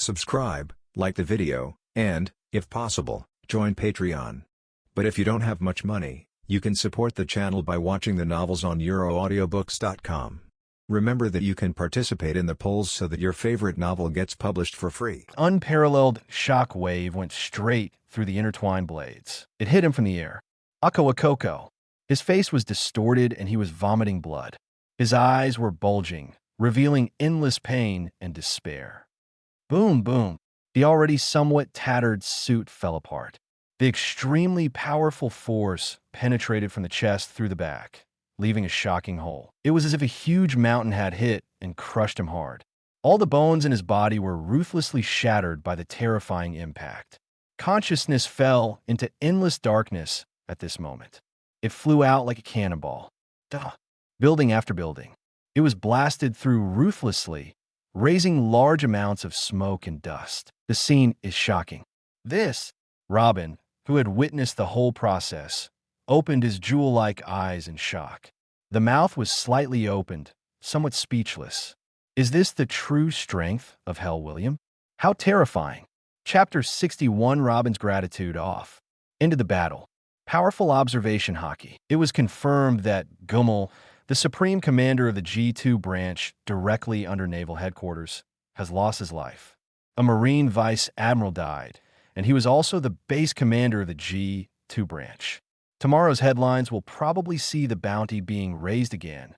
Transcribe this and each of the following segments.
subscribe, like the video, and, if possible, join Patreon. But if you don't have much money, you can support the channel by watching the novels on euroaudiobooks.com. Remember that you can participate in the polls so that your favorite novel gets published for free. Unparalleled shock wave went straight through the intertwined blades. It hit him from the air. Ako Akoko. His face was distorted and he was vomiting blood. His eyes were bulging, revealing endless pain and despair. Boom, boom. The already somewhat tattered suit fell apart. The extremely powerful force penetrated from the chest through the back, leaving a shocking hole. It was as if a huge mountain had hit and crushed him hard. All the bones in his body were ruthlessly shattered by the terrifying impact. Consciousness fell into endless darkness at this moment. It flew out like a cannonball. Duh. Building after building. It was blasted through ruthlessly, raising large amounts of smoke and dust. The scene is shocking. Robin, who had witnessed the whole process, opened his jewel-like eyes in shock. The mouth was slightly opened, somewhat speechless. Is this the true strength of Hell William? How terrifying. Chapter 61, Robin's gratitude off. Into the battle. Powerful observation hockey. It was confirmed that Gummel, the supreme commander of the G2 branch directly under Naval Headquarters, has lost his life. A Marine Vice Admiral died, and he was also the base commander of the G2 branch. Tomorrow's headlines will probably see the bounty being raised again.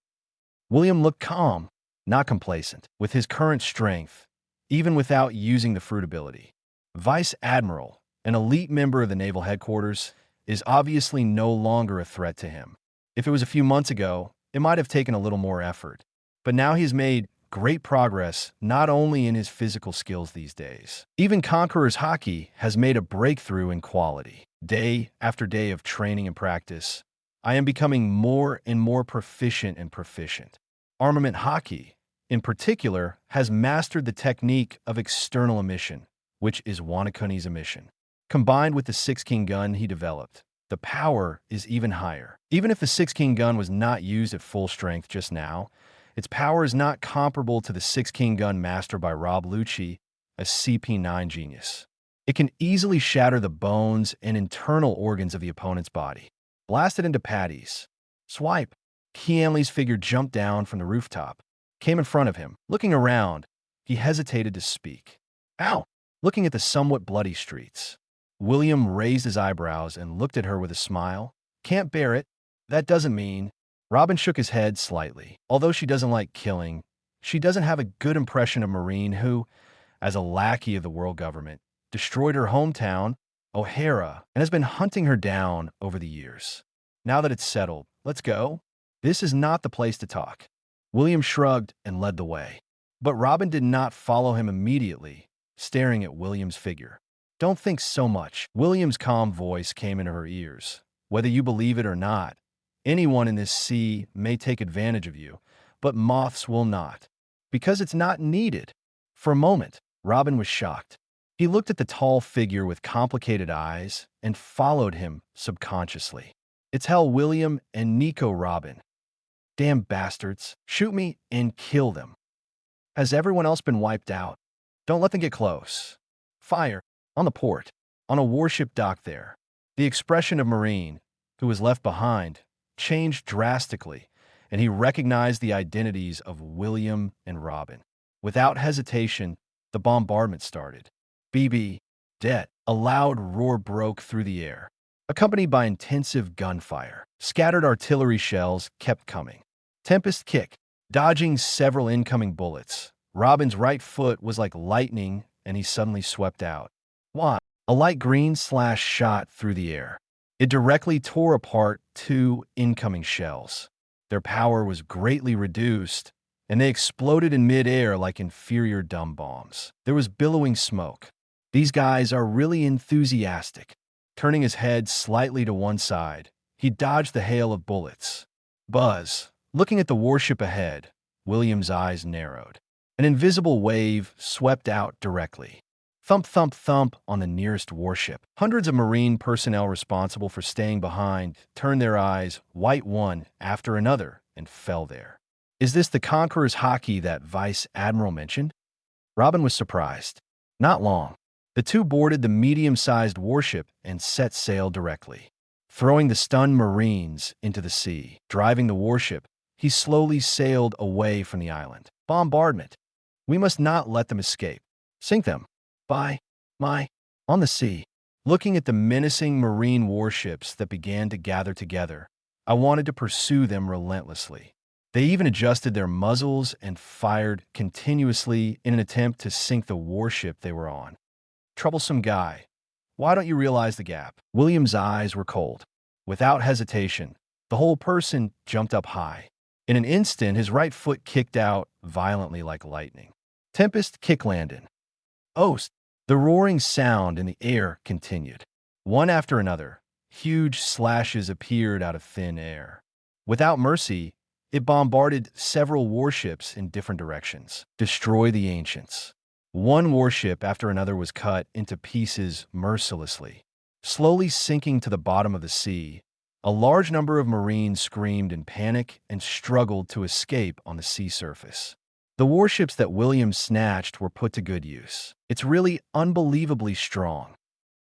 William looked calm, not complacent, with his current strength, even without using the fruit ability. Vice Admiral, an elite member of the Naval Headquarters, is obviously no longer a threat to him. If it was a few months ago, it might have taken a little more effort. But now he's made great progress not only in his physical skills these days. Even Conqueror's Haki has made a breakthrough in quality. Day after day of training and practice, I am becoming more and more proficient and proficient. Armament Haki, in particular, has mastered the technique of external emission, which is Wanakuni's emission. Combined with the 6 King gun he developed, the power is even higher. Even if the 6 King gun was not used at full strength just now, its power is not comparable to the 6 King gun mastered by Rob Lucci, a CP9 genius. It can easily shatter the bones and internal organs of the opponent's body. Blasted into patties. Swipe. Kianli's figure jumped down from the rooftop, came in front of him. Looking around, he hesitated to speak. Ow! Looking at the somewhat bloody streets. William raised his eyebrows and looked at her with a smile. Can't bear it. That doesn't mean. Robin shook his head slightly. Although she doesn't like killing, she doesn't have a good impression of Marine who, as a lackey of the world government, destroyed her hometown, O'Hara, and has been hunting her down over the years. Now that it's settled, let's go. This is not the place to talk. William shrugged and led the way. But Robin did not follow him immediately, staring at William's figure. Don't think so much. William's calm voice came into her ears. Whether you believe it or not, anyone in this sea may take advantage of you, but moths will not, because it's not needed. For a moment, Robin was shocked. He looked at the tall figure with complicated eyes and followed him subconsciously. It's Hell William and Nika Robin. Damn bastards. Shoot me and kill them. Has everyone else been wiped out? Don't let them get close. Fire. On the port. On a warship dock there. The expression of Marine, who was left behind, changed drastically, and he recognized the identities of William and Robin. Without hesitation, the bombardment started. BB, dead. A loud roar broke through the air, accompanied by intensive gunfire. Scattered artillery shells kept coming. Tempest kick, dodging several incoming bullets. Robin's right foot was like lightning, and he suddenly swept out. Why? A light green slash shot through the air. It directly tore apart 2 incoming shells. Their power was greatly reduced, and they exploded in mid-air like inferior dumb bombs. There was billowing smoke. These guys are really enthusiastic. Turning his head slightly to one side, he dodged the hail of bullets. Buzz. Looking at the warship ahead, William's eyes narrowed. An invisible wave swept out directly. Thump, thump, thump on the nearest warship. Hundreds of Marine personnel responsible for staying behind turned their eyes white one after another and fell there. Is this the Conqueror's Haki that Vice Admiral mentioned? Robin was surprised. Not long. The two boarded the medium-sized warship and set sail directly, throwing the stunned Marines into the sea. Driving the warship, he slowly sailed away from the island. Bombardment. We must not let them escape. Sink them. By my. On the sea. Looking at the menacing Marine warships that began to gather together, I wanted to pursue them relentlessly. They even adjusted their muzzles and fired continuously in an attempt to sink the warship they were on. Troublesome guy. Why don't you realize the gap? William's eyes were cold. Without hesitation, the whole person jumped up high. In an instant, his right foot kicked out violently like lightning. Tempest kick landed. Ost. The roaring sound in the air continued. One after another, huge slashes appeared out of thin air. Without mercy, it bombarded several warships in different directions. Destroy the ancients. One warship after another was cut into pieces mercilessly. Slowly sinking to the bottom of the sea, a large number of Marines screamed in panic and struggled to escape on the sea surface. The warships that William snatched were put to good use. It's really unbelievably strong.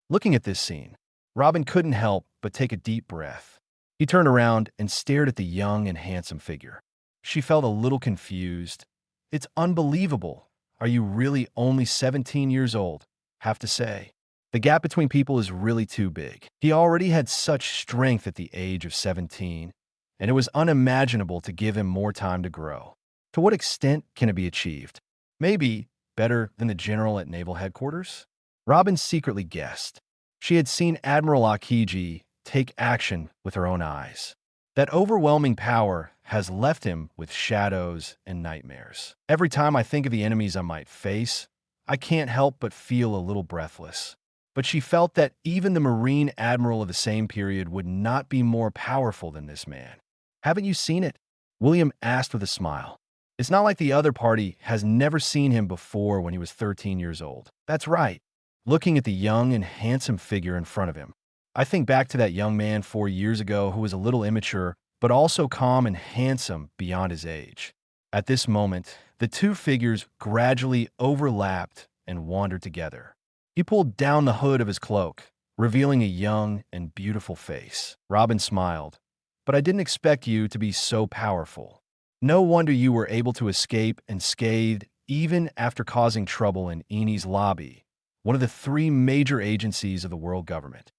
Looking at this scene, Robin couldn't help but take a deep breath. He turned around and stared at the young and handsome figure. She felt a little confused. It's unbelievable. Are you really only 17 years old? Have to say. The gap between people is really too big. He already had such strength at the age of 17, and it was unimaginable to give him more time to grow. To what extent can it be achieved? Maybe better than the general at Naval Headquarters? Robin secretly guessed. She had seen Admiral Akiji take action with her own eyes. That overwhelming power has left him with shadows and nightmares. Every time I think of the enemies I might face, I can't help but feel a little breathless. But she felt that even the Marine Admiral of the same period would not be more powerful than this man. Haven't you seen it? William asked with a smile. It's not like the other party has never seen him before when he was 13 years old. That's right. Looking at the young and handsome figure in front of him, I think back to that young man 4 years ago who was a little immature, but also calm and handsome beyond his age. At this moment, the two figures gradually overlapped and wandered together. He pulled down the hood of his cloak, revealing a young and beautiful face. Robin smiled. But I didn't expect you to be so powerful. No wonder you were able to escape unscathed even after causing trouble in Eni's lobby, one of the 3 major agencies of the world government.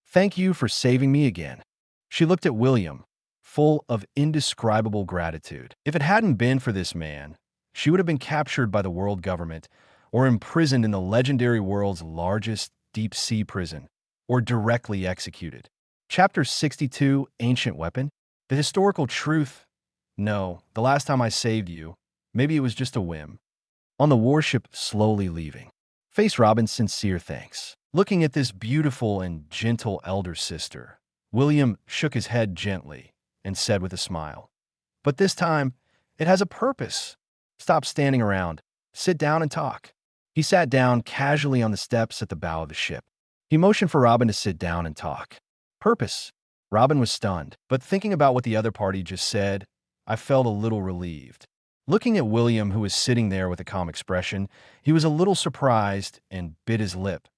Thank you for saving me again. She looked at William, full of indescribable gratitude. If it hadn't been for this man, she would have been captured by the world government or imprisoned in the legendary world's largest deep-sea prison, or directly executed. Chapter 62, Ancient Weapon. The historical truth. No, the last time I saved you, maybe it was just a whim. On the warship slowly leaving. Face Robin's sincere thanks. Looking at this beautiful and gentle elder sister, William shook his head gently and said with a smile, "But this time, it has a purpose. Stop standing around. Sit down and talk." He sat down casually on the steps at the bow of the ship. He motioned for Robin to sit down and talk. Purpose. Robin was stunned, but thinking about what the other party just said, I felt a little relieved. Looking at William, who was sitting there with a calm expression, he was a little surprised and bit his lip.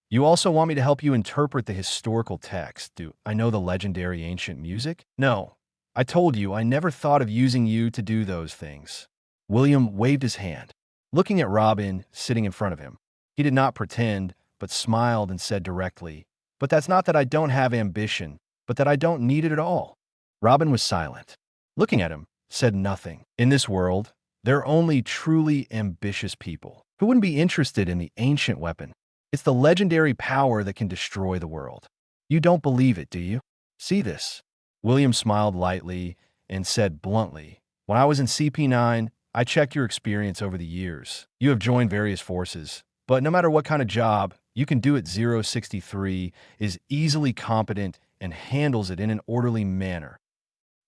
You also want me to help you interpret the historical text. Do I know the legendary ancient music? No. I told you I never thought of using you to do those things. William waved his hand, looking at Robin sitting in front of him. He did not pretend, but smiled and said directly, "But that's not that I don't have ambition, but that I don't need it at all." Robin was silent. Looking at him, said nothing. In this world, there are only truly ambitious people. Who wouldn't be interested in the ancient weapon? It's the legendary power that can destroy the world. You don't believe it, do you? See this. William smiled lightly and said bluntly, "When I was in CP9, I checked your experience over the years. You have joined various forces, but no matter what kind of job, you can do it. 063 is easily competent and handles it in an orderly manner.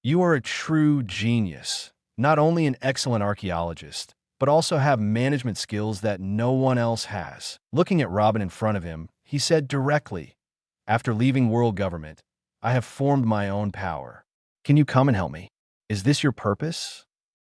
You are a true genius, not only an excellent archaeologist, but also have management skills that no one else has." Looking at Robin in front of him, he said directly, "After leaving world government, I have formed my own power. Can you come and help me? Is this your purpose?"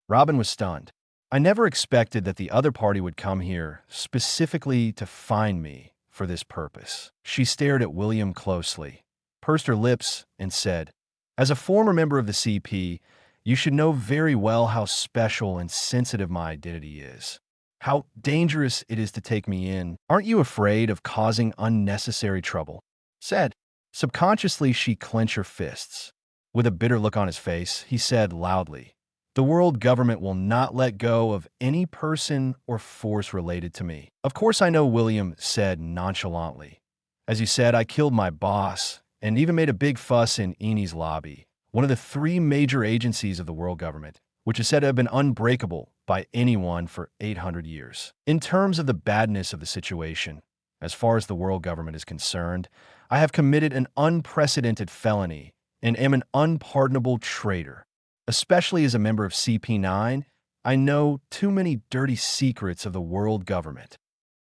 Robin was stunned. I never expected that the other party would come here specifically to find me for this purpose. She stared at William closely, pursed her lips, and said, "As a former member of the CP, you should know very well how special and sensitive my identity is. How dangerous it is to take me in. Aren't you afraid of causing unnecessary trouble?" Said. Subconsciously, she clenched her fists. With a bitter look on his face, he said loudly, "The world government will not let go of any person or force related to me." "Of course I know," William said nonchalantly. "As you said, I killed my boss and even made a big fuss in Eni's lobby, one of the 3 major agencies of the world government, which is said to have been unbreakable by anyone for 800 years. In terms of the badness of the situation, as far as the world government is concerned, I have committed an unprecedented felony and am an unpardonable traitor. Especially as a member of CP9, I know too many dirty secrets of the world government."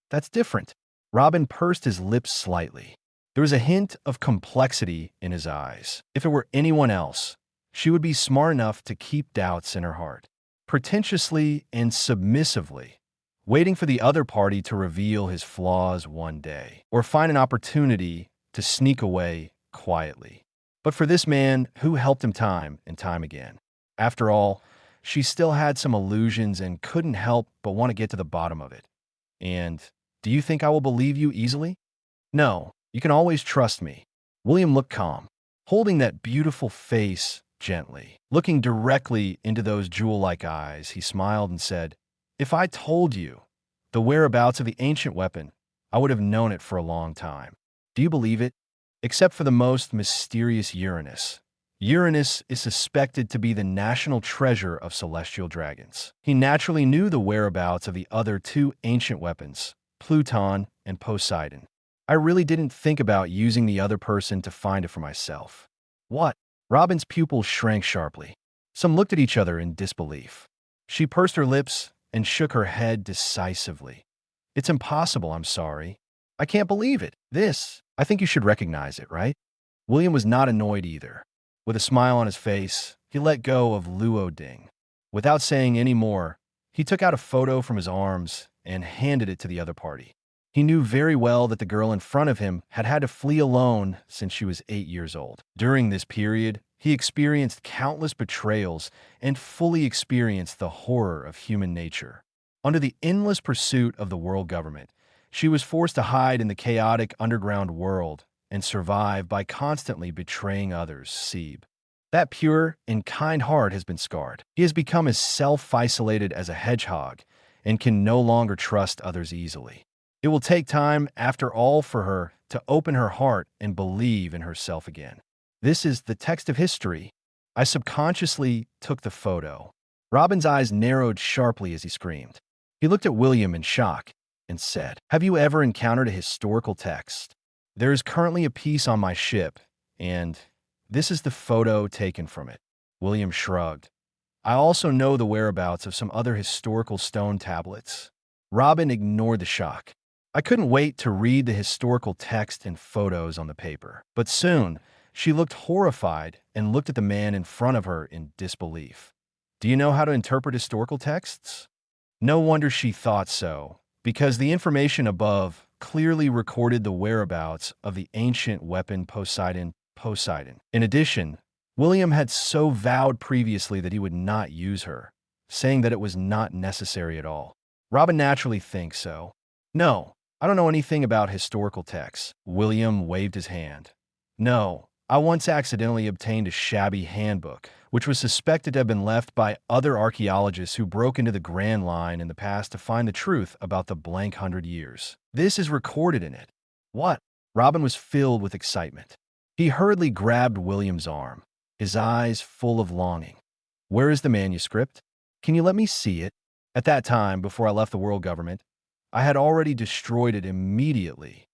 "That's different." Robin pursed his lips slightly. There was a hint of complexity in his eyes. If it were anyone else, she would be smart enough to keep doubts in her heart. Pretentiously and submissively, waiting for the other party to reveal his flaws one day, or find an opportunity to sneak away quietly. But for this man who helped him time and time again. After all, she still had some illusions and couldn't help but want to get to the bottom of it. "And do you think I will believe you easily?" "No, you can always trust me." William looked calm, holding that beautiful face gently. Looking directly into those jewel-like eyes, he smiled and said, "If I told you the whereabouts of the ancient weapon, I would have known it for a long time. Do you believe it? Except for the most mysterious Uranus. Uranus is suspected to be the national treasure of celestial dragons. He naturally knew the whereabouts of the other 2 ancient weapons, Pluton and Poseidon. I really didn't think about using the other person to find it for myself." "What?" Robin's pupils shrank sharply. Some looked at each other in disbelief. She pursed her lips and shook her head decisively. "It's impossible, I'm sorry. I can't believe it. I think you should recognize it, right?" William was not annoyed either. With a smile on his face, he let go of Luo Ding. Without saying any more, he took out a photo from his arms and handed it to the other party. He knew very well that the girl in front of him had had to flee alone since she was 8 years old. During this period, he experienced countless betrayals and fully experienced the horror of human nature. Under the endless pursuit of the world government, she was forced to hide in the chaotic underground world and survive by constantly betraying others. Seb. That pure and kind heart has been scarred. He has become as self-isolated as a hedgehog and can no longer trust others easily. It will take time, after all, for her to open her heart and believe in herself again. This is the text of history. I subconsciously took the photo. Robin's eyes narrowed sharply as he screamed. He looked at William in shock and said, "Have you ever encountered a historical text? There is currently a piece on my ship, and this is the photo taken from it." William shrugged. "I also know the whereabouts of some other historical stone tablets." Robin ignored the shock. "I couldn't wait to read the historical text and photos on the paper." But soon, she looked horrified and looked at the man in front of her in disbelief. "Do you know how to interpret historical texts?" No wonder she thought so, because the information above clearly recorded the whereabouts of the ancient weapon Poseidon. In addition, William had so vowed previously that he would not use her, saying that it was not necessary at all. Robin naturally thinks so. "No, I don't know anything about historical texts." William waved his hand. "No, I once accidentally obtained a shabby handbook, which was suspected to have been left by other archaeologists who broke into the Grand Line in the past to find the truth about the blank 100 years. This is recorded in it." "What?" Robin was filled with excitement. He hurriedly grabbed William's arm, his eyes full of longing. "Where is the manuscript? Can you let me see it?" At that time, before I left the world government, I had already destroyed it immediately.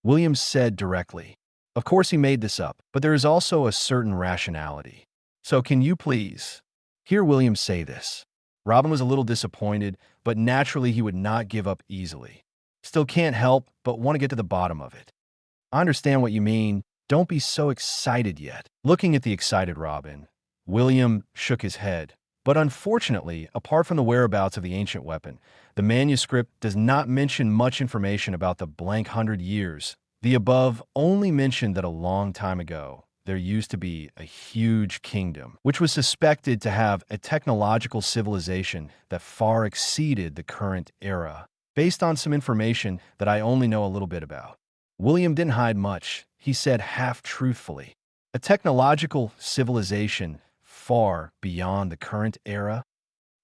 William said directly. Of course he made this up, but there is also a certain rationality. "So can you please hear William say this?" Robin was a little disappointed, but naturally he would not give up easily. "Still can't help but want to get to the bottom of it." "I understand what you mean. Don't be so excited yet." Looking at the excited Robin, William shook his head, But unfortunately, apart from the whereabouts of the ancient weapon, the manuscript does not mention much information about the blank 100 years. The above only mentioned that a long time ago, there used to be a huge kingdom, which was suspected to have a technological civilization that far exceeded the current era. Based on some information that I only know a little bit about, William didn't hide much. He said half-truthfully, a technological civilization far beyond the current era.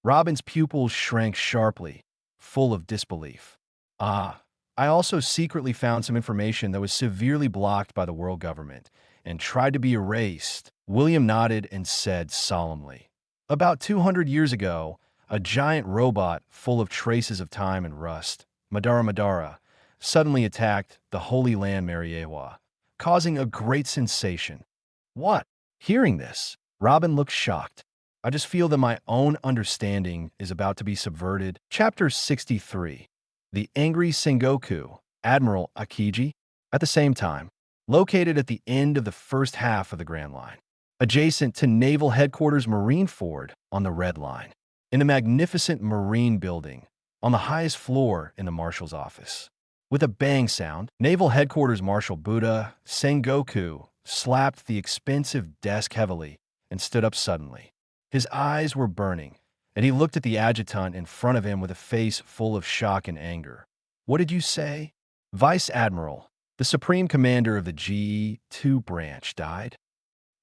Robin's pupils shrank sharply, full of disbelief. I also secretly found some information that was severely blocked by the world government and tried to be erased. William nodded and said solemnly, about 200 years ago, a giant robot full of traces of time and rust, Madara, suddenly attacked the Holy Land Mariewa, causing a great sensation. What? Hearing this, Robin looked shocked. I just feel that my own understanding is about to be subverted. Chapter 63. The Angry Sengoku, Admiral Akiji. At the same time, located at the end of the first half of the Grand Line, adjacent to Naval Headquarters Marineford on the Red Line, in a magnificent marine building on the highest floor in the Marshal's office. With a bang sound, Naval Headquarters Marshal Buddha Sengoku slapped the expensive desk heavily and stood up suddenly. His eyes were burning, and he looked at the adjutant in front of him with a face full of shock and anger. What did you say? Vice Admiral, the Supreme Commander of the G2 branch, died?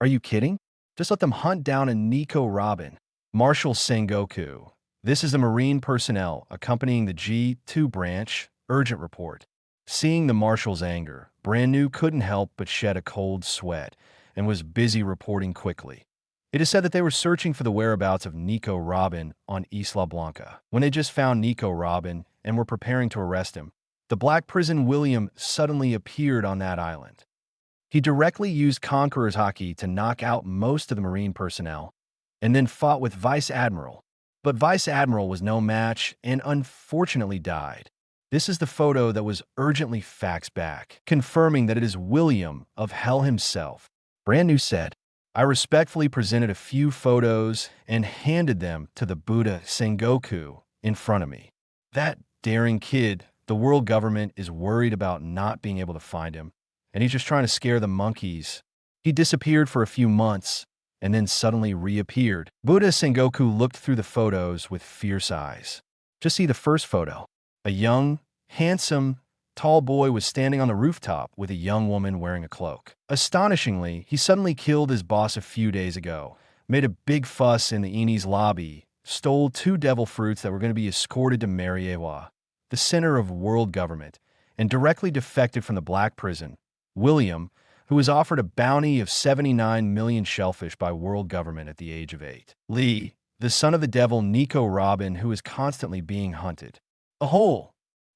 Are you kidding? Just let them hunt down a Nika Robin. Marshal Sengoku, this is the Marine personnel accompanying the G2 branch. Urgent report. Seeing the Marshal's anger, Brand New couldn't help but shed a cold sweat and was busy reporting quickly. It is said that they were searching for the whereabouts of Nika Robin on Isla Blanca. When they just found Nika Robin and were preparing to arrest him, the Black Prison William suddenly appeared on that island. He directly used Conqueror's Haki to knock out most of the Marine personnel and then fought with Vice Admiral. But Vice Admiral was no match and unfortunately died. This is the photo that was urgently faxed back, confirming that it is William of Hell himself. Brand New said, I respectfully presented a few photos and handed them to the Buddha Sengoku in front of me. That daring kid, the world government is worried about not being able to find him, and he's just trying to scare the monkeys. He disappeared for a few months and then suddenly reappeared. Buddha Sengoku looked through the photos with fierce eyes. Just see the first photo. A young, handsome, tall boy was standing on the rooftop with a young woman wearing a cloak. Astonishingly, he suddenly killed his boss a few days ago, made a big fuss in the Eni's lobby, stole 2 devil fruits that were going to be escorted to Mariewa, the center of world government, and directly defected from the Black Prison. William, who was offered a bounty of 79 million shellfish by world government at the age of 8. Lee, the son of the devil Nika Robin, who is constantly being hunted. A hole.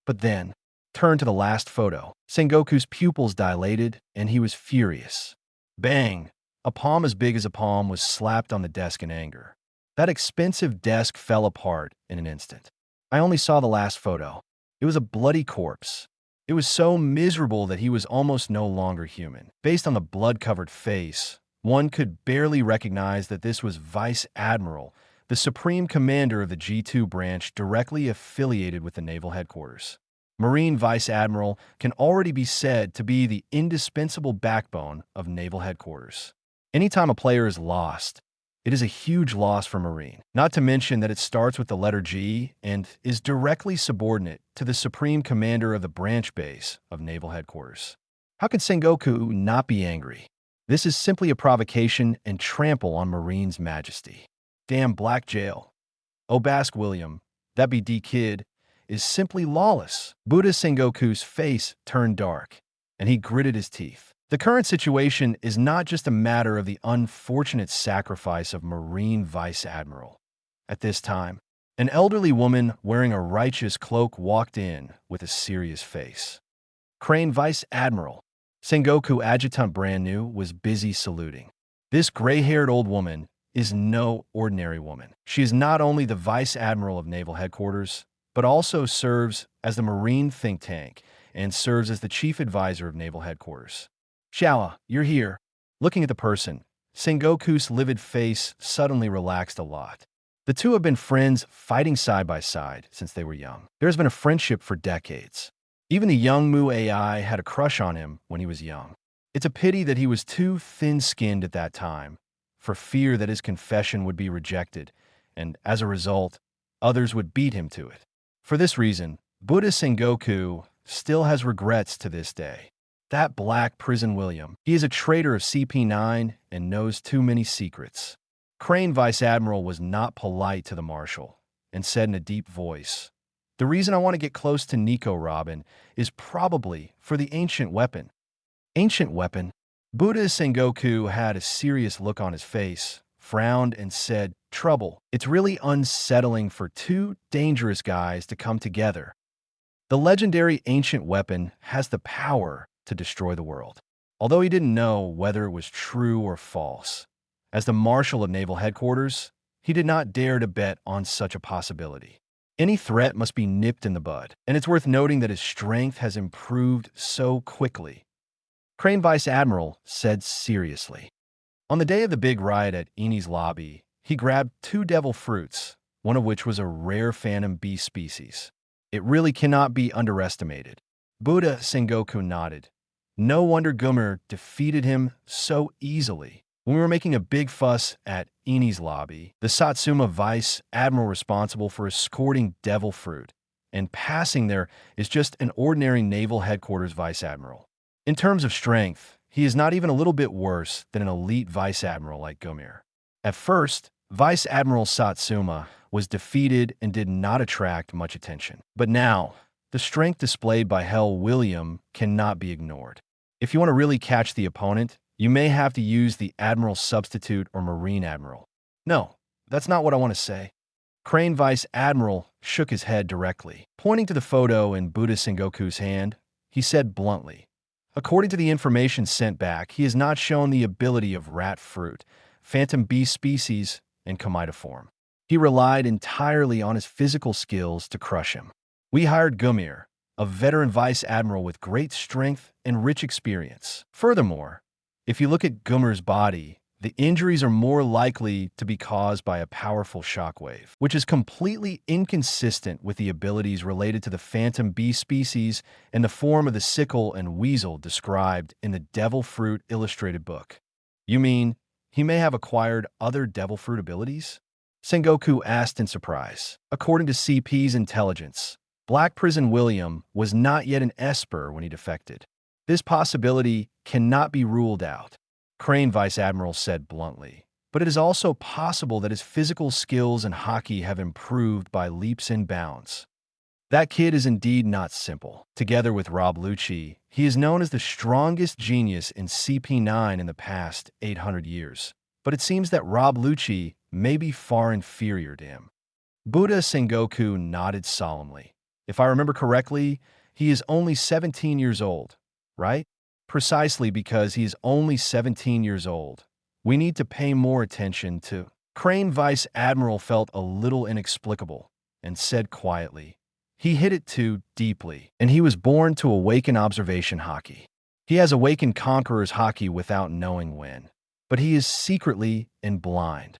But then, turn to the last photo. Sengoku's pupils dilated, and he was furious. Bang! A palm as big as a palm was slapped on the desk in anger. That expensive desk fell apart in an instant. I only saw the last photo. It was a bloody corpse. It was so miserable that he was almost no longer human. Based on the blood-covered face, one could barely recognize that this was Vice Admiral, the Supreme Commander of the G2 branch directly affiliated with the Naval Headquarters. Marine Vice Admiral can already be said to be the indispensable backbone of Naval Headquarters. Anytime a player is lost, it is a huge loss for Marine, not to mention that it starts with the letter G and is directly subordinate to the Supreme Commander of the branch base of Naval Headquarters. How can Sengoku not be angry? This is simply a provocation and trample on Marine's majesty. Damn Black Jail. Obask William, that be D Kid, is simply lawless. Buddha Sengoku's face turned dark, and he gritted his teeth. The current situation is not just a matter of the unfortunate sacrifice of Marine Vice Admiral. At this time, an elderly woman wearing a righteous cloak walked in with a serious face. Crane Vice Admiral, Sengoku Adjutant Brand New, was busy saluting. This gray-haired old woman is no ordinary woman. She is not only the Vice Admiral of Naval Headquarters, but also serves as the Marine think tank and serves as the Chief Advisor of Naval Headquarters. Xiaoa, you're here. Looking at the person, Sengoku's livid face suddenly relaxed a lot. The two have been friends fighting side by side since they were young. There has been a friendship for decades. Even the young Mu AI had a crush on him when he was young. It's a pity that he was too thin-skinned at that time, for fear that his confession would be rejected, and as a result, others would beat him to it. For this reason, Buddha Sengoku still has regrets to this day. That black prison William, he is a traitor of CP9 and knows too many secrets. Crane Vice Admiral was not polite to the Marshal and said in a deep voice, "The reason I want to get close to Nico, Robin, is probably for the ancient weapon." Ancient weapon? Buddha Sengoku had a serious look on his face, frowned, and said, "Trouble. It's really unsettling for two dangerous guys to come together. The legendary ancient weapon has the power to destroy the world." Although he didn't know whether it was true or false, as the Marshal of Naval Headquarters, he did not dare to bet on such a possibility. Any threat must be nipped in the bud, and it's worth noting that his strength has improved so quickly. Crane Vice Admiral said seriously. On the day of the big riot at Eni's lobby, he grabbed 2 devil fruits, one of which was a rare phantom beast species. It really cannot be underestimated. Buddha Sengoku nodded. No wonder Gummer defeated him so easily. When we were making a big fuss at Eni's lobby, the Satsuma Vice Admiral responsible for escorting devil fruit and passing there is just an ordinary Naval Headquarters Vice Admiral. In terms of strength, he is not even a little bit worse than an elite Vice Admiral like Gomir. At first, Vice Admiral Satsuma was defeated and did not attract much attention. But now, the strength displayed by Hell William cannot be ignored. If you want to really catch the opponent, you may have to use the Admiral Substitute or Marine Admiral. No, that's not what I want to say. Crane Vice Admiral shook his head directly. Pointing to the photo in Buddha Sengoku's hand, he said bluntly, "According to the information sent back, he has not shown the ability of rat fruit, phantom beast species, and chemitoform. He relied entirely on his physical skills to crush him. We hired Gumir, a veteran Vice Admiral with great strength and rich experience. Furthermore, if you look at Gumir's body, the injuries are more likely to be caused by a powerful shockwave, which is completely inconsistent with the abilities related to the phantom beast species and the form of the sickle and weasel described in the Devil Fruit illustrated book." "You mean he may have acquired other Devil Fruit abilities?" Sengoku asked in surprise. According to CP's intelligence, Black Prison William was not yet an Esper when he defected. This possibility cannot be ruled out, Crane Vice Admiral said bluntly. But it is also possible that his physical skills in hockey have improved by leaps and bounds. That kid is indeed not simple. Together with Rob Lucci, he is known as the strongest genius in CP9 in the past 800 years. But it seems that Rob Lucci may be far inferior to him. Buddha Sengoku nodded solemnly. "If I remember correctly, he is only 17 years old, right? Precisely because he is only 17 years old. We need to pay more attention to..." Crane Vice Admiral felt a little inexplicable and said quietly, "He hit it too deeply, and he was born to awaken observation hockey. He has awakened Conqueror's hockey without knowing when, but he is secretly and blind.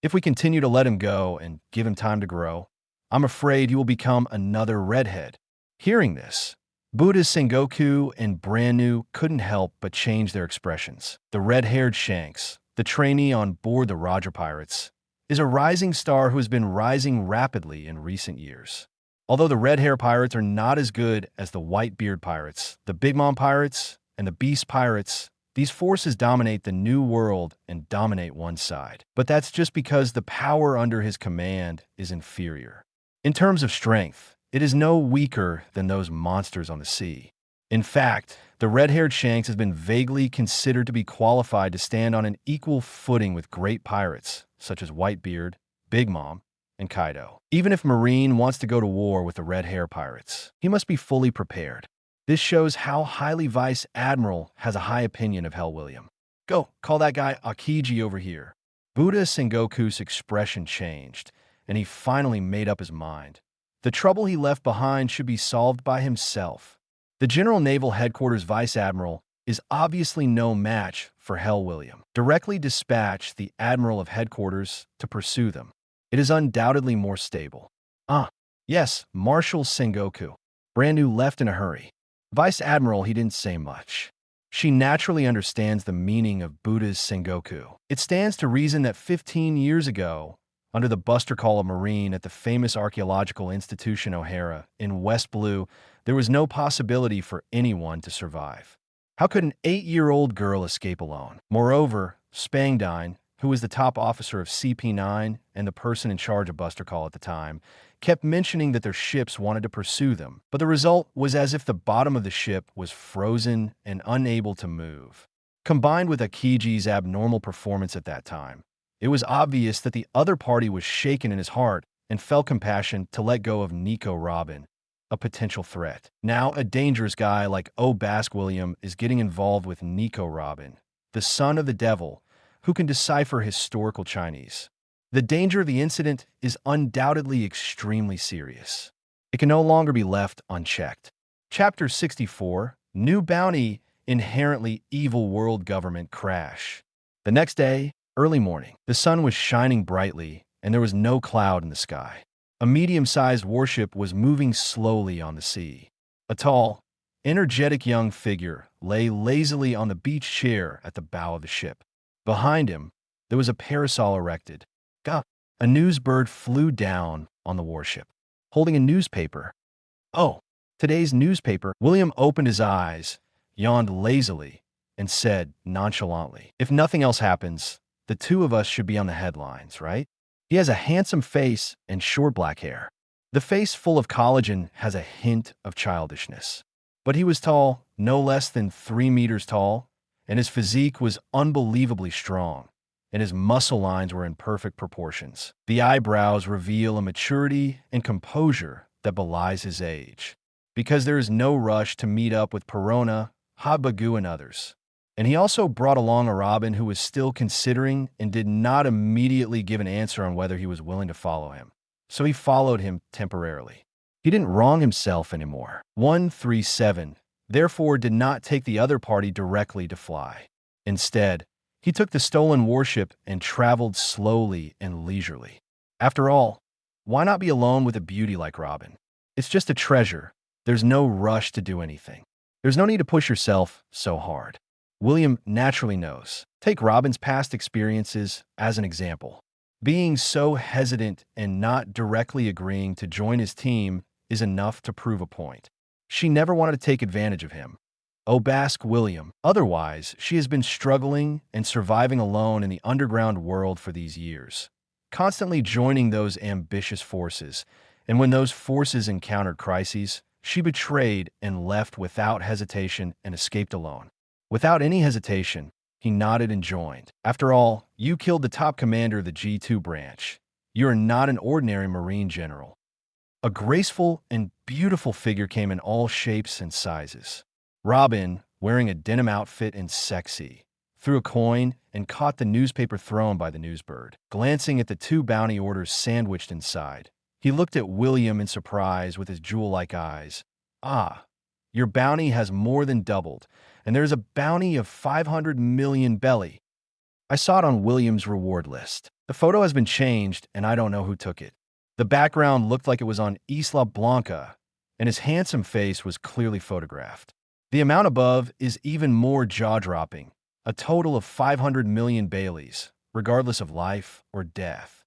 If we continue to let him go and give him time to grow, I'm afraid he will become another redhead." Hearing this, Buddha Sengoku and Brand-New couldn't help but change their expressions. The red-haired Shanks, the trainee on board the Roger Pirates, is a rising star who has been rising rapidly in recent years. Although the red-hair pirates are not as good as the white-beard pirates, the Big Mom pirates, and the Beast pirates, these forces dominate the New World and dominate one side. But that's just because the power under his command is inferior. In terms of strength, it is no weaker than those monsters on the sea. In fact, the red-haired Shanks has been vaguely considered to be qualified to stand on an equal footing with great pirates, such as Whitebeard, Big Mom, and Kaido. Even if Marine wants to go to war with the red-hair pirates, he must be fully prepared. This shows how highly Vice Admiral has a high opinion of Hell William. "Go, call that guy Akiji over here." Buddha Sengoku's expression changed, and he finally made up his mind. The trouble he left behind should be solved by himself. The General Naval Headquarters Vice Admiral is obviously no match for Hell William. Directly dispatch the Admiral of Headquarters to pursue them. It is undoubtedly more stable. Ah, yes, Marshal Sengoku. Brand new left in a hurry. Vice Admiral, he didn't say much. She naturally understands the meaning of Buddha's Sengoku. It stands to reason that 15 years ago, under the Buster Call of Marine at the famous archaeological institution O'Hara in West Blue, there was no possibility for anyone to survive. How could an 8-year-old girl escape alone? Moreover, Spangdine, who was the top officer of CP9 and the person in charge of Buster Call at the time, kept mentioning that their ships wanted to pursue them, but the result was as if the bottom of the ship was frozen and unable to move. Combined with Akiji's abnormal performance at that time, it was obvious that the other party was shaken in his heart and felt compassion to let go of Nico Robin, a potential threat. Now, a dangerous guy like Obask William is getting involved with Nika Robin, the son of the devil, who can decipher historical Chinese. The danger of the incident is undoubtedly extremely serious. It can no longer be left unchecked. Chapter 64, New Bounty, Inherently Evil World Government Crash. The next day, early morning, the sun was shining brightly and there was no cloud in the sky. A medium-sized warship was moving slowly on the sea. A tall, energetic young figure lay lazily on the beach chair at the bow of the ship. Behind him, there was a parasol erected. A newsbird flew down on the warship, holding a newspaper. Oh, today's newspaper. William opened his eyes, yawned lazily, and said nonchalantly, "If nothing else happens, the two of us should be on the headlines, right?" He has a handsome face and short black hair. The face full of collagen has a hint of childishness. But he was tall, no less than 3 meters tall, and his physique was unbelievably strong, and his muscle lines were in perfect proportions. The eyebrows reveal a maturity and composure that belies his age, because there is no rush to meet up with Perona, Habagu, and others. And he also brought along a Robin who was still considering and did not immediately give an answer on whether he was willing to follow him. So he followed him temporarily. He didn't wrong himself anymore. 137, therefore, did not take the other party directly to fly. Instead, he took the stolen warship and traveled slowly and leisurely. After all, why not be alone with a beauty like Robin? It's just a treasure. There's no rush to do anything. There's no need to push yourself so hard. William naturally knows. Take Robin's past experiences as an example. Being so hesitant and not directly agreeing to join his team is enough to prove a point. She never wanted to take advantage of him. Obask William. Otherwise, she has been struggling and surviving alone in the underground world for these years, constantly joining those ambitious forces, and when those forces encountered crises, she betrayed and left without hesitation and escaped alone. Without any hesitation, he nodded and joined. After all, you killed the top commander of the G2 branch. You are not an ordinary Marine general. A graceful and beautiful figure came in all shapes and sizes. Robin, wearing a denim outfit and sexy, threw a coin and caught the newspaper thrown by the newsbird. Glancing at the 2 bounty orders sandwiched inside, he looked at William in surprise with his jewel-like eyes. "Ah, your bounty has more than doubled, and there's a bounty of 500 million belly. I saw it on William's reward list. The photo has been changed, and I don't know who took it." The background looked like it was on Isla Blanca, and his handsome face was clearly photographed. The amount above is even more jaw-dropping, a total of 500 million Baileys, regardless of life or death.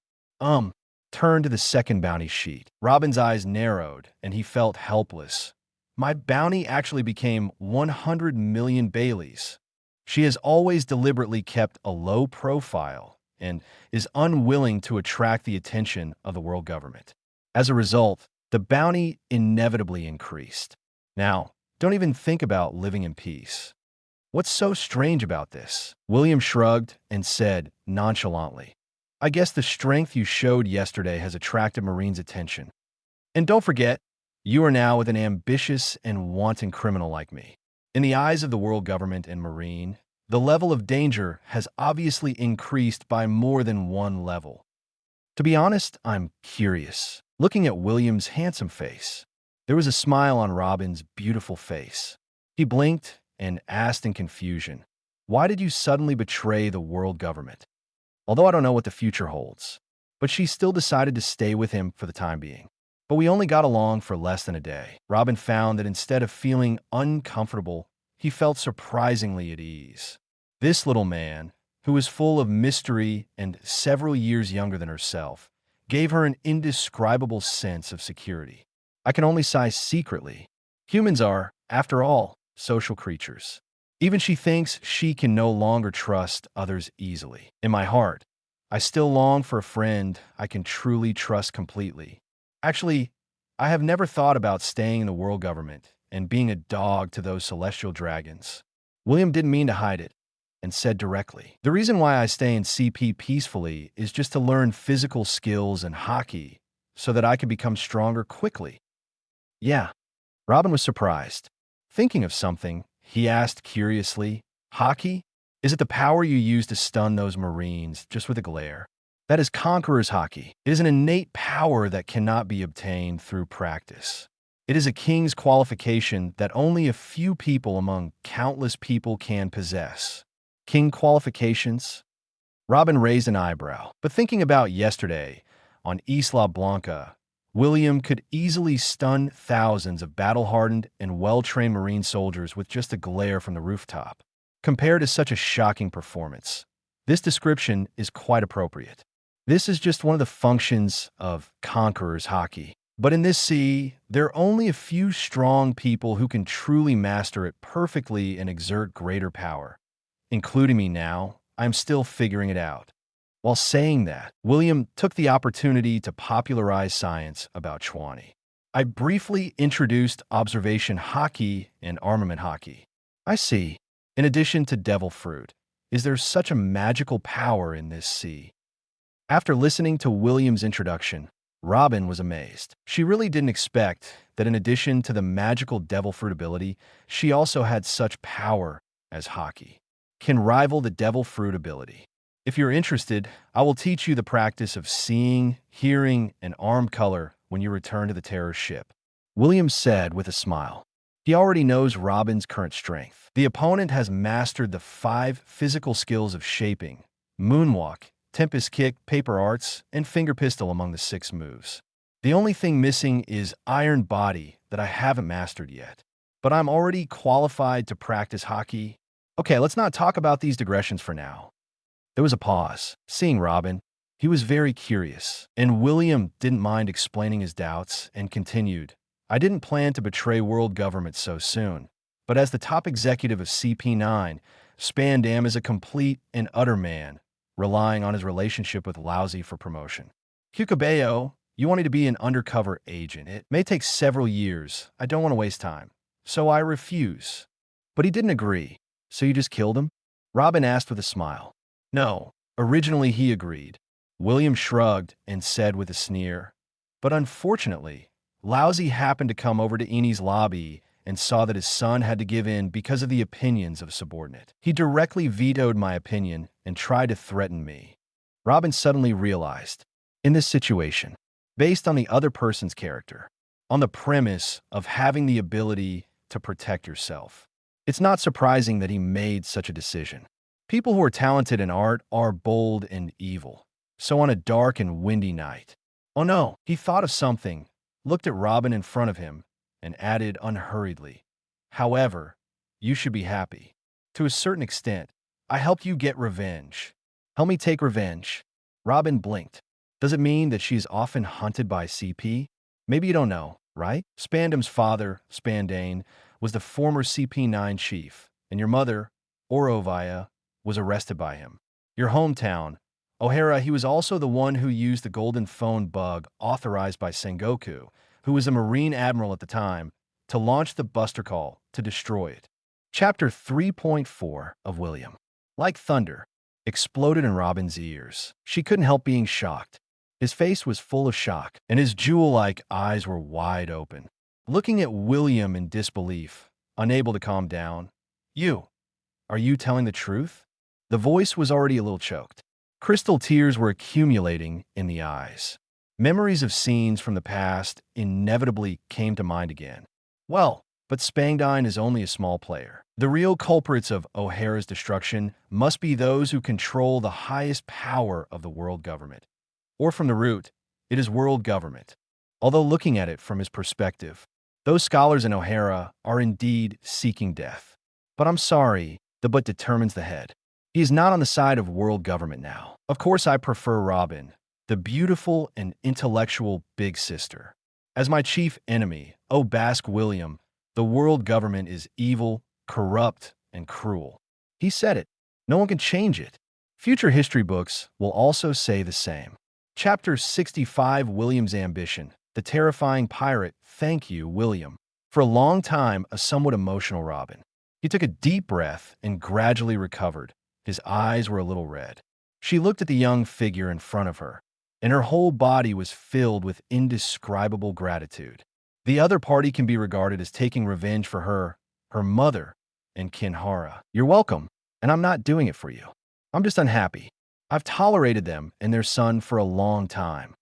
Turned to the second bounty sheet. Robin's eyes narrowed, and he felt helpless. My bounty actually became 100 million Baileys. She has always deliberately kept a low profile and is unwilling to attract the attention of the world government. As a result, the bounty inevitably increased. Now, don't even think about living in peace. What's so strange about this? William shrugged and said nonchalantly, "I guess the strength you showed yesterday has attracted Marine's attention. And don't forget, you are now with an ambitious and wanton criminal like me. In the eyes of the world government and Marine, the level of danger has obviously increased by more than one level. To be honest, I'm curious." Looking at William's handsome face, there was a smile on Robin's beautiful face. He blinked and asked in confusion, "Why did you suddenly betray the world government?" "Although I don't know what the future holds, but she still decided to stay with him for the time being. But we only got along for less than a day. Robin found that instead of feeling uncomfortable, he felt surprisingly at ease. This little man, who was full of mystery and several years younger than herself, gave her an indescribable sense of security. I can only sigh secretly. Humans are, after all, social creatures. Even she thinks she can no longer trust others easily. In my heart, I still long for a friend I can truly trust completely. Actually, I have never thought about staying in the world government and being a dog to those celestial dragons. William didn't mean to hide it, and said directly, "The reason why I stay in CP peacefully is just to learn physical skills and hockey so that I can become stronger quickly." Yeah, Robin was surprised. Thinking of something, he asked curiously, "Hockey? Is it the power you use to stun those Marines just with a glare?" "That is Conqueror's Hockey. It is an innate power that cannot be obtained through practice. It is a king's qualification that only a few people among countless people can possess." King qualifications? Robin raised an eyebrow. But thinking about yesterday, on Isla Blanca, William could easily stun thousands of battle-hardened and well-trained Marine soldiers with just a glare from the rooftop. Compared to such a shocking performance, this description is quite appropriate. This is just one of the functions of Conqueror's Hockey. But in this sea, there are only a few strong people who can truly master it perfectly and exert greater power. Including me now, I'm still figuring it out. While saying that, William took the opportunity to popularize science about Chwani. I briefly introduced observation hockey and armament hockey. I see. In addition to devil fruit, is there such a magical power in this sea? After listening to William's introduction, Robin was amazed. She really didn't expect that in addition to the magical devil fruit ability, she also had such power as hockey. Can rival the devil fruit ability. If you're interested, I will teach you the practice of seeing, hearing, and arm color when you return to the Terror ship, William said with a smile. He already knows Robin's current strength. The opponent has mastered the 5 physical skills of shaping, moonwalk, Tempest Kick, Paper Arts, and Finger Pistol among the 6 moves. The only thing missing is Iron Body that I haven't mastered yet. But I'm already qualified to practice hockey. Okay, let's not talk about these digressions for now. There was a pause. Seeing Robin, he was very curious, and William didn't mind explaining his doubts and continued, "I didn't plan to betray world government so soon, but as the top executive of CP9, Spandam is a complete and utter man, relying on his relationship with Lousy for promotion. Kukabeo, you want me to be an undercover agent. It may take several years. I don't want to waste time. So I refuse." But he didn't agree. "So you just killed him?" Robin asked with a smile. "No, originally he agreed." William shrugged and said with a sneer, "But unfortunately, Lousy happened to come over to Eni's lobby and saw that his son had to give in because of the opinions of a subordinate. He directly vetoed my opinion and tried to threaten me." Robin suddenly realized, in this situation, based on the other person's character, on the premise of having the ability to protect yourself, it's not surprising that he made such a decision. People who are talented in art are bold and evil. So on a dark and windy night, oh no, he thought of something, looked at Robin in front of him, and added unhurriedly, "However, you should be happy. To a certain extent, I helped you get revenge." "Help me take revenge." Robin blinked. "Does it mean that she's often hunted by CP? Maybe you don't know, right? Spandam's father, Spandane, was the former CP9 chief, and your mother, Orovia, was arrested by him. Your hometown, O'Hara, he was also the one who used the golden phone bug authorized by Sengoku, who was a Marine admiral at the time, to launch the Buster Call to destroy it." Chapter 3.4 of William, like thunder, exploded in Robin's ears. She couldn't help being shocked. His face was full of shock, and his jewel-like eyes were wide open. Looking at William in disbelief, unable to calm down, Are you telling the truth?" The voice was already a little choked. Crystal tears were accumulating in the eyes. Memories of scenes from the past inevitably came to mind again. Well, but Spangdine is only a small player. The real culprits of O'Hara's destruction must be those who control the highest power of the world government. or from the root, it is world government. Although looking at it from his perspective, those scholars in O'Hara are indeed seeking death. But I'm sorry, the but determines the head. He is not on the side of world government now. Of course, I prefer Robin, the beautiful and intellectual big sister. As my chief enemy, Obask William, the world government is evil, corrupt, and cruel. He said it. No one can change it. Future history books will also say the same. Chapter 65, William's Ambition. The terrifying pirate. Thank you, William. For a long time, a somewhat emotional Robin. He took a deep breath and gradually recovered. His eyes were a little red. She looked at the young figure in front of her, and her whole body was filled with indescribable gratitude. The other party can be regarded as taking revenge for her mother, and Kinhara. You're welcome, and I'm not doing it for you. I'm just unhappy. I've tolerated them and their son for a long time.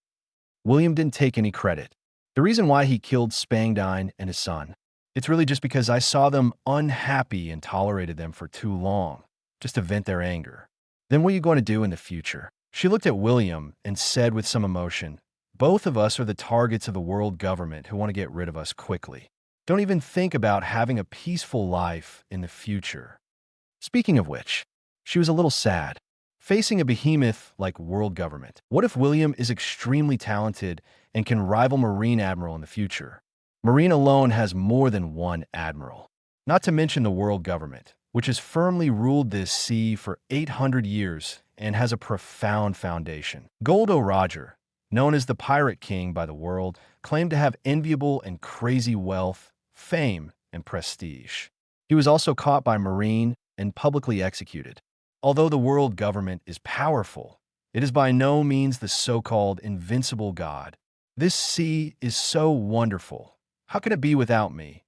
William didn't take any credit. The reason why he killed Spangdine and his son, it's really just because I saw them unhappy and tolerated them for too long, just to vent their anger. Then what are you going to do in the future? She looked at William and said with some emotion, both of us are the targets of the world government who want to get rid of us quickly. Don't even think about having a peaceful life in the future. Speaking of which, she was a little sad. Facing a behemoth like world government, what if William is extremely talented and can rival Marine Admiral in the future? Marine alone has more than one admiral. Not to mention the world government, which has firmly ruled this sea for 800 years and has a profound foundation. Goldo Roger, known as the Pirate King by the world, claimed to have enviable and crazy wealth, fame, and prestige. He was also caught by Marine and publicly executed. Although the world government is powerful, it is by no means the so-called invincible god. This sea is so wonderful. How can it be without me?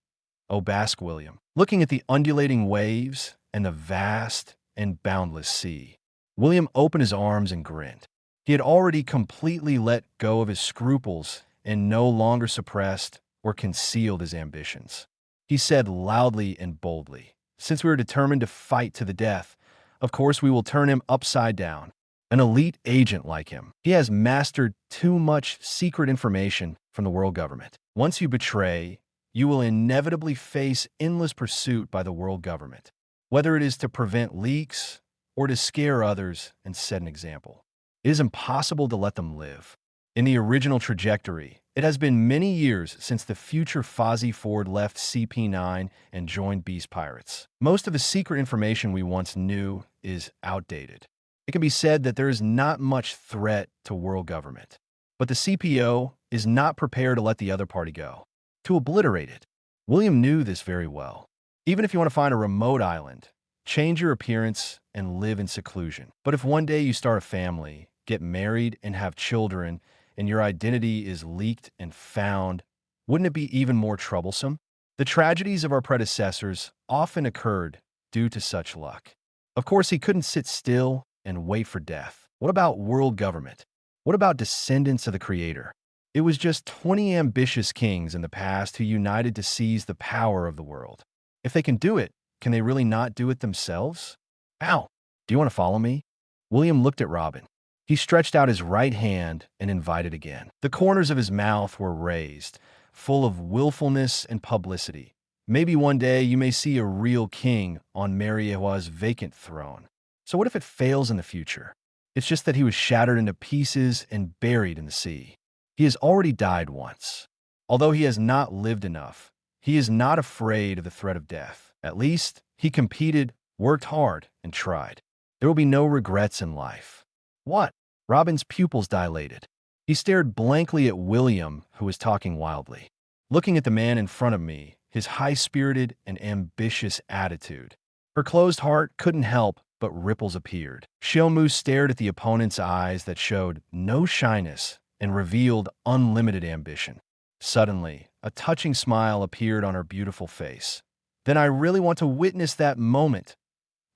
Obask William, looking at the undulating waves and the vast and boundless sea. William opened his arms and grinned. He had already completely let go of his scruples and no longer suppressed or concealed his ambitions. He said loudly and boldly, since we are determined to fight to the death, of course we will turn him upside down. An elite agent like him. He has mastered too much secret information from the world government. Once you betray, you will inevitably face endless pursuit by the world government, whether it is to prevent leaks or to scare others and set an example. It is impossible to let them live. In the original trajectory, it has been many years since the future Fozzie Ford left CP9 and joined Beast Pirates. Most of the secret information we once knew is outdated. It can be said that there is not much threat to world government, but the CPO is not prepared to let the other party go, to obliterate it. William knew this very well. Even if you want to find a remote island, change your appearance and live in seclusion. But if one day you start a family, get married, and have children, and your identity is leaked and found, wouldn't it be even more troublesome? The tragedies of our predecessors often occurred due to such luck. Of course, he couldn't sit still and wait for death. What about world government? What about descendants of the Creator? It was just 20 ambitious kings in the past who united to seize the power of the world. If they can do it, can they really not do it themselves? Ow! Do you want to follow me? William looked at Robin. He stretched out his right hand and invited again. The corners of his mouth were raised, full of willfulness and publicity. Maybe one day you may see a real king on Mariewa's vacant throne. So what if it fails in the future? It's just that he was shattered into pieces and buried in the sea. He has already died once. Although he has not lived enough, he is not afraid of the threat of death. At least, he competed, worked hard, and tried. There will be no regrets in life. What? Robin's pupils dilated. He stared blankly at William, who was talking wildly. Looking at the man in front of me, his high-spirited and ambitious attitude. Her closed heart couldn't help, but ripples appeared. Shiomu stared at the opponent's eyes that showed no shyness and revealed unlimited ambition. Suddenly, a touching smile appeared on her beautiful face. Then I really want to witness that moment.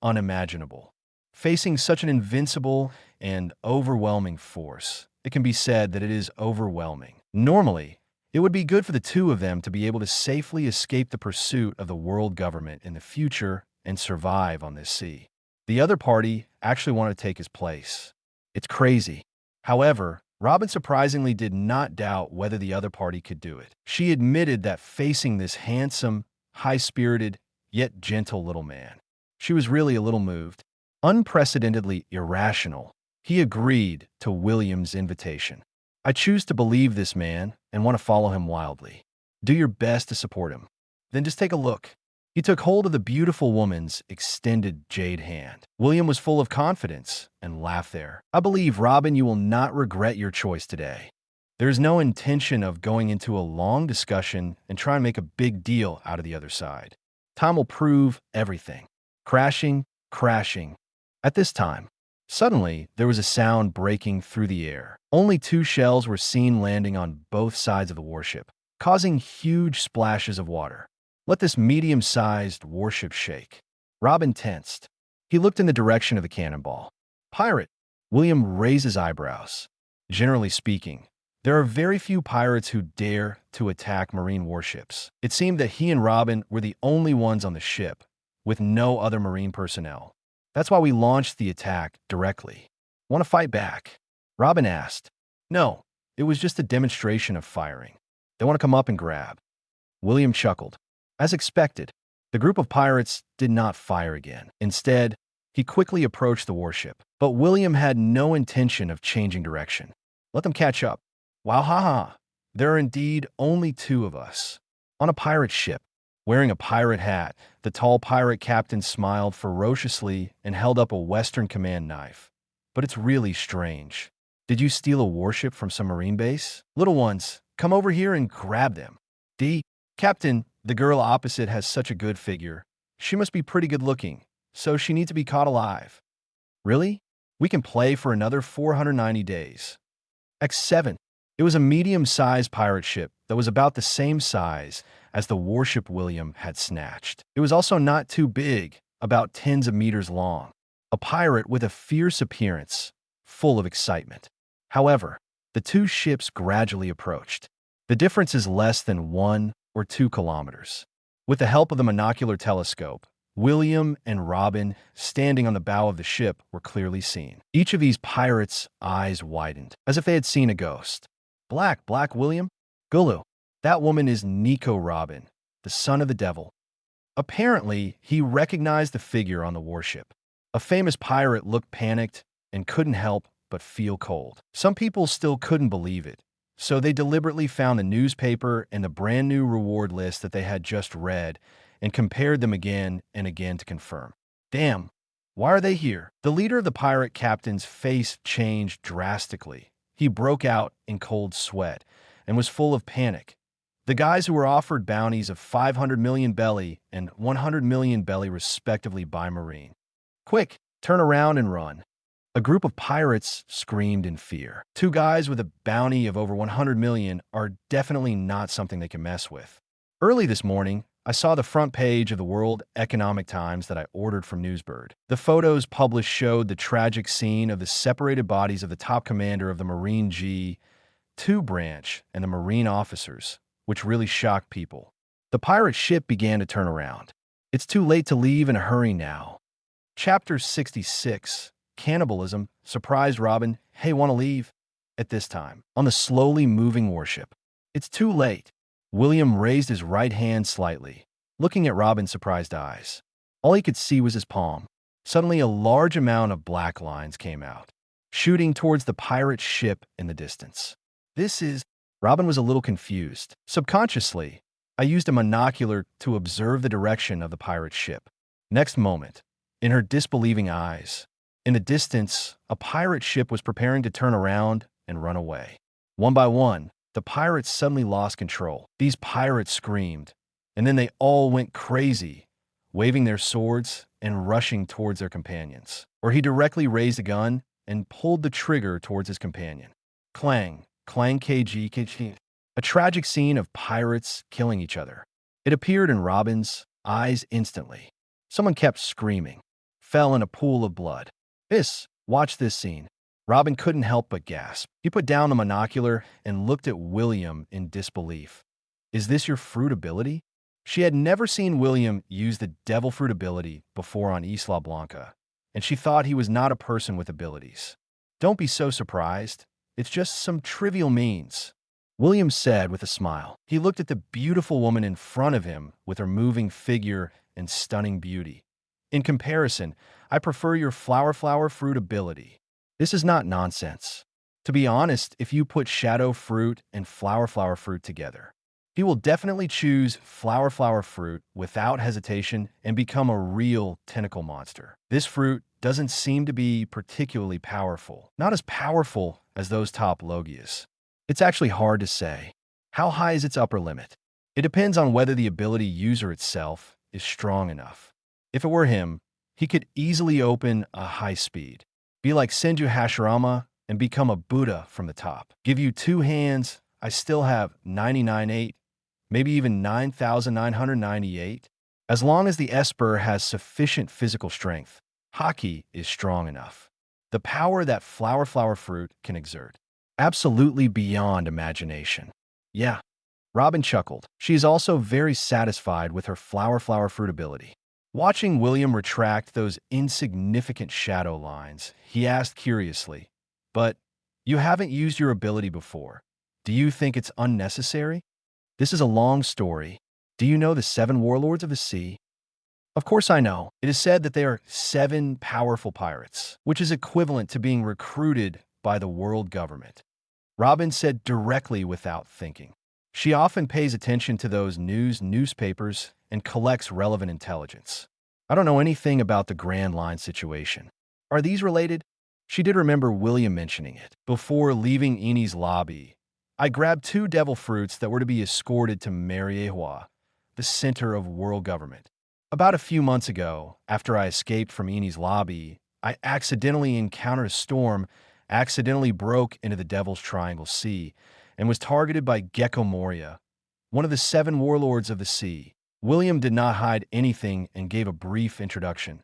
Unimaginable. Facing such an invincible and overwhelming force, it can be said that it is overwhelming. Normally, it would be good for the two of them to be able to safely escape the pursuit of the world government in the future and survive on this sea. The other party actually wanted to take his place. It's crazy. However, Robin surprisingly did not doubt whether the other party could do it. She admitted that facing this handsome, high-spirited, yet gentle little man, she was really a little moved. Unprecedentedly irrational, he agreed to William's invitation. I choose to believe this man and want to follow him wildly. Do your best to support him. Then just take a look. He took hold of the beautiful woman's extended jade hand. William was full of confidence and laughed there. I believe, Robin, you will not regret your choice today. There is no intention of going into a long discussion and trying to make a big deal out of the other side. Time will prove everything. Crashing, crashing. At this time, suddenly there was a sound breaking through the air. Only 2 shells were seen landing on both sides of the warship, causing huge splashes of water. Let this medium-sized warship shake. Robin tensed. He looked in the direction of the cannonball. Pirate! William raised his eyebrows. Generally speaking, there are very few pirates who dare to attack marine warships. It seemed that he and Robin were the only ones on the ship, with no other marine personnel. That's why we launched the attack directly. Want to fight back? Robin asked. No, it was just a demonstration of firing. They want to come up and grab. William chuckled. As expected, the group of pirates did not fire again. Instead, he quickly approached the warship. But William had no intention of changing direction. Let them catch up. Wow, haha. There are indeed only 2 of us. On a pirate ship, wearing a pirate hat, the tall pirate captain smiled ferociously and held up a Western command knife. But it's really strange. Did you steal a warship from some marine base? Little ones, come over here and grab them. Captain, the girl opposite has such a good figure. She must be pretty good looking, so she needs to be caught alive. Really? We can play for another 490 days. X7. It was a medium-sized pirate ship that was about the same size as the warship William had snatched. It was also not too big, about tens of meters long. A pirate with a fierce appearance, full of excitement. However, the 2 ships gradually approached. The difference is less than 1 or 2 kilometers. With the help of the monocular telescope, William and Robin, standing on the bow of the ship, were clearly seen. Each of these pirates' eyes widened, as if they had seen a ghost. Black William? Gulu. That woman is Nika Robin, the son of the devil. Apparently, he recognized the figure on the warship. A famous pirate looked panicked and couldn't help but feel cold. Some people still couldn't believe it, so they deliberately found the newspaper and the brand new reward list that they had just read and compared them again and again to confirm. Damn, why are they here? The leader of the pirate captain's face changed drastically. He broke out in cold sweat and was full of panic. The guys who were offered bounties of 500 million belly and 100 million belly respectively by Marine. Quick, turn around and run. A group of pirates screamed in fear. 2 guys with a bounty of over 100 million are definitely not something they can mess with. Early this morning, I saw the front page of the World Economic Times that I ordered from Newsbird. The photos published showed the tragic scene of the separated bodies of the top commander of the Marine G2 branch and the Marine officers, which really shocked people. The pirate ship began to turn around. It's too late to leave in a hurry now. Chapter 66. Cannibalism surprised Robin. Hey, want to leave? At this time, on the slowly moving warship. It's too late. William raised his right hand slightly, looking at Robin's surprised eyes. All he could see was his palm. Suddenly, a large amount of black lines came out, shooting towards the pirate ship in the distance. Robin was a little confused. Subconsciously, I used a monocular to observe the direction of the pirate ship. Next moment, in her disbelieving eyes, in the distance, a pirate ship was preparing to turn around and run away. One by one, the pirates suddenly lost control. These pirates screamed, and then they all went crazy, waving their swords and rushing towards their companions. Or he directly raised a gun and pulled the trigger towards his companion. Clang, clang, kg. A tragic scene of pirates killing each other. It appeared in Robin's eyes instantly. Someone kept screaming, fell in a pool of blood. Watch this scene. Robin couldn't help but gasp. He put down the monocular and looked at William in disbelief. Is this your fruit ability? She had never seen William use the devil fruit ability before on Isla Blanca, and she thought he was not a person with abilities. Don't be so surprised. It's just some trivial means," William said with a smile. He looked at the beautiful woman in front of him with her moving figure and stunning beauty. "In comparison, I prefer your flower fruit ability. This is not nonsense. To be honest, if you put shadow fruit and flower fruit together, he will definitely choose flower fruit without hesitation and become a real tentacle monster. This fruit doesn't seem to be particularly powerful. Not as powerful as those top Logias. It's actually hard to say. How high is its upper limit? It depends on whether the ability user itself is strong enough. If it were him, he could easily open a high speed, be like Senju Hashirama, and become a Buddha from the top. Give you 2 hands, I still have 99.8, maybe even 9,998. As long as the Esper has sufficient physical strength, Haki is strong enough. The power that flower fruit can exert. Absolutely beyond imagination. Yeah, Robin chuckled. She is also very satisfied with her flower fruit ability. Watching William retract those insignificant shadow lines, he asked curiously, "But you haven't used your ability before. Do you think it's unnecessary?" "This is a long story. Do you know the 7 warlords of the sea?" "Of course I know. It is said that they are 7 powerful pirates, which is equivalent to being recruited by the world government," Robin said directly without thinking. She often pays attention to those newspapers and collects relevant intelligence. "I don't know anything about the Grand Line situation. Are these related?" She did remember William mentioning it. "Before leaving Eni's lobby, I grabbed 2 devil fruits that were to be escorted to Mariehua, the center of world government. About a few months ago, after I escaped from Eni's lobby, I accidentally encountered a storm, accidentally broke into the Devil's Triangle Sea, and was targeted by Gekko Moria, one of the 7 warlords of the sea." William did not hide anything and gave a brief introduction.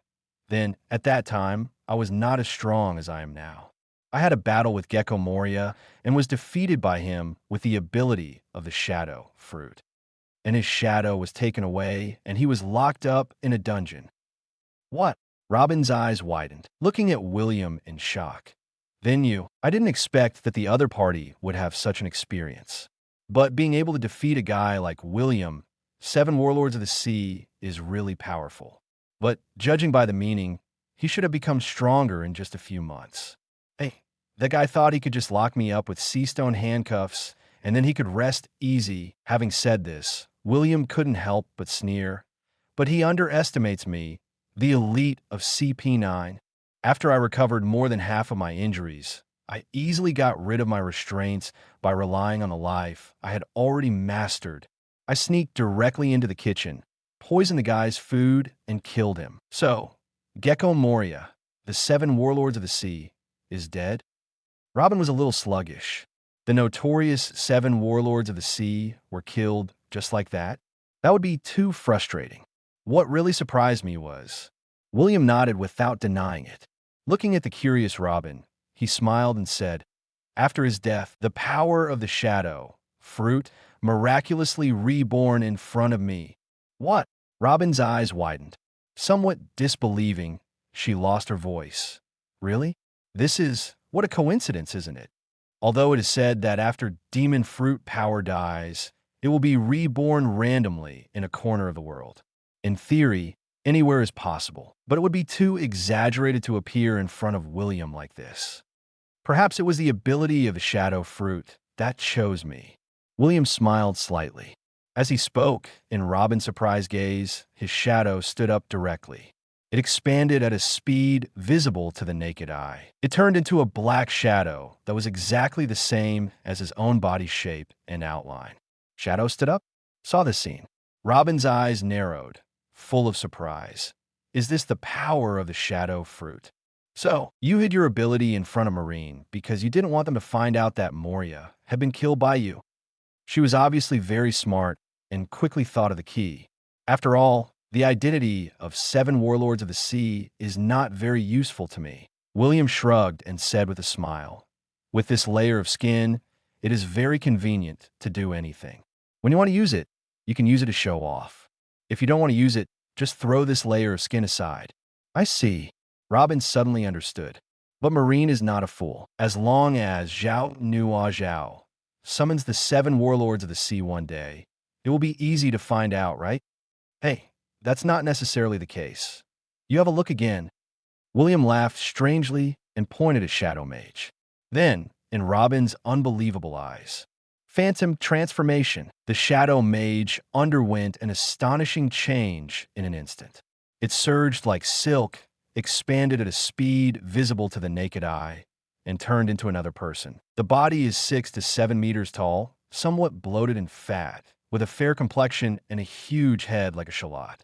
"Then, at that time, I was not as strong as I am now. I had a battle with Gekko Moria and was defeated by him with the ability of the shadow fruit. And his shadow was taken away and he was locked up in a dungeon." "What?" Robin's eyes widened, looking at William in shock. "Then I didn't expect that the other party would have such an experience. But being able to defeat a guy like William, 7 warlords of the sea, is really powerful. But judging by the meaning, he should have become stronger in just a few months. Hey, that guy thought he could just lock me up with sea stone handcuffs and then he could rest easy." Having said this, William couldn't help but sneer. "But he underestimates me, the elite of CP9. After I recovered more than half of my injuries, I easily got rid of my restraints by relying on the life I had already mastered. I sneaked directly into the kitchen, poisoned the guy's food, and killed him. So, Gekko Moria, the 7 warlords of the sea, is dead?" Robin was a little sluggish. The notorious 7 warlords of the sea were killed just like that? That would be too frustrating. What really surprised me was, William nodded without denying it. Looking at the curious Robin, he smiled and said, "After his death, the power of the shadow, fruit, miraculously reborn in front of me." "What?" Robin's eyes widened. Somewhat disbelieving, she lost her voice. "Really? What a coincidence, isn't it? Although it is said that after demon fruit power dies, it will be reborn randomly in a corner of the world. In theory, anywhere is possible, but it would be too exaggerated to appear in front of William like this. Perhaps it was the ability of the shadow fruit that chose me." William smiled slightly. As he spoke, in Robin's surprised gaze, his shadow stood up directly. It expanded at a speed visible to the naked eye. It turned into a black shadow that was exactly the same as his own body shape and outline. Shadow stood up? Saw this scene. Robin's eyes narrowed, full of surprise. Is this the power of the shadow fruit? "So, you hid your ability in front of Marine because you didn't want them to find out that Moria had been killed by you." She was obviously very smart and quickly thought of the key. "After all, the identity of 7 warlords of the sea is not very useful to me." William shrugged and said with a smile, "With this layer of skin, it is very convenient to do anything. When you want to use it, you can use it to show off. If you don't want to use it, just throw this layer of skin aside." "I see." Robin suddenly understood. But Marine is not a fool. As long as Zhao Nua Zhao summons the 7 warlords of the sea one day, it will be easy to find out, right? Hey, that's not necessarily the case. You have a look again. William laughed strangely and pointed at Shadow Mage. Then, in Robin's unbelievable eyes, phantom transformation, the Shadow Mage underwent an astonishing change in an instant. It surged like silk, expanded at a speed visible to the naked eye, and turned into another person. The body is 6 to 7 meters tall, somewhat bloated and fat, with a fair complexion and a huge head like a shallot.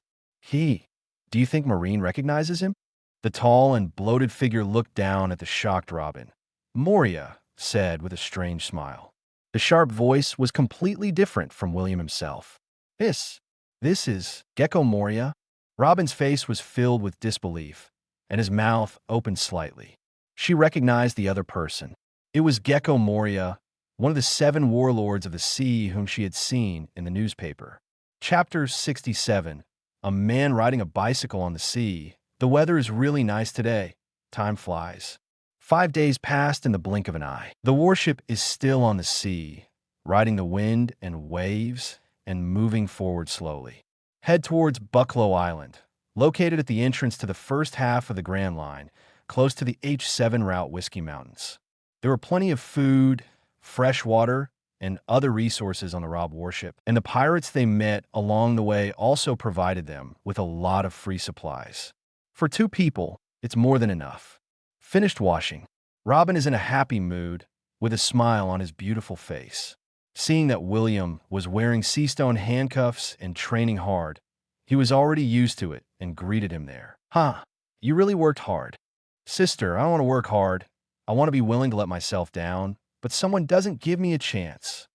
Do you think Marine recognizes him? The tall and bloated figure looked down at the shocked Robin. Moria said with a strange smile. The sharp voice was completely different from William himself. This is Gekko Moria. Robin's face was filled with disbelief, and his mouth opened slightly. She recognized the other person. It was Gekko Moria, one of the 7 warlords of the sea whom she had seen in the newspaper. Chapter 67. A man riding a bicycle on the sea. The weather is really nice today. Time flies. 5 days passed in the blink of an eye. The warship is still on the sea, riding the wind and waves and moving forward slowly. Head towards Bucklow Island, located at the entrance to the first half of the Grand Line, close to the H7 route Whiskey Mountains. There were plenty of food, fresh water, and other resources on the robbed warship, and the pirates they met along the way also provided them with a lot of free supplies. For 2 people, it's more than enough. Finished washing, Robin is in a happy mood, with a smile on his beautiful face. Seeing that William was wearing seastone handcuffs and training hard, he was already used to it and greeted him there. You really worked hard. Sister, I don't want to work hard. I want to be willing to let myself down, but someone doesn't give me a chance.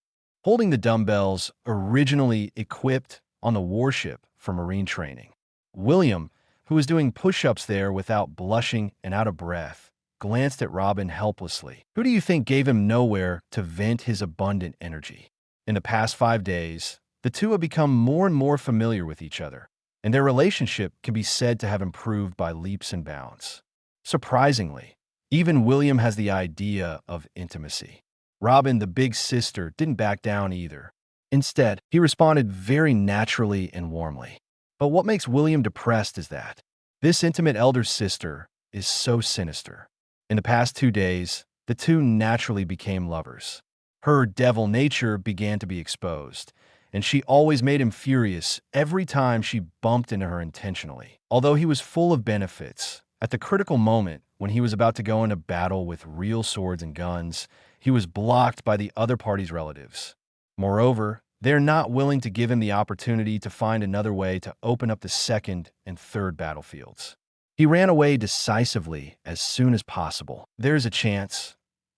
Holding the dumbbells originally equipped on the warship for Marine training, William, who was doing push-ups there without blushing and out of breath, glanced at Robin helplessly. Who do you think gave him nowhere to vent his abundant energy? In the past 5 days, the two have become more and more familiar with each other, and their relationship can be said to have improved by leaps and bounds. Surprisingly, even William has the idea of intimacy. Robin, the big sister, didn't back down either. Instead, he responded very naturally and warmly. But what makes William depressed is that this intimate elder sister is so sinister. In the past 2 days, the two naturally became lovers. Her devil nature began to be exposed, and she always made him furious every time she bumped into her intentionally. Although he was full of benefits, at the critical moment when he was about to go into battle with real swords and guns, he was blocked by the other party's relatives. Moreover, they're not willing to give him the opportunity to find another way to open up the 2nd and 3rd battlefields. He ran away decisively as soon as possible. There's a chance.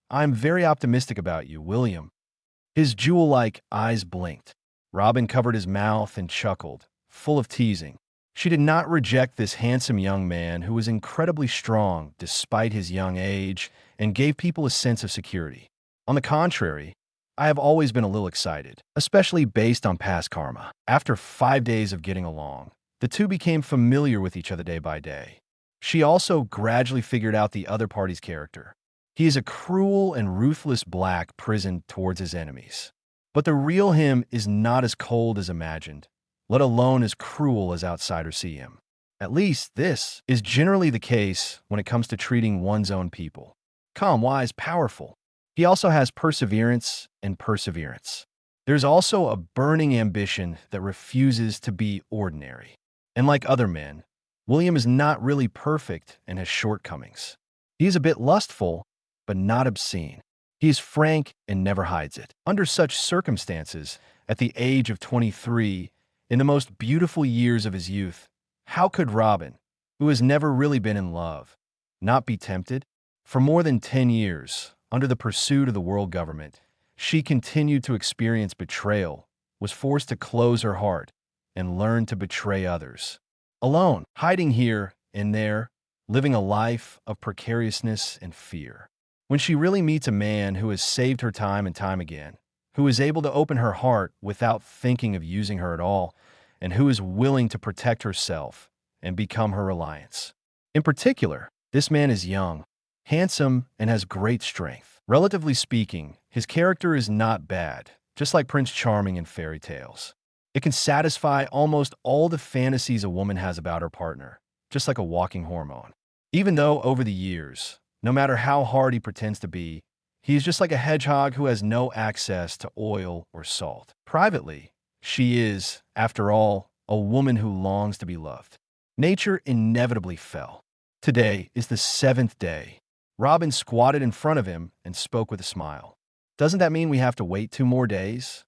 I'm very optimistic about you, William. His jewel-like eyes blinked. Robin covered his mouth and chuckled, full of teasing. She did not reject this handsome young man who was incredibly strong despite his young age and gave people a sense of security. On the contrary, I have always been a little excited, especially based on past karma. After 5 days of getting along, the two became familiar with each other day by day. She also gradually figured out the other party's character. He is a cruel and ruthless black prison towards his enemies. But the real him is not as cold as imagined, let alone as cruel as outsiders see him. At least this is generally the case when it comes to treating one's own people. Calm, wise, powerful. He also has perseverance and perseverance. There's also a burning ambition that refuses to be ordinary. And like other men, William is not really perfect and has shortcomings. He is a bit lustful, but not obscene. He is frank and never hides it. Under such circumstances, at the age of 23, in the most beautiful years of his youth, how could Robin, who has never really been in love, not be tempted? For more than 10 years, under the pursuit of the world government, she continued to experience betrayal, was forced to close her heart, and learn to betray others. Alone, hiding here and there, living a life of precariousness and fear. When she really meets a man who has saved her time and time again, who is able to open her heart without thinking of using her at all, and who is willing to protect herself and become her reliance. In particular, this man is young. handsome, and has great strength. Relatively speaking, his character is not bad, just like Prince Charming in fairy tales. It can satisfy almost all the fantasies a woman has about her partner, just like a walking hormone. Even though, over the years, no matter how hard he pretends to be, he is just like a hedgehog who has no access to oil or salt. Privately, she is, after all, a woman who longs to be loved. Nature inevitably fell. Today is the 7th day. Robin squatted in front of him and spoke with a smile. Doesn't that mean we have to wait 2 more days?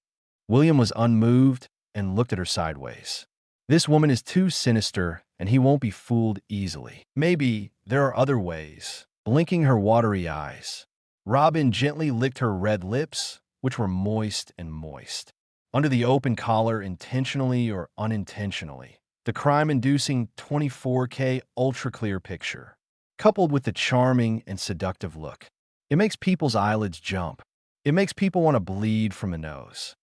William was unmoved and looked at her sideways. This woman is too sinister, and he won't be fooled easily. Maybe there are other ways. Blinking her watery eyes, Robin gently licked her red lips, which were moist and moist. Under the open collar, intentionally or unintentionally, the crime-inducing 24K ultra-clear picture, coupled with the charming and seductive look. It makes people's eyelids jump. It makes people want to bleed from the nose.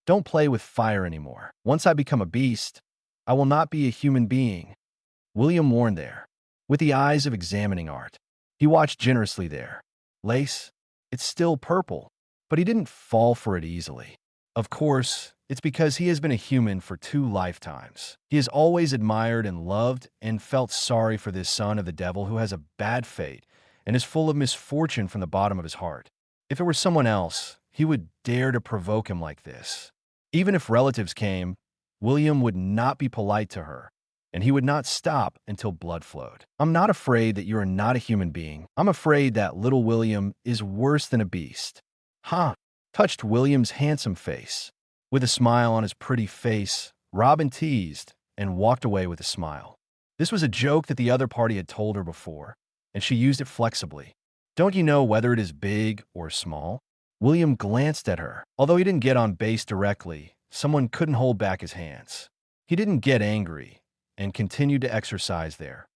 Don't play with fire anymore. Once I become a beast, I will not be a human being. William warned there, with the eyes of examining art. He watched generously there. Lace, it's still purple, but he didn't fall for it easily. Of course, it's because he has been a human for 2 lifetimes. He has always admired and loved and felt sorry for this son of the devil who has a bad fate and is full of misfortune from the bottom of his heart. If it were someone else, he would dare to provoke him like this. Even if relatives came, William would not be polite to her, and he would not stop until blood flowed. I'm not afraid that you are not a human being. I'm afraid that little William is worse than a beast. Huh? Touched William's handsome face. With a smile on his pretty face, Robin teased and walked away with a smile. This was a joke that the other party had told her before, and she used it flexibly. Don't you know whether it is big or small? William glanced at her. Although he didn't get on base directly, someone couldn't hold back his hands. He didn't get angry and continued to exercise there.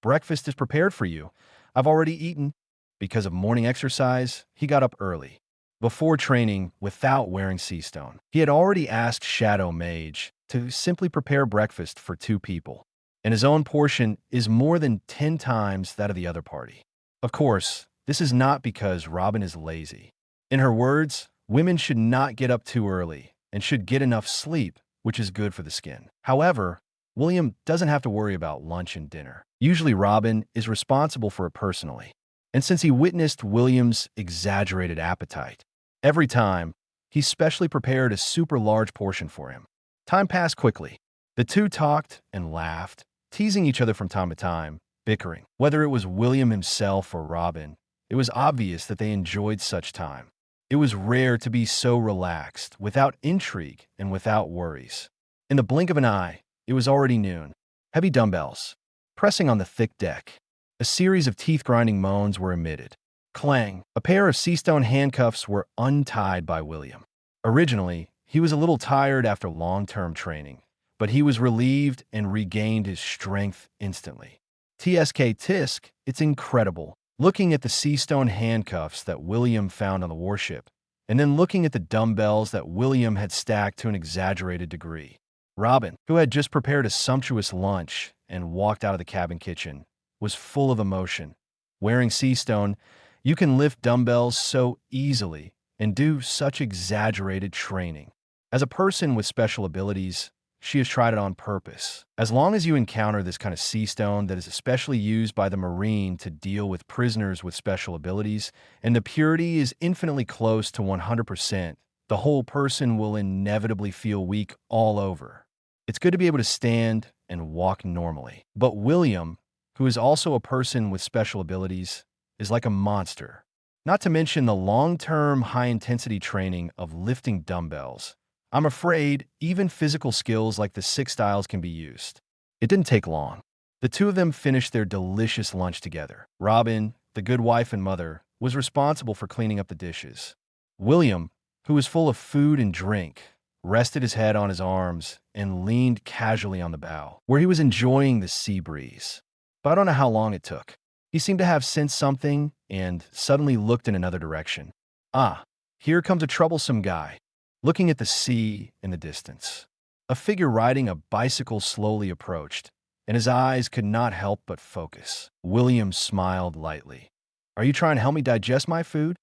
Breakfast is prepared for you. I've already eaten. Because of morning exercise, he got up early. Before training, without wearing sea stone, he had already asked Shadow Mage to simply prepare breakfast for 2 people, and his own portion is more than 10 times that of the other party. Of course, this is not because Robin is lazy. In her words, women should not get up too early and should get enough sleep, which is good for the skin. However, William doesn't have to worry about lunch and dinner. Usually Robin is responsible for it personally. And since he witnessed William's exaggerated appetite, every time, he specially prepared a super large portion for him. Time passed quickly. The 2 talked and laughed, teasing each other from time to time, bickering. Whether it was William himself or Robin, it was obvious that they enjoyed such time. It was rare to be so relaxed, without intrigue and without worries. In the blink of an eye, it was already noon. Heavy dumbbells, pressing on the thick deck. A series of teeth-grinding moans were emitted. Clang! A pair of sea-stone handcuffs were untied by William. Originally, he was a little tired after long-term training, but he was relieved and regained his strength instantly. TSK Tisk, it's incredible. Looking at the sea-stone handcuffs that William found on the warship, and then looking at the dumbbells that William had stacked to an exaggerated degree. Robin, who had just prepared a sumptuous lunch and walked out of the cabin kitchen, was full of emotion. Wearing sea stone, you can lift dumbbells so easily and do such exaggerated training. As a person with special abilities, she has tried it on purpose. As long as you encounter this kind of sea stone that is especially used by the Marine to deal with prisoners with special abilities, and the purity is infinitely close to 100%, the whole person will inevitably feel weak all over. It's good to be able to stand and walk normally. But William, who is also a person with special abilities, is like a monster. Not to mention the long-term high-intensity training of lifting dumbbells. I'm afraid even physical skills like the 6 styles can be used. It didn't take long. The 2 of them finished their delicious lunch together. Robin, the good wife and mother, was responsible for cleaning up the dishes. William, who was full of food and drink, rested his head on his arms and leaned casually on the bow, where he was enjoying the sea breeze. But I don't know how long it took. He seemed to have sensed something and suddenly looked in another direction. Ah, here comes a troublesome guy. Looking at the sea in the distance, a figure riding a bicycle slowly approached, and his eyes could not help but focus. William smiled lightly. Are you trying to help me digest my food?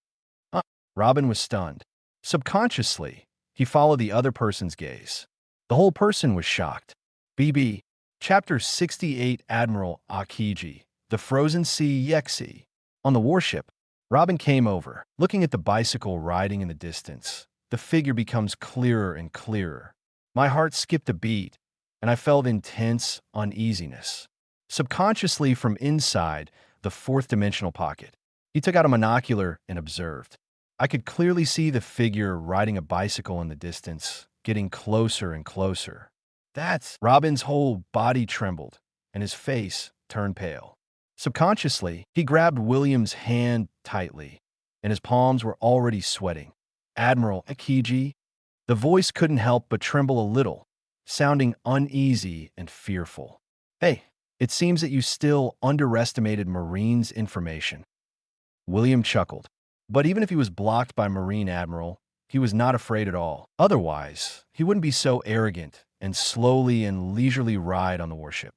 Robin was stunned. Subconsciously, he followed the other person's gaze. The whole person was shocked. BB. Chapter 68 Admiral Akiji, The Frozen Sea Yexi. On the warship, Robin came over, looking at the bicycle riding in the distance. The figure becomes clearer and clearer. My heart skipped a beat, and I felt intense uneasiness. Subconsciously from inside the fourth-dimensional pocket, he took out a monocular and observed. I could clearly see the figure riding a bicycle in the distance, getting closer and closer. Robin's whole body trembled, and his face turned pale. Subconsciously, he grabbed William's hand tightly, and his palms were already sweating. Admiral Akiji? The voice couldn't help but tremble a little, sounding uneasy and fearful. Hey, it seems that you still underestimated Marine's information. William chuckled. But even if he was blocked by Marine Admiral, he was not afraid at all. Otherwise, he wouldn't be so arrogant and slowly and leisurely ride on the warship.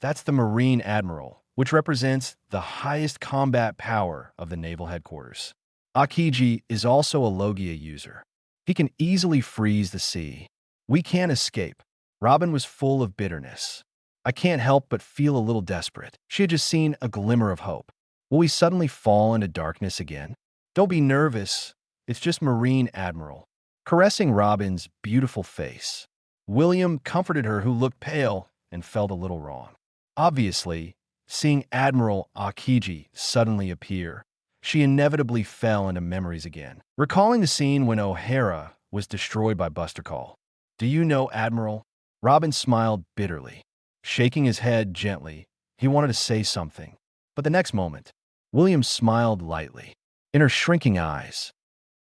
That's the Marine Admiral, which represents the highest combat power of the naval headquarters. Akiji is also a Logia user. He can easily freeze the sea. We can't escape. Robin was full of bitterness. I can't help but feel a little desperate. She had just seen a glimmer of hope. Will we suddenly fall into darkness again? Don't be nervous. It's just Marine Admiral. Caressing Robin's beautiful face, William comforted her, who looked pale and felt a little wrong. Obviously, seeing Admiral Akiji suddenly appear, she inevitably fell into memories again, recalling the scene when O'Hara was destroyed by Buster Call. Do you know, Admiral? Robin smiled bitterly. Shaking his head gently, he wanted to say something. But the next moment, William smiled lightly. In her shrinking eyes,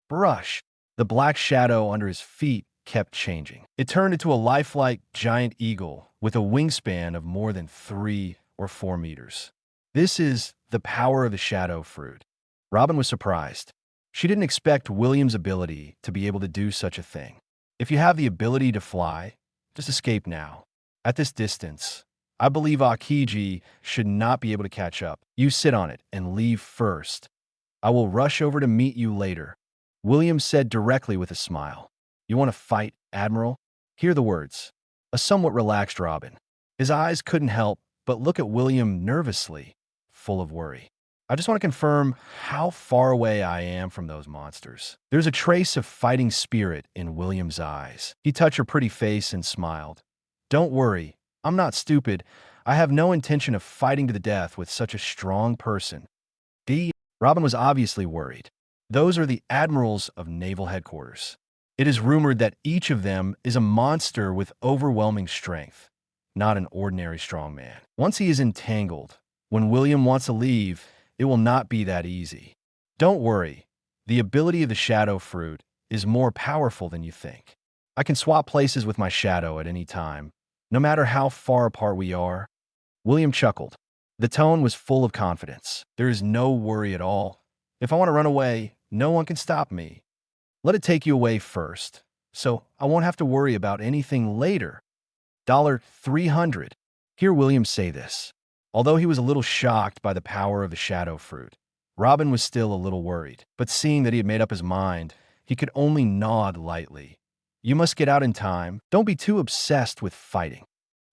the black shadow under his feet kept changing. It turned into a lifelike giant eagle with a wingspan of more than 3 or 4 meters. This is the power of the shadow fruit. Robin was surprised. She didn't expect William's ability to be able to do such a thing. If you have the ability to fly, just escape now. At this distance, I believe Akiji should not be able to catch up. You sit on it and leave first. I will rush over to meet you later, William said directly with a smile. You want to fight, Admiral? Hear the words. A somewhat relaxed Robin. His eyes couldn't help but look at William nervously, full of worry. I just want to confirm how far away I am from those monsters. There's a trace of fighting spirit in William's eyes. He touched her pretty face and smiled. Don't worry, I'm not stupid. I have no intention of fighting to the death with such a strong person. Robin was obviously worried. Those are the admirals of naval headquarters. It is rumored that each of them is a monster with overwhelming strength, not an ordinary strong man. Once he is entangled, when William wants to leave, it will not be that easy. Don't worry, the ability of the shadow fruit is more powerful than you think. I can swap places with my shadow at any time, no matter how far apart we are. William chuckled. The tone was full of confidence. There is no worry at all. If I want to run away, no one can stop me. Let it take you away first, so I won't have to worry about anything later. $300. Hear William say this. Although he was a little shocked by the power of the shadow fruit, Robin was still a little worried. But seeing that he had made up his mind, he could only nod lightly. You must get out in time. Don't be too obsessed with fighting.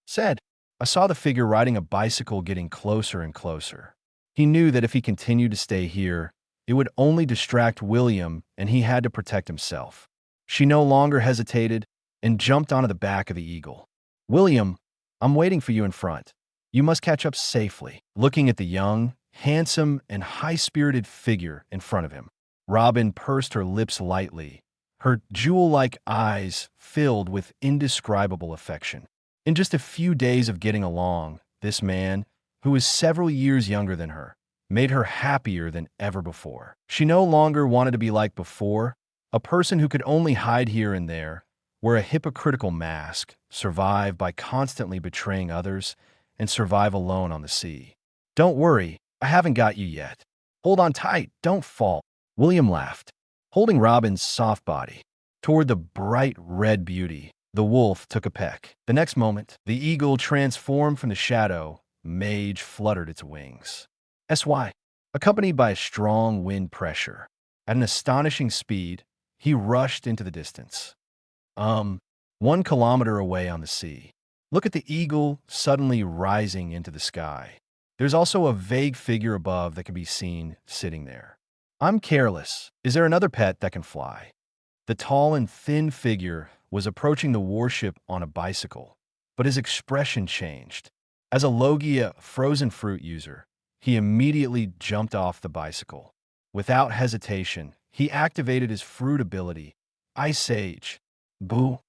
Said. I saw the figure riding a bicycle getting closer and closer. He knew that if he continued to stay here, it would only distract William, and he had to protect himself. She no longer hesitated and jumped onto the back of the eagle. William, I'm waiting for you in front. You must catch up safely. Looking at the young, handsome, and high-spirited figure in front of him, Robin pursed her lips lightly, her jewel-like eyes filled with indescribable affection. In just a few days of getting along, this man, who was several years younger than her, made her happier than ever before. She no longer wanted to be like before, a person who could only hide here and there, wear a hypocritical mask, survive by constantly betraying others, and survive alone on the sea. Don't worry, I haven't got you yet. Hold on tight, don't fall. William laughed, holding Robin's soft body toward the bright red beauty. The wolf took a peck. The next moment, the eagle transformed from the shadow. Mage fluttered its wings. SY. accompanied by a strong wind pressure. At an astonishing speed, he rushed into the distance. 1 kilometer away on the sea. Look at the eagle suddenly rising into the sky. There's also a vague figure above that can be seen sitting there. I'm careless. Is there another pet that can fly? The tall and thin figure was approaching the warship on a bicycle, but his expression changed. As a Logia frozen fruit user, he immediately jumped off the bicycle. Without hesitation, he activated his fruit ability, Ice Age. Boo!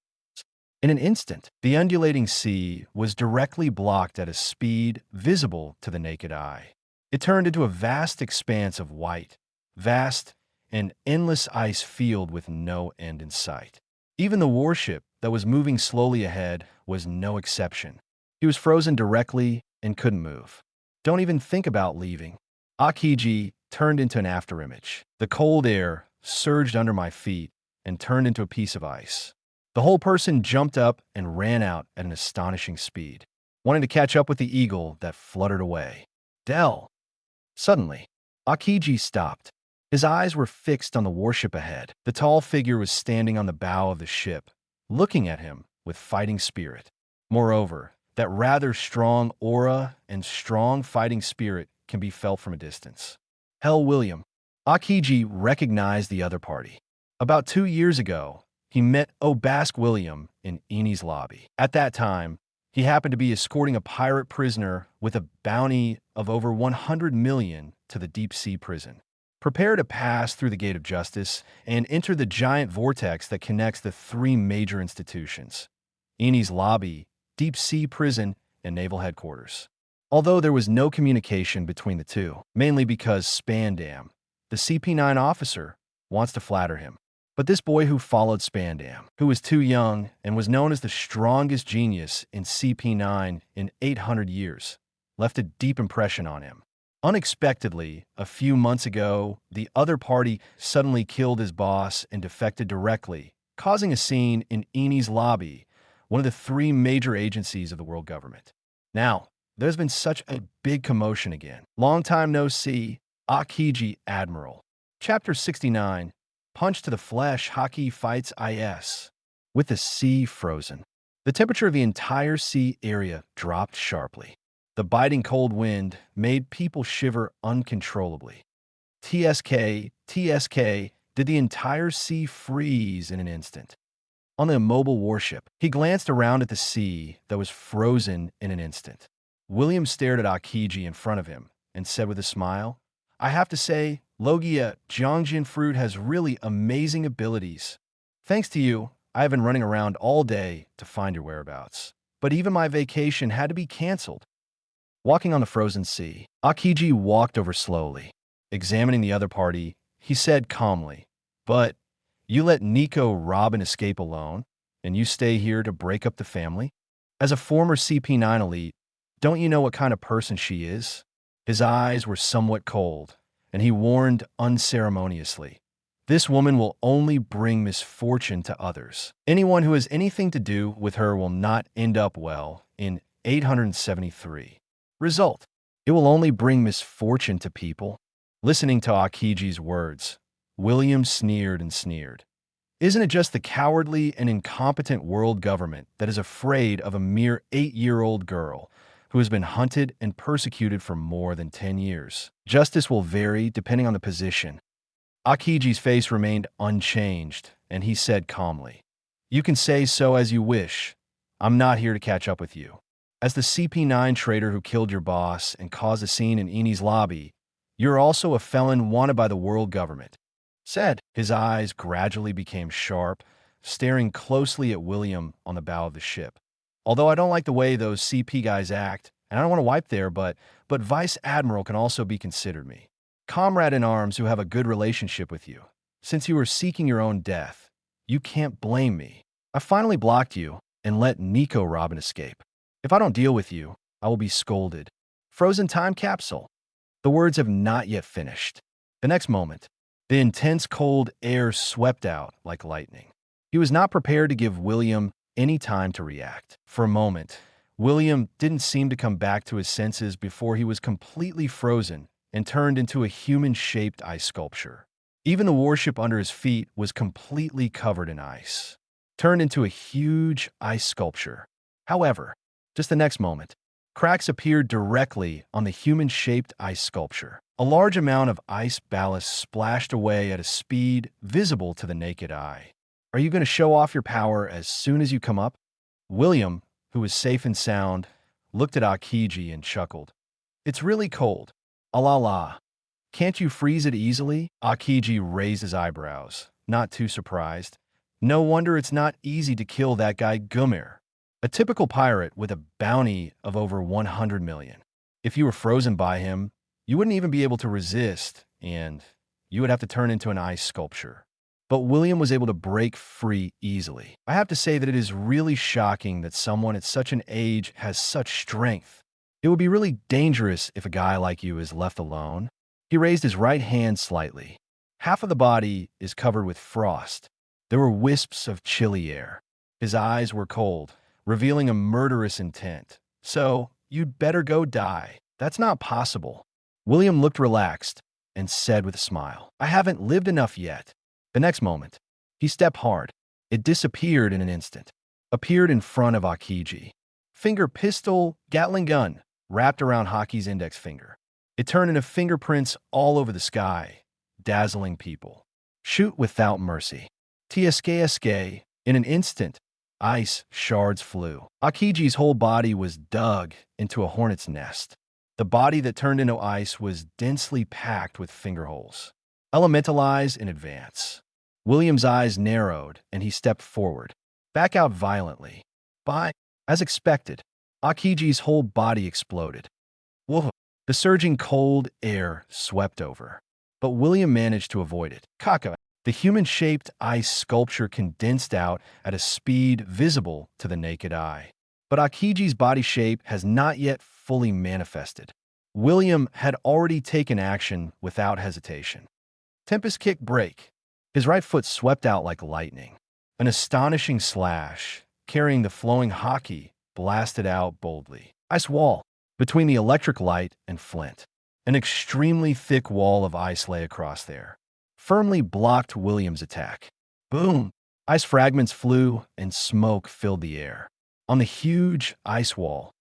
In an instant, the undulating sea was directly blocked at a speed visible to the naked eye. It turned into a vast expanse of white, vast and endless ice field with no end in sight. Even the warship that was moving slowly ahead was no exception. He was frozen directly and couldn't move. Don't even think about leaving. Akiji turned into an afterimage. The cold air surged under my feet and turned into a piece of ice. The whole person jumped up and ran out at an astonishing speed, wanting to catch up with the eagle that fluttered away. Dell! Suddenly, Akiji stopped. His eyes were fixed on the warship ahead. The tall figure was standing on the bow of the ship, looking at him with fighting spirit. Moreover, that rather strong aura and strong fighting spirit can be felt from a distance. Hell, William. Akiji recognized the other party. About 2 years ago, he met Obask William in Eni's lobby. At that time, he happened to be escorting a pirate prisoner with a bounty of over 100 million to the deep sea prison. Prepare to pass through the gate of justice and enter the giant vortex that connects the 3 major institutions: Eni's lobby, deep sea prison, and naval headquarters. Although there was no communication between the two, mainly because Spandam, the CP9 officer, wants to flatter him. But this boy who followed Spandam, who was too young and was known as the strongest genius in CP9 in 800 years, left a deep impression on him. Unexpectedly, a few months ago, the other party suddenly killed his boss and defected directly, causing a scene in Eni's lobby, one of the 3 major agencies of the world government. Now, there's been such a big commotion again. Long time no see, Akiji Admiral. Chapter 69. Punch to the flesh, Haki fights IS. With the sea frozen, the temperature of the entire sea area dropped sharply. The biting cold wind made people shiver uncontrollably. TSK, did the entire sea freeze in an instant? On the immobile warship, he glanced around at the sea that was frozen in an instant. William stared at Akiji in front of him and said with a smile, I have to say, Logia Zhongjin Fruit has really amazing abilities. Thanks to you, I have been running around all day to find your whereabouts. But even my vacation had to be canceled. Walking on the frozen sea, Akiji walked over slowly. Examining the other party, he said calmly, But you let Nika rob and escape alone, and you stay here to break up the family? As a former CP9 elite, don't you know what kind of person she is? His eyes were somewhat cold, and he warned unceremoniously, This woman will only bring misfortune to others. Anyone who has anything to do with her will not end up well in 873. Result: it will only bring misfortune to people. Listening to Akiji's words, William sneered and sneered. Isn't it just the cowardly and incompetent world government that is afraid of a mere 8-year-old girl who has been hunted and persecuted for more than 10 years? Justice will vary depending on the position. Akiji's face remained unchanged, and he said calmly, You can say so as you wish. I'm not here to catch up with you. As the CP9 traitor who killed your boss and caused a scene in Eni's lobby, you're also a felon wanted by the world government. Said. His eyes gradually became sharp, staring closely at William on the bow of the ship. Although I don't like the way those CP guys act, and I don't want to wipe there, but Vice Admiral can also be considered me. Comrade in arms who have a good relationship with you. Since you were seeking your own death, you can't blame me. I finally blocked you and let Nika rob and escape. If I don't deal with you, I will be scolded. Frozen time capsule. The words have not yet finished. The next moment, the intense cold air swept out like lightning. He was not prepared to give William any time to react. For a moment, William didn't seem to come back to his senses before he was completely frozen and turned into a human-shaped ice sculpture. Even the warship under his feet was completely covered in ice, turned into a huge ice sculpture. However, just the next moment, cracks appeared directly on the human-shaped ice sculpture. A large amount of ice ballast splashed away at a speed visible to the naked eye. Are you going to show off your power as soon as you come up? William, who was safe and sound, looked at Akiji and chuckled. It's really cold. La. Can't you freeze it easily? Akiji raised his eyebrows, not too surprised. No wonder it's not easy to kill that guy Gumir, a typical pirate with a bounty of over 100 million. If you were frozen by him, you wouldn't even be able to resist, and you would have to turn into an ice sculpture. But William was able to break free easily. I have to say that it is really shocking that someone at such an age has such strength. It would be really dangerous if a guy like you is left alone. He raised his right hand slightly. Half of the body is covered with frost. There were wisps of chilly air. His eyes were cold, revealing a murderous intent. So, you'd better go die. That's not possible. William looked relaxed and said with a smile, I haven't lived enough yet. The next moment, he stepped hard. It disappeared in an instant. Appeared in front of Akiji. Finger pistol, Gatling gun, wrapped around Haki's index finger. It turned into fingerprints all over the sky, dazzling people. Shoot without mercy. TSK. In an instant, ice shards flew. Akiji's whole body was dug into a hornet's nest. The body that turned into ice was densely packed with fingerholes. Elementalize in advance. William's eyes narrowed, and he stepped forward, back out violently. But, as expected, Akiji's whole body exploded. Whoa! The surging cold air swept over. But William managed to avoid it. Kaka, the human-shaped ice sculpture condensed out at a speed visible to the naked eye. But Akiji's body shape has not yet fully manifested. William had already taken action without hesitation. Tempest kick break. His right foot swept out like lightning. An astonishing slash, carrying the flowing haki, blasted out boldly. Ice wall. Between the electric light and flint, an extremely thick wall of ice lay across there, firmly blocked William's attack. Boom! Ice fragments flew and smoke filled the air. On the huge ice wall,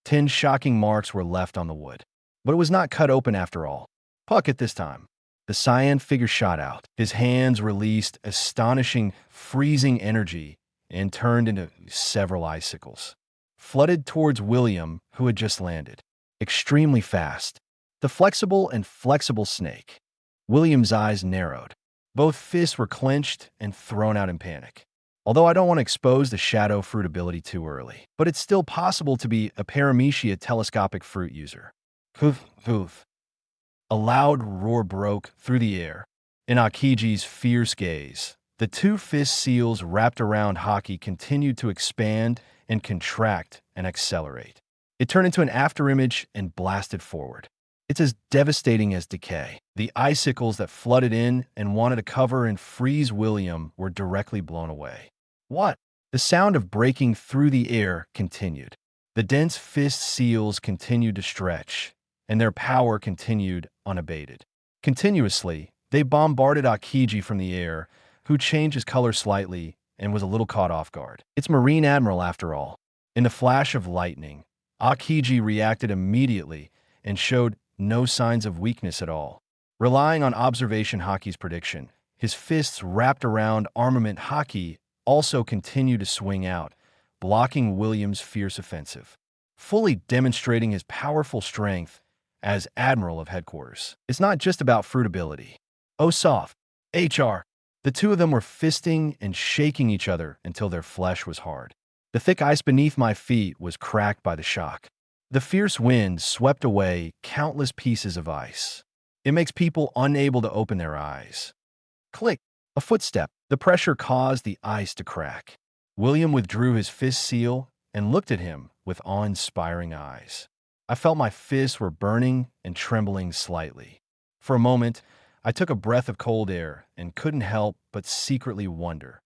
10 shocking marks were left on the wood. But it was not cut open after all. Puck at this time. The cyan figure shot out. His hands released astonishing, freezing energy and turned into several icicles. Flooded towards William, who had just landed. Extremely fast. The flexible and flexible snake. William's eyes narrowed. Both fists were clenched and thrown out in panic. Although I don't want to expose the shadow fruit ability too early, but it's still possible to be a paramecia telescopic fruit user. Hoof, hoof. A loud roar broke through the air. In Akiji's fierce gaze, the two fist seals wrapped around Haki continued to expand and contract and accelerate. It turned into an afterimage and blasted forward. It's as devastating as decay. The icicles that flooded in and wanted to cover and freeze William were directly blown away. What? The sound of breaking through the air continued. The dense fist seals continued to stretch, and their power continued unabated. Continuously, they bombarded Akiji from the air, who changed his color slightly and was a little caught off guard. It's Marine Admiral after all. In the flash of lightning, Akiji reacted immediately and showed no signs of weakness at all. Relying on observation Haki's prediction, his fists wrapped around armament Haki also continued to swing out, blocking William's fierce offensive, fully demonstrating his powerful strength as Admiral of Headquarters. It's not just about fruit ability. Oh, soft. HR. The two of them were fisting and shaking each other until their flesh was hard. The thick ice beneath my feet was cracked by the shock. The fierce wind swept away countless pieces of ice. It makes people unable to open their eyes. Click. A footstep. The pressure caused the ice to crack. William withdrew his fist seal and looked at him with awe-inspiring eyes. I felt my fists were burning and trembling slightly. For a moment, I took a breath of cold air and couldn't help but secretly wonder,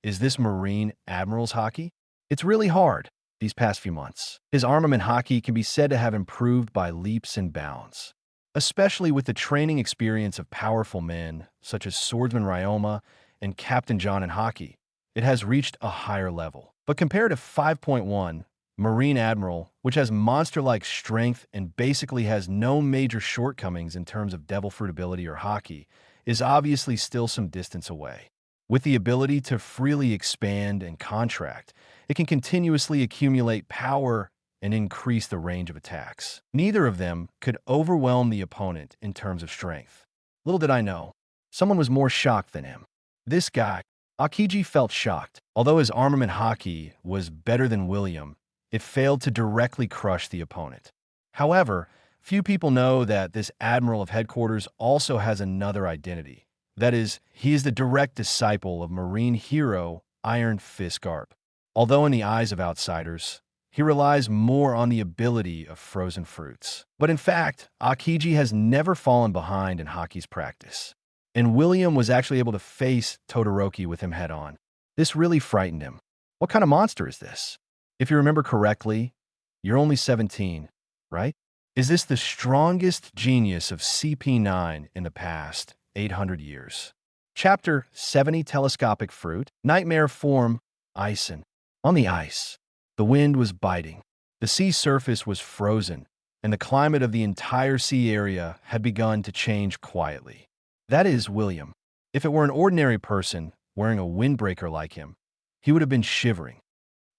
is this Marine Admiral's Haki? It's really hard these past few months. His armament Haki can be said to have improved by leaps and bounds. especially with the training experience of powerful men such as Swordsman Ryoma and Captain John in hockey. It has reached a higher level. But compared to 5.1, Marine Admiral, which has monster-like strength and basically has no major shortcomings in terms of devil fruit ability or hockey, is obviously still some distance away. With the ability to freely expand and contract, it can continuously accumulate power and increase the range of attacks. Neither of them could overwhelm the opponent in terms of strength. Little did I know, someone was more shocked than him. This guy, Akiji, felt shocked. Although his armament hockey was better than William, it failed to directly crush the opponent. However, few people know that this Admiral of Headquarters also has another identity. That is, he is the direct disciple of Marine hero Iron Fist Garp. Although in the eyes of outsiders, he relies more on the ability of frozen fruits. But in fact, Akiji has never fallen behind in hockey's practice. And William was actually able to face Todoroki with him head-on. This really frightened him. What kind of monster is this? If you remember correctly, you're only 17, right? Is this the strongest genius of CP9 in the past 800 years? Chapter 70, Telescopic Fruit, Nightmare Form, Icen. On the ice, the wind was biting. The sea surface was frozen, and the climate of the entire sea area had begun to change quietly. That is William. If it were an ordinary person wearing a windbreaker like him, he would have been shivering.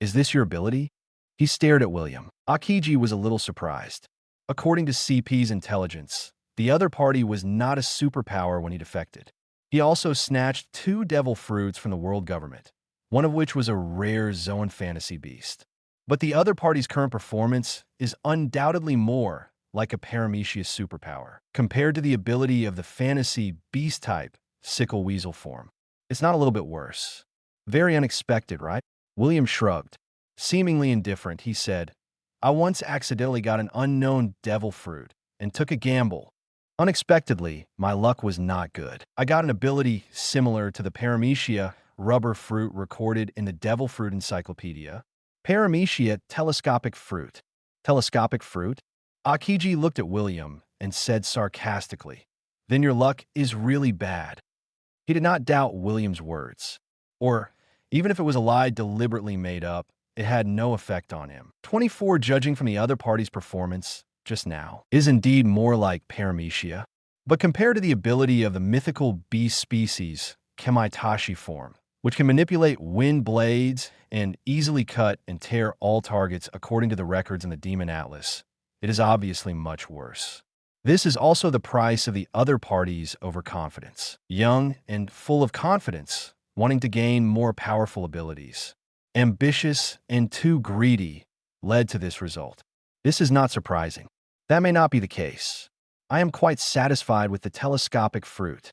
Is this your ability? He stared at William. Akiji was a little surprised. According to CP's intelligence, the other party was not a superpower when he defected. He also snatched 2 devil fruits from the world government, one of which was a rare Zoan fantasy beast. But the other party's current performance is undoubtedly more like a Paramecia superpower, compared to the ability of the fantasy beast-type sickle weasel form. It's not a little bit worse. Very unexpected, right? William shrugged. Seemingly indifferent, he said, I once accidentally got an unknown devil fruit and took a gamble. Unexpectedly, my luck was not good. I got an ability similar to the Paramecia rubber fruit recorded in the Devil Fruit Encyclopedia. Paramecia telescopic fruit. Telescopic fruit? Akiji looked at William and said sarcastically, Then your luck is really bad. He did not doubt William's words. Or, even if it was a lie deliberately made up, it had no effect on him. 24, judging from the other party's performance just now, is indeed more like Paramecia. But compared to the ability of the mythical beast species, Kemaitashi form, which can manipulate wind blades and easily cut and tear all targets according to the records in the Demon Atlas, it is obviously much worse. This is also the price of the other party's overconfidence. Young and full of confidence, wanting to gain more powerful abilities. Ambitious and too greedy led to this result. This is not surprising. That may not be the case. I am quite satisfied with the telescopic fruit,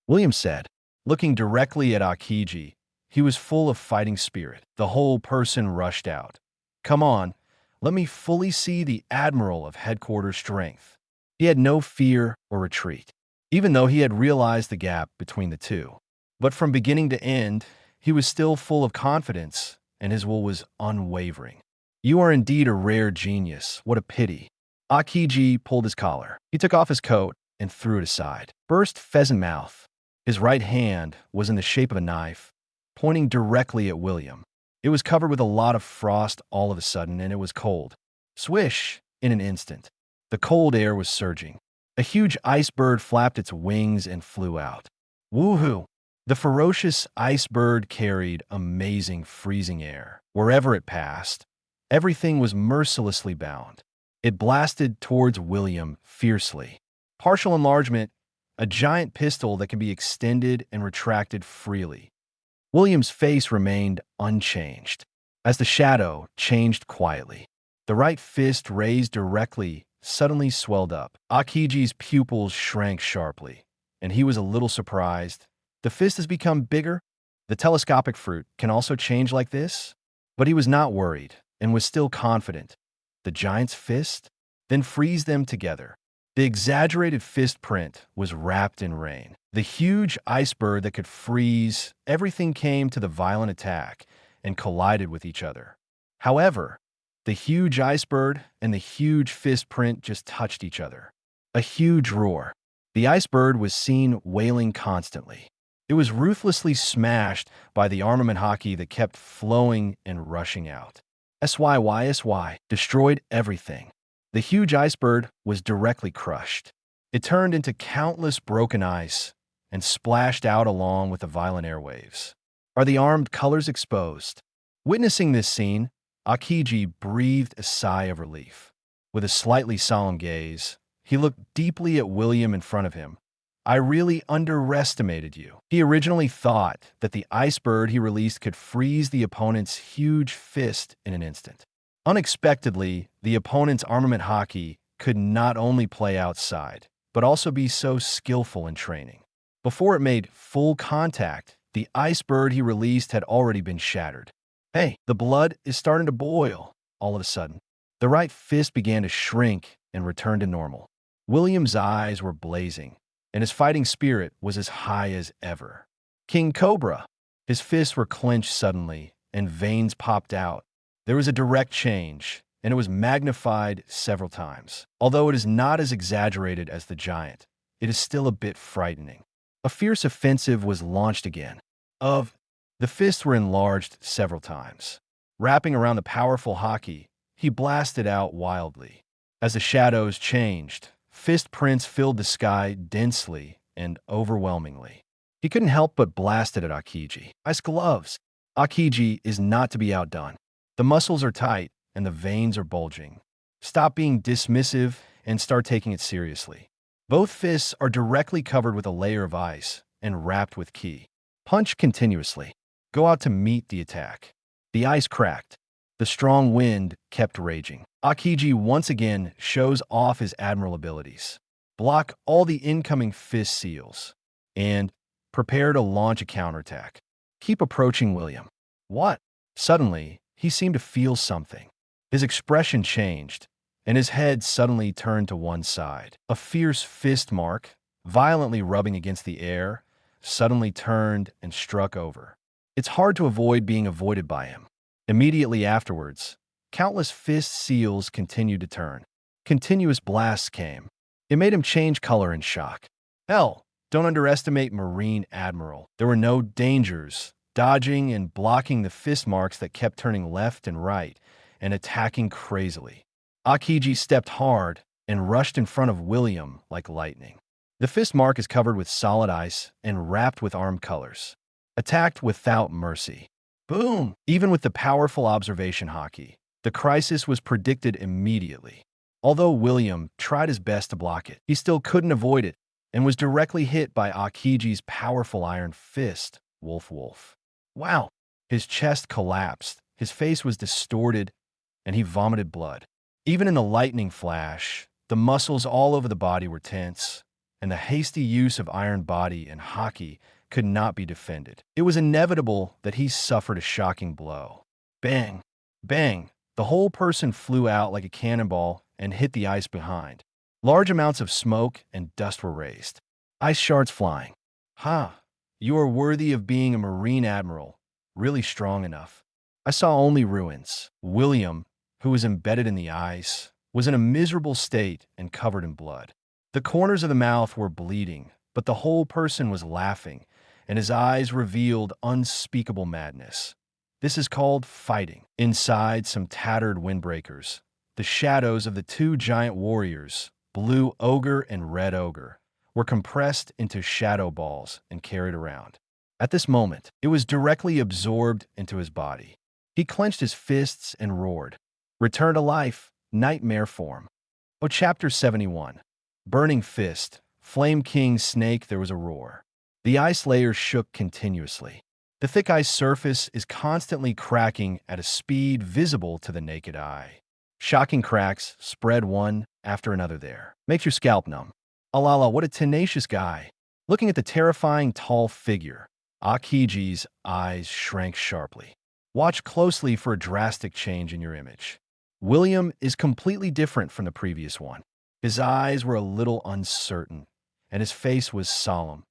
William said. Looking directly at Akiji, he was full of fighting spirit. The whole person rushed out. Come on, let me fully see the Admiral of Headquarters strength. He had no fear or retreat, even though he had realized the gap between the two. But from beginning to end, he was still full of confidence, and his will was unwavering. You are indeed a rare genius. What a pity. Akiji pulled his collar. He took off his coat and threw it aside. Burst pheasant mouth. His right hand was in the shape of a knife, pointing directly at William. It was covered with a lot of frost all of a sudden, and it was cold. Swish! In an instant, the cold air was surging. A huge ice bird flapped its wings and flew out. Woohoo! The ferocious ice bird carried amazing freezing air. Wherever it passed, everything was mercilessly bound. It blasted towards William fiercely. Partial enlargement, a giant pistol that can be extended and retracted freely. William's face remained unchanged, as the shadow changed quietly. The right fist raised directly suddenly swelled up. Akiji's pupils shrank sharply, and he was a little surprised. The fist has become bigger. The telescopic fruit can also change like this. But he was not worried and was still confident. The giant's fist? Then freeze them together. The exaggerated fist print was wrapped in rain. The huge ice bird that could freeze everything came to the violent attack and collided with each other. However, the huge ice bird and the huge fist print just touched each other. A huge roar. The ice bird was seen wailing constantly. It was ruthlessly smashed by the armament hockey that kept flowing and rushing out. SY destroyed everything. The huge iceberg was directly crushed. It turned into countless broken ice and splashed out along with the violent airwaves. Are the armed colors exposed? Witnessing this scene, Akiji breathed a sigh of relief. With a slightly solemn gaze, he looked deeply at William in front of him. I really underestimated you. He originally thought that the iceberg he released could freeze the opponent's huge fist in an instant. Unexpectedly, the opponent's armament hockey could not only play outside, but also be so skillful in training. Before it made full contact, the iceberg he released had already been shattered. Hey, the blood is starting to boil. All of a sudden, the right fist began to shrink and return to normal. William's eyes were blazing, and his fighting spirit was as high as ever. King Cobra. His fists were clenched suddenly, and veins popped out. There was a direct change, and it was magnified several times. Although it is not as exaggerated as the giant, it is still a bit frightening. A fierce offensive was launched again. The fists were enlarged several times. Wrapping around the powerful hockey, he blasted out wildly. As the shadows changed, fist prints filled the sky densely and overwhelmingly. He couldn't help but blast it at Akiji. Ice gloves. Akiji is not to be outdone. The muscles are tight and the veins are bulging. Stop being dismissive and start taking it seriously. Both fists are directly covered with a layer of ice and wrapped with ki. Punch continuously. Go out to meet the attack. The ice cracked. The strong wind kept raging. Akiji once again shows off his admiral abilities. Block all the incoming fist seals. And prepare to launch a counterattack. Keep approaching William. What? Suddenly, he seemed to feel something. His expression changed, and his head suddenly turned to one side. A fierce fist mark, violently rubbing against the air, suddenly turned and struck over. It's hard to avoid being avoided by him. Immediately afterwards, countless fist seals continued to turn. Continuous blasts came. It made him change color in shock. Hell, don't underestimate Marine Admiral. There were no dangers, dodging and blocking the fist marks that kept turning left and right and attacking crazily. Akiji stepped hard and rushed in front of William like lightning. The fist mark is covered with solid ice and wrapped with armed colors. Attacked without mercy. Boom! Even with the powerful observation hockey, the crisis was predicted immediately. Although William tried his best to block it, he still couldn't avoid it and was directly hit by Akiji's powerful iron fist, Wolf. Wow! His chest collapsed, his face was distorted, and he vomited blood. Even in the lightning flash, the muscles all over the body were tense, and the hasty use of iron body and hockey could not be defended. It was inevitable that he suffered a shocking blow. Bang! Bang! The whole person flew out like a cannonball and hit the ice behind. Large amounts of smoke and dust were raised. Ice shards flying. Ha! You are worthy of being a Marine Admiral, really strong enough. I saw only ruins. William, who was embedded in the ice, was in a miserable state and covered in blood. The corners of the mouth were bleeding, but the whole person was laughing, and his eyes revealed unspeakable madness. This is called fighting. Inside some tattered windbreakers, the shadows of the two giant warriors, Blue Ogre and Red Ogre, were compressed into shadow balls and carried around. At this moment, it was directly absorbed into his body. He clenched his fists and roared. Return to life, nightmare form. Oh, Chapter 71. Burning Fist, Flame King Snake. There was a roar. The ice layers shook continuously. The thick ice surface is constantly cracking at a speed visible to the naked eye. Shocking cracks spread one after another there. Makes your scalp numb. Alala, what a tenacious guy. Looking at the terrifying tall figure, Akiji's eyes shrank sharply. Watch closely for a drastic change in your image. William is completely different from the previous one. His eyes were a little uncertain, and his face was solemn.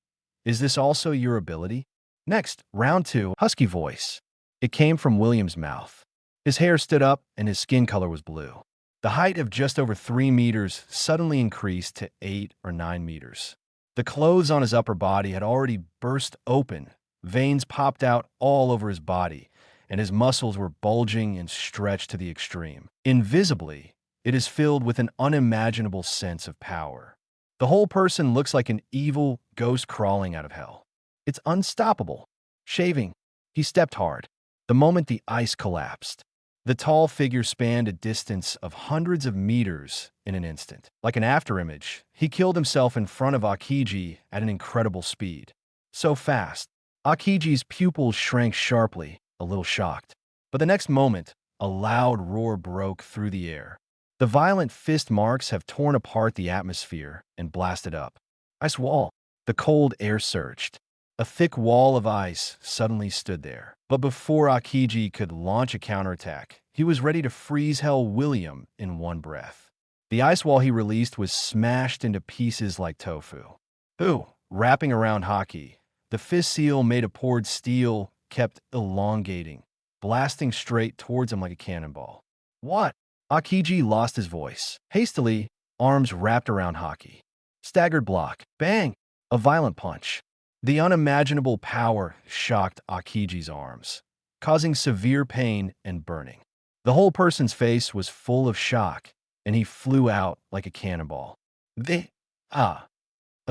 Is this also your ability? Next, round 2, husky voice. It came from William's mouth. His hair stood up and his skin color was blue. The height of just over 3 meters suddenly increased to 8 or 9 meters. The clothes on his upper body had already burst open, veins popped out all over his body, and his muscles were bulging and stretched to the extreme. Invisibly, it is filled with an unimaginable sense of power. The whole person looks like an evil ghost crawling out of hell. It's unstoppable. Shaving. He stepped hard. The moment the ice collapsed, the tall figure spanned a distance of hundreds of meters in an instant. Like an afterimage, he killed himself in front of Aokiji at an incredible speed. So fast, Aokiji's pupils shrank sharply, a little shocked. But the next moment, a loud roar broke through the air. The violent fist marks have torn apart the atmosphere and blasted up. Ice wall. The cold air surged. A thick wall of ice suddenly stood there. But before Aokiji could launch a counterattack, he was ready to freeze hell William in one breath. The ice wall he released was smashed into pieces like tofu. Ooh, wrapping around Haki, the fist seal made of poured steel kept elongating, blasting straight towards him like a cannonball. What? Aokiji lost his voice. Hastily, arms wrapped around Haki. Staggered block. Bang! A violent punch. The unimaginable power shocked Aokiji's arms, causing severe pain and burning. The whole person's face was full of shock, and he flew out like a cannonball. A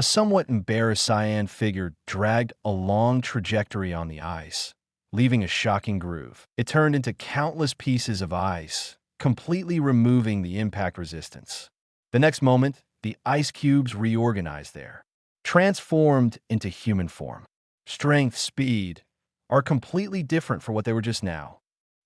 somewhat embarrassed cyan figure dragged a long trajectory on the ice, leaving a shocking groove. It turned into countless pieces of ice, completely removing the impact resistance. The next moment, the ice cubes reorganized there, transformed into human form. Strength, speed are completely different from what they were just now.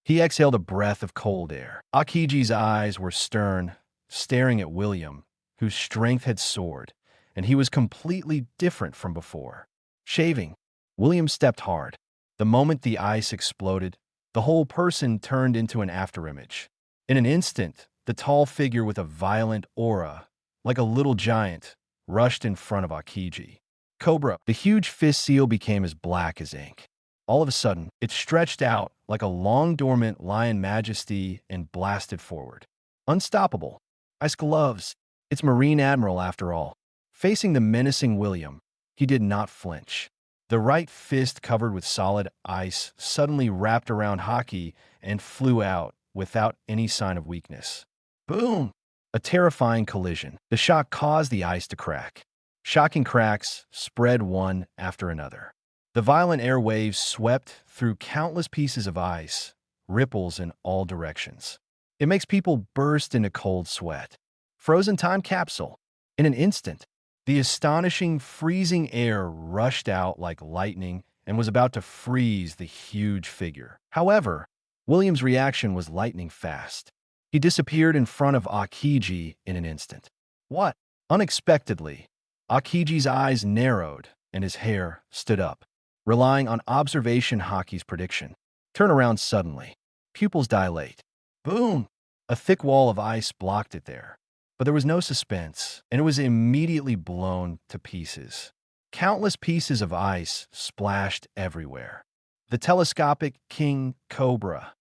He exhaled a breath of cold air. Aokiji's eyes were stern, staring at William, whose strength had soared, and he was completely different from before. Shaving. William stepped hard. The moment the ice exploded, the whole person turned into an afterimage. In an instant, the tall figure with a violent aura, like a little giant, rushed in front of Aokiji. Cobra. The huge fist seal became as black as ink. All of a sudden, it stretched out like a long-dormant lion majesty and blasted forward. Unstoppable. Ice gloves. It's Marine Admiral after all. Facing the menacing William, he did not flinch. The right fist covered with solid ice suddenly wrapped around Haki and flew out without any sign of weakness. Boom! A terrifying collision. The shock caused the ice to crack. Shocking cracks spread one after another. The violent air waves swept through countless pieces of ice, ripples in all directions. It makes people burst into cold sweat. Frozen time capsule. In an instant, the astonishing freezing air rushed out like lightning and was about to freeze the huge figure. However, William's reaction was lightning fast. He disappeared in front of Aokiji in an instant. What? Unexpectedly, Aokiji's eyes narrowed and his hair stood up, relying on observation Haki's prediction. Turn around suddenly. Pupils dilate. Boom! A thick wall of ice blocked it there. But there was no suspense, and it was immediately blown to pieces. Countless pieces of ice splashed everywhere. The telescopic King Cobra.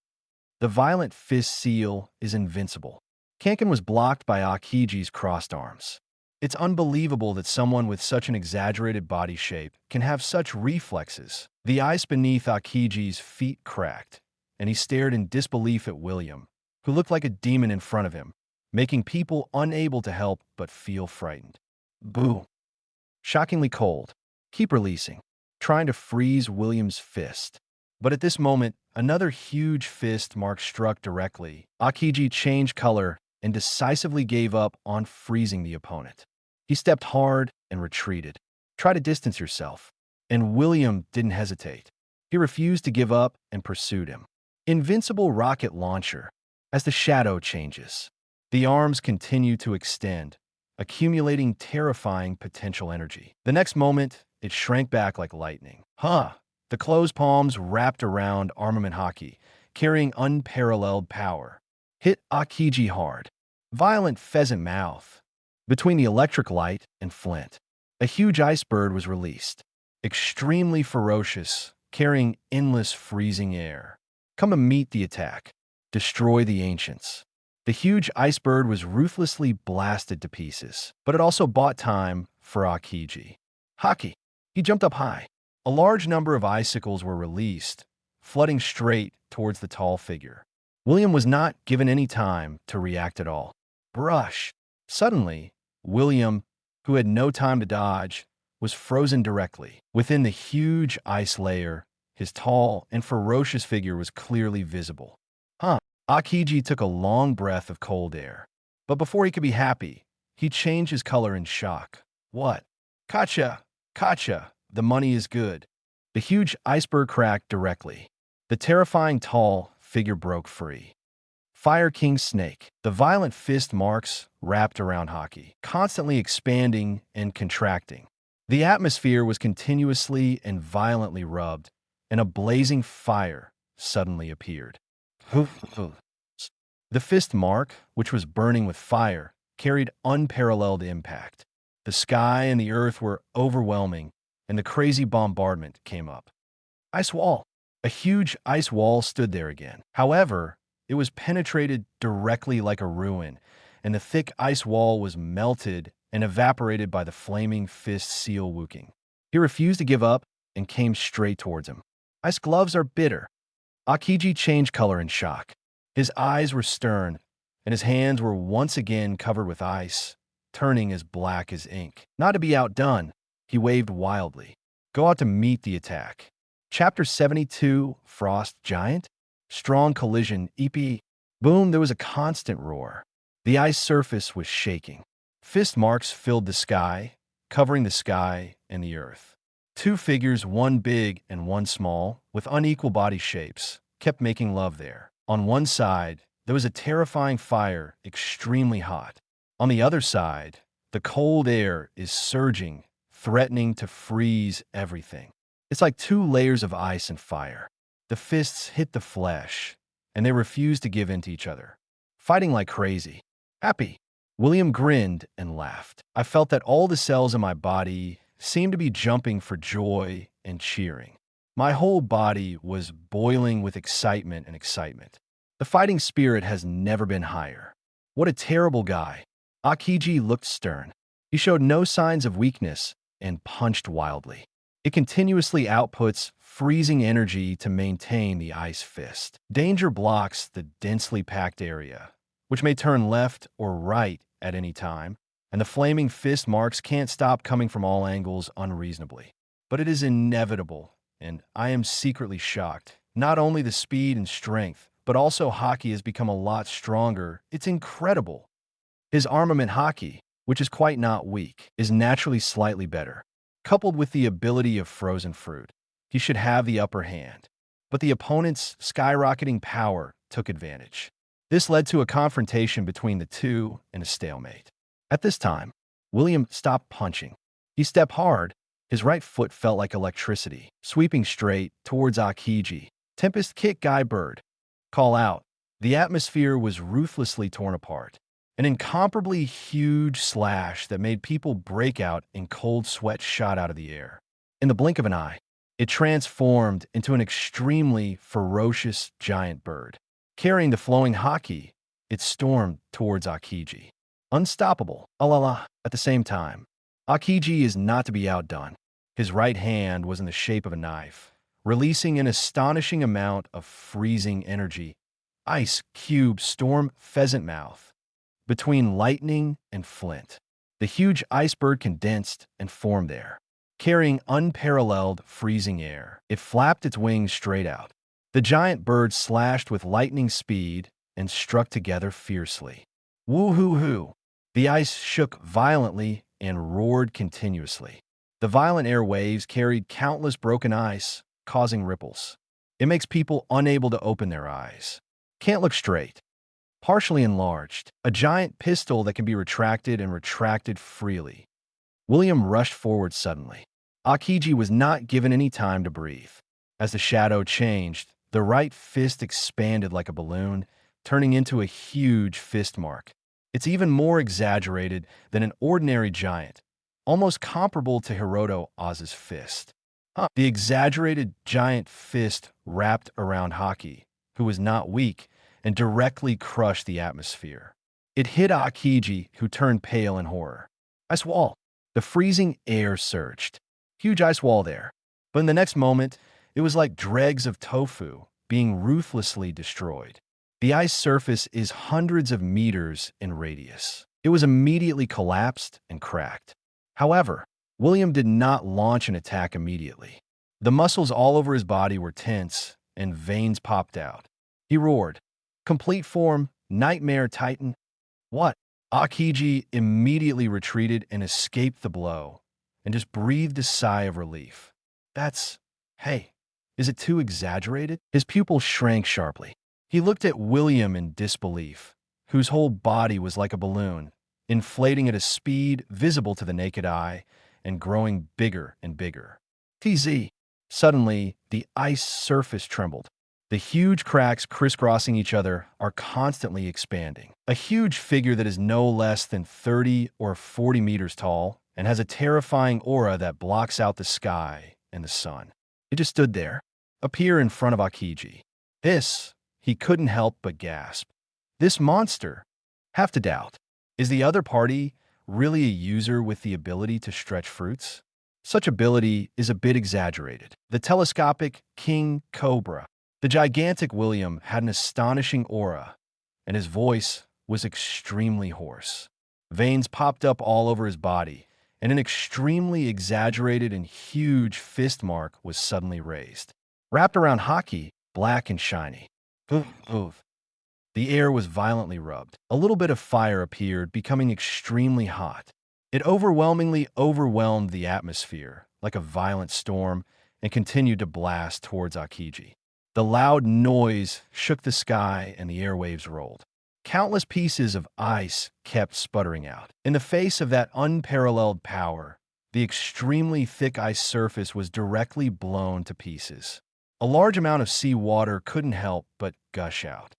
The violent fist seal is invincible. Kanken was blocked by Aokiji's crossed arms. It's unbelievable that someone with such an exaggerated body shape can have such reflexes. The ice beneath Aokiji's feet cracked, and he stared in disbelief at William, who looked like a demon in front of him, making people unable to help but feel frightened. Boo! Shockingly cold. Keep releasing, trying to freeze William's fist. But at this moment, another huge fist mark struck directly. Aokiji changed color and decisively gave up on freezing the opponent. He stepped hard and retreated. Try to distance yourself. And William didn't hesitate. He refused to give up and pursued him. Invincible rocket launcher. As the shadow changes, the arms continue to extend, accumulating terrifying potential energy. The next moment, it shrank back like lightning. The closed palms wrapped around armament Haki, carrying unparalleled power. Hit Aokiji hard. Violent pheasant mouth. Between the electric light and flint, a huge ice bird was released. Extremely ferocious, carrying endless freezing air. Come and meet the attack. Destroy the ancients. The huge ice bird was ruthlessly blasted to pieces, but it also bought time for Aokiji. Haki! He jumped up high. A large number of icicles were released, flooding straight towards the tall figure. William was not given any time to react at all. Brush! Suddenly, William, who had no time to dodge, was frozen directly. Within the huge ice layer, his tall and ferocious figure was clearly visible. Aokiji took a long breath of cold air. But before he could be happy, he changed his color in shock. What? Kacha! Kacha! The money is good. The huge iceberg cracked directly. The terrifying tall figure broke free. Fire King Snake. The violent fist marks wrapped around Haki, constantly expanding and contracting. The atmosphere was continuously and violently rubbed, and a blazing fire suddenly appeared. The fist mark, which was burning with fire, carried unparalleled impact. The sky and the earth were overwhelming, and the crazy bombardment came up. Ice wall. A huge ice wall stood there again. However, it was penetrated directly like a ruin, and the thick ice wall was melted and evaporated by the flaming fist seal Wuking. He refused to give up and came straight towards him. Ice gloves are bitter. Aokiji changed color in shock. His eyes were stern, and his hands were once again covered with ice, turning as black as ink. Not to be outdone, he waved wildly. Go out to meet the attack. Chapter 72, Frost Giant? Strong collision, EP. Boom, there was a constant roar. The ice surface was shaking. Fist marks filled the sky, covering the sky and the earth. Two figures, one big and one small, with unequal body shapes, kept making love there. On one side, there was a terrifying fire, extremely hot. On the other side, the cold air is surging, threatening to freeze everything. It's like two layers of ice and fire. The fists hit the flesh, and they refused to give in to each other, fighting like crazy. Happy. William grinned and laughed. I felt that all the cells in my body seemed to be jumping for joy and cheering. My whole body was boiling with excitement and excitement. The fighting spirit has never been higher. What a terrible guy. Aokiji looked stern. He showed no signs of weakness and punched wildly. It continuously outputs freezing energy to maintain the ice fist. Danger blocks the densely packed area, which may turn left or right at any time, and the flaming fist marks can't stop coming from all angles unreasonably. But it is inevitable, and I am secretly shocked. Not only the speed and strength, but also Haki has become a lot stronger. It's incredible. His armament Haki, which is quite not weak, is naturally slightly better. Coupled with the ability of frozen fruit, he should have the upper hand. But the opponent's skyrocketing power took advantage. This led to a confrontation between the two and a stalemate. At this time, William stopped punching. He stepped hard. His right foot felt like electricity, sweeping straight towards Aokiji. Tempest kick Guy Bird. Call out. The atmosphere was ruthlessly torn apart. An incomparably huge slash that made people break out in cold sweat shot out of the air. In the blink of an eye, it transformed into an extremely ferocious giant bird. Carrying the flowing Haki, it stormed towards Aokiji. Unstoppable, alala. At the same time, Aokiji is not to be outdone. His right hand was in the shape of a knife, releasing an astonishing amount of freezing energy. Ice cube storm pheasant mouth. Between lightning and flint, the huge iceberg condensed and formed there. Carrying unparalleled freezing air, it flapped its wings straight out. The giant bird slashed with lightning speed and struck together fiercely. Woo-hoo-hoo! The ice shook violently and roared continuously. The violent air waves carried countless broken ice, causing ripples. It makes people unable to open their eyes. Can't look straight. Partially enlarged, a giant pistol that can be retracted and retracted freely. William rushed forward suddenly. Aokiji was not given any time to breathe. As the shadow changed, the right fist expanded like a balloon, turning into a huge fist mark. It's even more exaggerated than an ordinary giant, almost comparable to Hiroto Oz's fist. The exaggerated giant fist wrapped around Haki, who was not weak, and directly crushed the atmosphere. It hit Akiji, who turned pale in horror. Ice wall. The freezing air surged. Huge ice wall there. But in the next moment, it was like dregs of tofu being ruthlessly destroyed. The ice surface is hundreds of meters in radius. It was immediately collapsed and cracked. However, William did not launch an attack immediately. The muscles all over his body were tense, and veins popped out. He roared, "Complete form, Nightmare Titan." What? Akiji immediately retreated and escaped the blow, and just breathed a sigh of relief. Hey, is it too exaggerated? His pupils shrank sharply. He looked at William in disbelief, whose whole body was like a balloon, inflating at a speed visible to the naked eye and growing bigger and bigger. TZ. Suddenly, the ice surface trembled. The huge cracks crisscrossing each other are constantly expanding. A huge figure that is no less than 30 or 40 meters tall and has a terrifying aura that blocks out the sky and the sun. It just stood there, appear in front of Akiji. He couldn't help but gasp. This monster, have to doubt, is the other party really a user with the ability to stretch fruits? Such ability is a bit exaggerated. The telescopic King Cobra. The gigantic William had an astonishing aura, and his voice was extremely hoarse. Veins popped up all over his body, and an extremely exaggerated and huge fist mark was suddenly raised. Wrapped around Haki, black and shiny. Oof. The air was violently rubbed. A little bit of fire appeared, becoming extremely hot. It overwhelmingly overwhelmed the atmosphere, like a violent storm, and continued to blast towards Akiji. The loud noise shook the sky and the airwaves rolled. Countless pieces of ice kept sputtering out. In the face of that unparalleled power, the extremely thick ice surface was directly blown to pieces. A large amount of seawater couldn't help but gush out.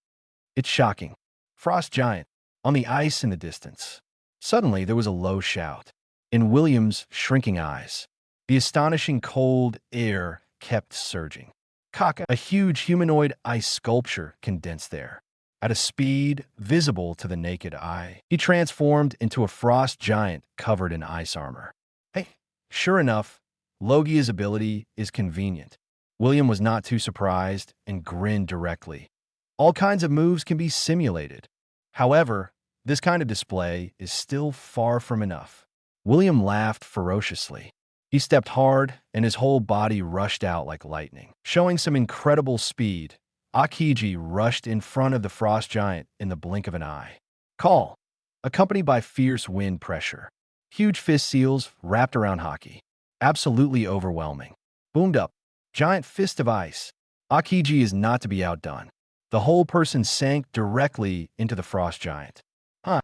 It's shocking. Frost giant, on the ice in the distance. Suddenly, there was a low shout. In William's shrinking eyes, the astonishing cold air kept surging. Kaka, a huge humanoid ice sculpture, condensed there. At a speed visible to the naked eye, he transformed into a frost giant covered in ice armor. Hey, sure enough, Logia's ability is convenient. William was not too surprised and grinned directly. All kinds of moves can be simulated. However, this kind of display is still far from enough. William laughed ferociously. He stepped hard, and his whole body rushed out like lightning. Showing some incredible speed, Akiji rushed in front of the frost giant in the blink of an eye. Call, accompanied by fierce wind pressure. Huge fist seals wrapped around Haki. Absolutely overwhelming. Boomed up. Giant fist of ice. Akiji is not to be outdone. The whole person sank directly into the frost giant.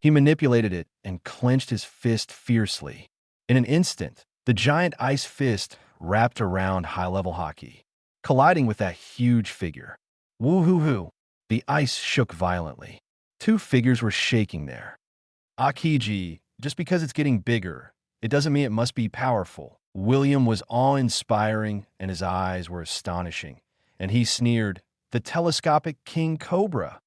He manipulated it and clenched his fist fiercely. In an instant, the giant ice fist wrapped around high-level Haki, colliding with that huge figure. Woo-hoo-hoo. The ice shook violently. Two figures were shaking there. Akiji, just because it's getting bigger, it doesn't mean it must be powerful. William was awe-inspiring, and his eyes were astonishing. And he sneered, "The telescopic King Cobra."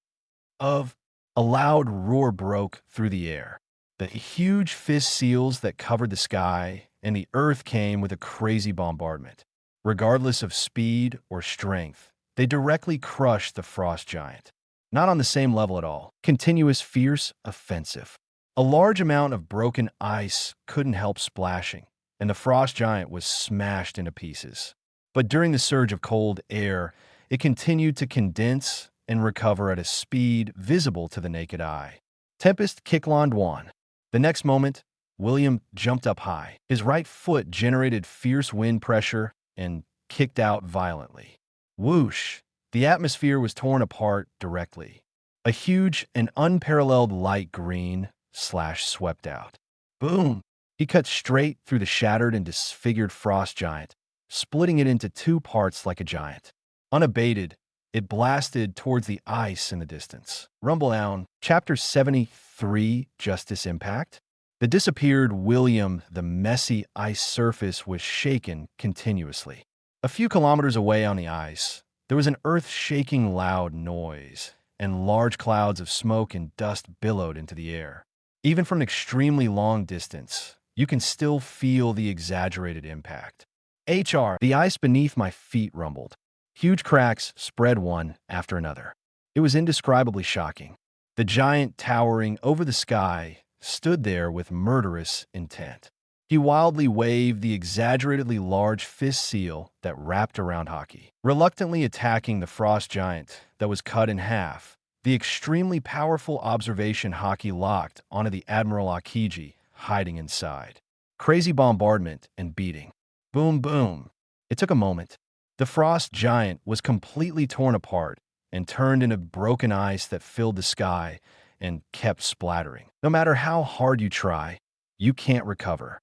A loud roar broke through the air. The huge fist seals that covered the sky and the earth came with a crazy bombardment. Regardless of speed or strength, they directly crushed the frost giant. Not on the same level at all. Continuous, fierce, offensive. A large amount of broken ice couldn't help splashing, and the frost giant was smashed into pieces. But during the surge of cold air, it continued to condense and recover at a speed visible to the naked eye. Tempest Kickland won. The next moment, William jumped up high. His right foot generated fierce wind pressure and kicked out violently. Whoosh! The atmosphere was torn apart directly. A huge and unparalleled light green slash swept out. Boom! He cut straight through the shattered and disfigured frost giant, splitting it into two parts like a giant. Unabated, it blasted towards the ice in the distance. Rumble down. Chapter 73, Justice Impact. The disappeared William, the messy ice surface was shaken continuously. A few kilometers away on the ice, there was an earth-shaking loud noise, and large clouds of smoke and dust billowed into the air. Even from an extremely long distance, you can still feel the exaggerated impact. The ice beneath my feet rumbled. Huge cracks spread one after another. It was indescribably shocking. The giant towering over the sky stood there with murderous intent. He wildly waved the exaggeratedly large fist seal that wrapped around Haki, reluctantly attacking the frost giant that was cut in half. The extremely powerful observation Haki locked onto the Admiral Akiji hiding inside. Crazy bombardment and beating. Boom, boom. It took a moment. The frost giant was completely torn apart and turned into broken ice that filled the sky and kept splattering. No matter how hard you try, you can't recover.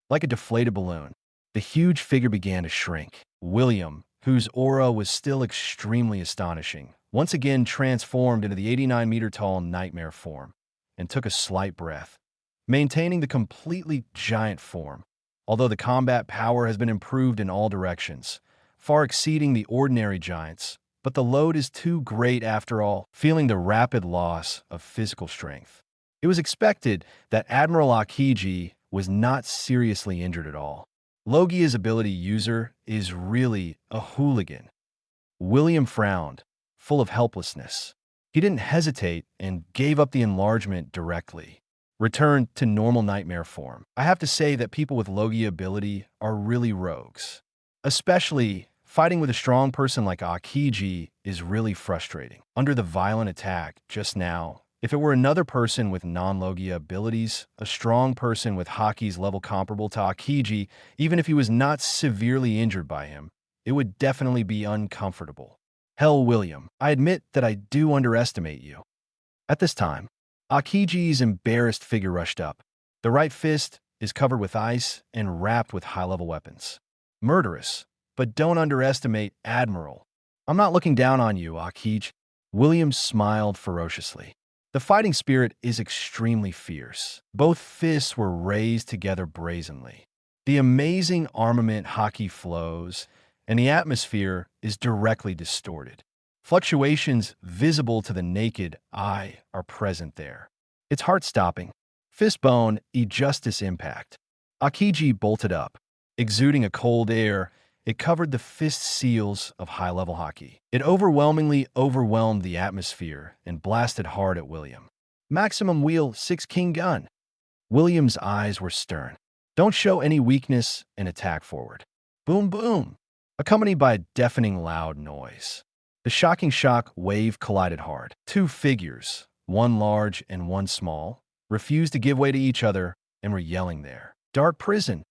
Like a deflated balloon, the huge figure began to shrink. William, whose aura was still extremely astonishing, once again transformed into the 89-meter-tall nightmare form and took a slight breath, maintaining the completely giant form. Although the combat power has been improved in all directions, far exceeding the ordinary giants, but the load is too great after all, feeling the rapid loss of physical strength. It was expected that Admiral Akiji was not seriously injured at all. Logia's ability user is really a hooligan. William frowned, full of helplessness. He didn't hesitate and gave up the enlargement directly. Returned to normal nightmare form. I have to say that people with Logia ability are really rogues. Especially fighting with a strong person like Akiji is really frustrating. Under the violent attack just now, if it were another person with non-Logia abilities, a strong person with Haki's level comparable to Akiji, even if he was not severely injured by him, it would definitely be uncomfortable. Hell, William, I admit that I do underestimate you. At this time, Akiji's embarrassed figure rushed up. The right fist is covered with ice and wrapped with high-level weapons. Murderous, but don't underestimate Admiral. I'm not looking down on you, Akiji. William smiled ferociously. The fighting spirit is extremely fierce. Both fists were raised together brazenly. The amazing armament Haki flows, and the atmosphere is directly distorted. Fluctuations visible to the naked eye are present there. It's heart-stopping. Fistbone, justice impact. Akiji bolted up. Exuding a cold air, it covered the fist seals of high-level Haki. It overwhelmingly overwhelmed the atmosphere and blasted hard at William. Maximum wheel 6 King gun. William's eyes were stern. Don't show any weakness and attack forward. Boom, boom, accompanied by a deafening loud noise. The shocking shock wave collided hard. Two figures, one large and one small, refused to give way to each other and were yelling there. Dark prison.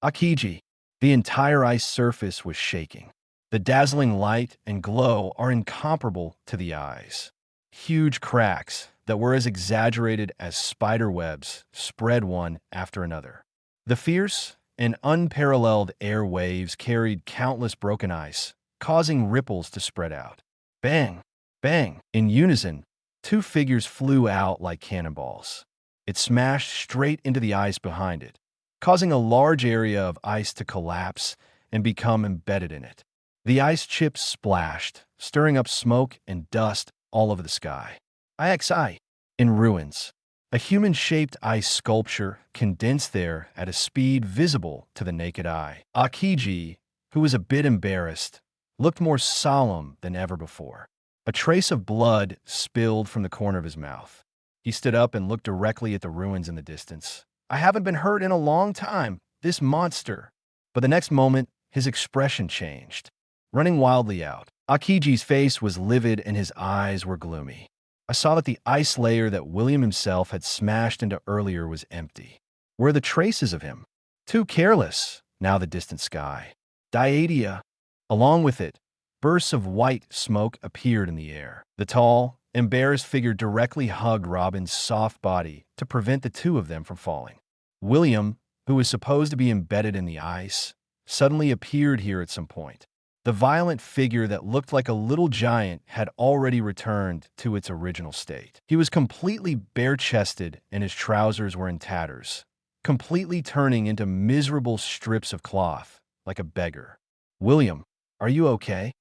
Akiji. The entire ice surface was shaking. The dazzling light and glow are incomparable to the eyes. Huge cracks that were as exaggerated as spider webs spread one after another. The fierce and unparalleled air waves carried countless broken ice, causing ripples to spread out. Bang! Bang! In unison, two figures flew out like cannonballs. It smashed straight into the ice behind it, causing a large area of ice to collapse and become embedded in it. The ice chips splashed, stirring up smoke and dust all over the sky. IXI. In ruins. A human-shaped ice sculpture condensed there at a speed visible to the naked eye. Akiji, who was a bit embarrassed, looked more solemn than ever before. A trace of blood spilled from the corner of his mouth. He stood up and looked directly at the ruins in the distance. I haven't been hurt in a long time, this monster. But the next moment, his expression changed. Running wildly out, Akiji's face was livid and his eyes were gloomy. I saw that the ice layer that William himself had smashed into earlier was empty. Where are the traces of him? Too careless, now the distant sky. Diadia. Along with it, bursts of white smoke appeared in the air. The tall, embarrassed figure directly hugged Robin's soft body to prevent the two of them from falling. William, who was supposed to be embedded in the ice, suddenly appeared here at some point. The violent figure that looked like a little giant had already returned to its original state. He was completely bare-chested and his trousers were in tatters, completely turning into miserable strips of cloth, like a beggar. William, are you okay?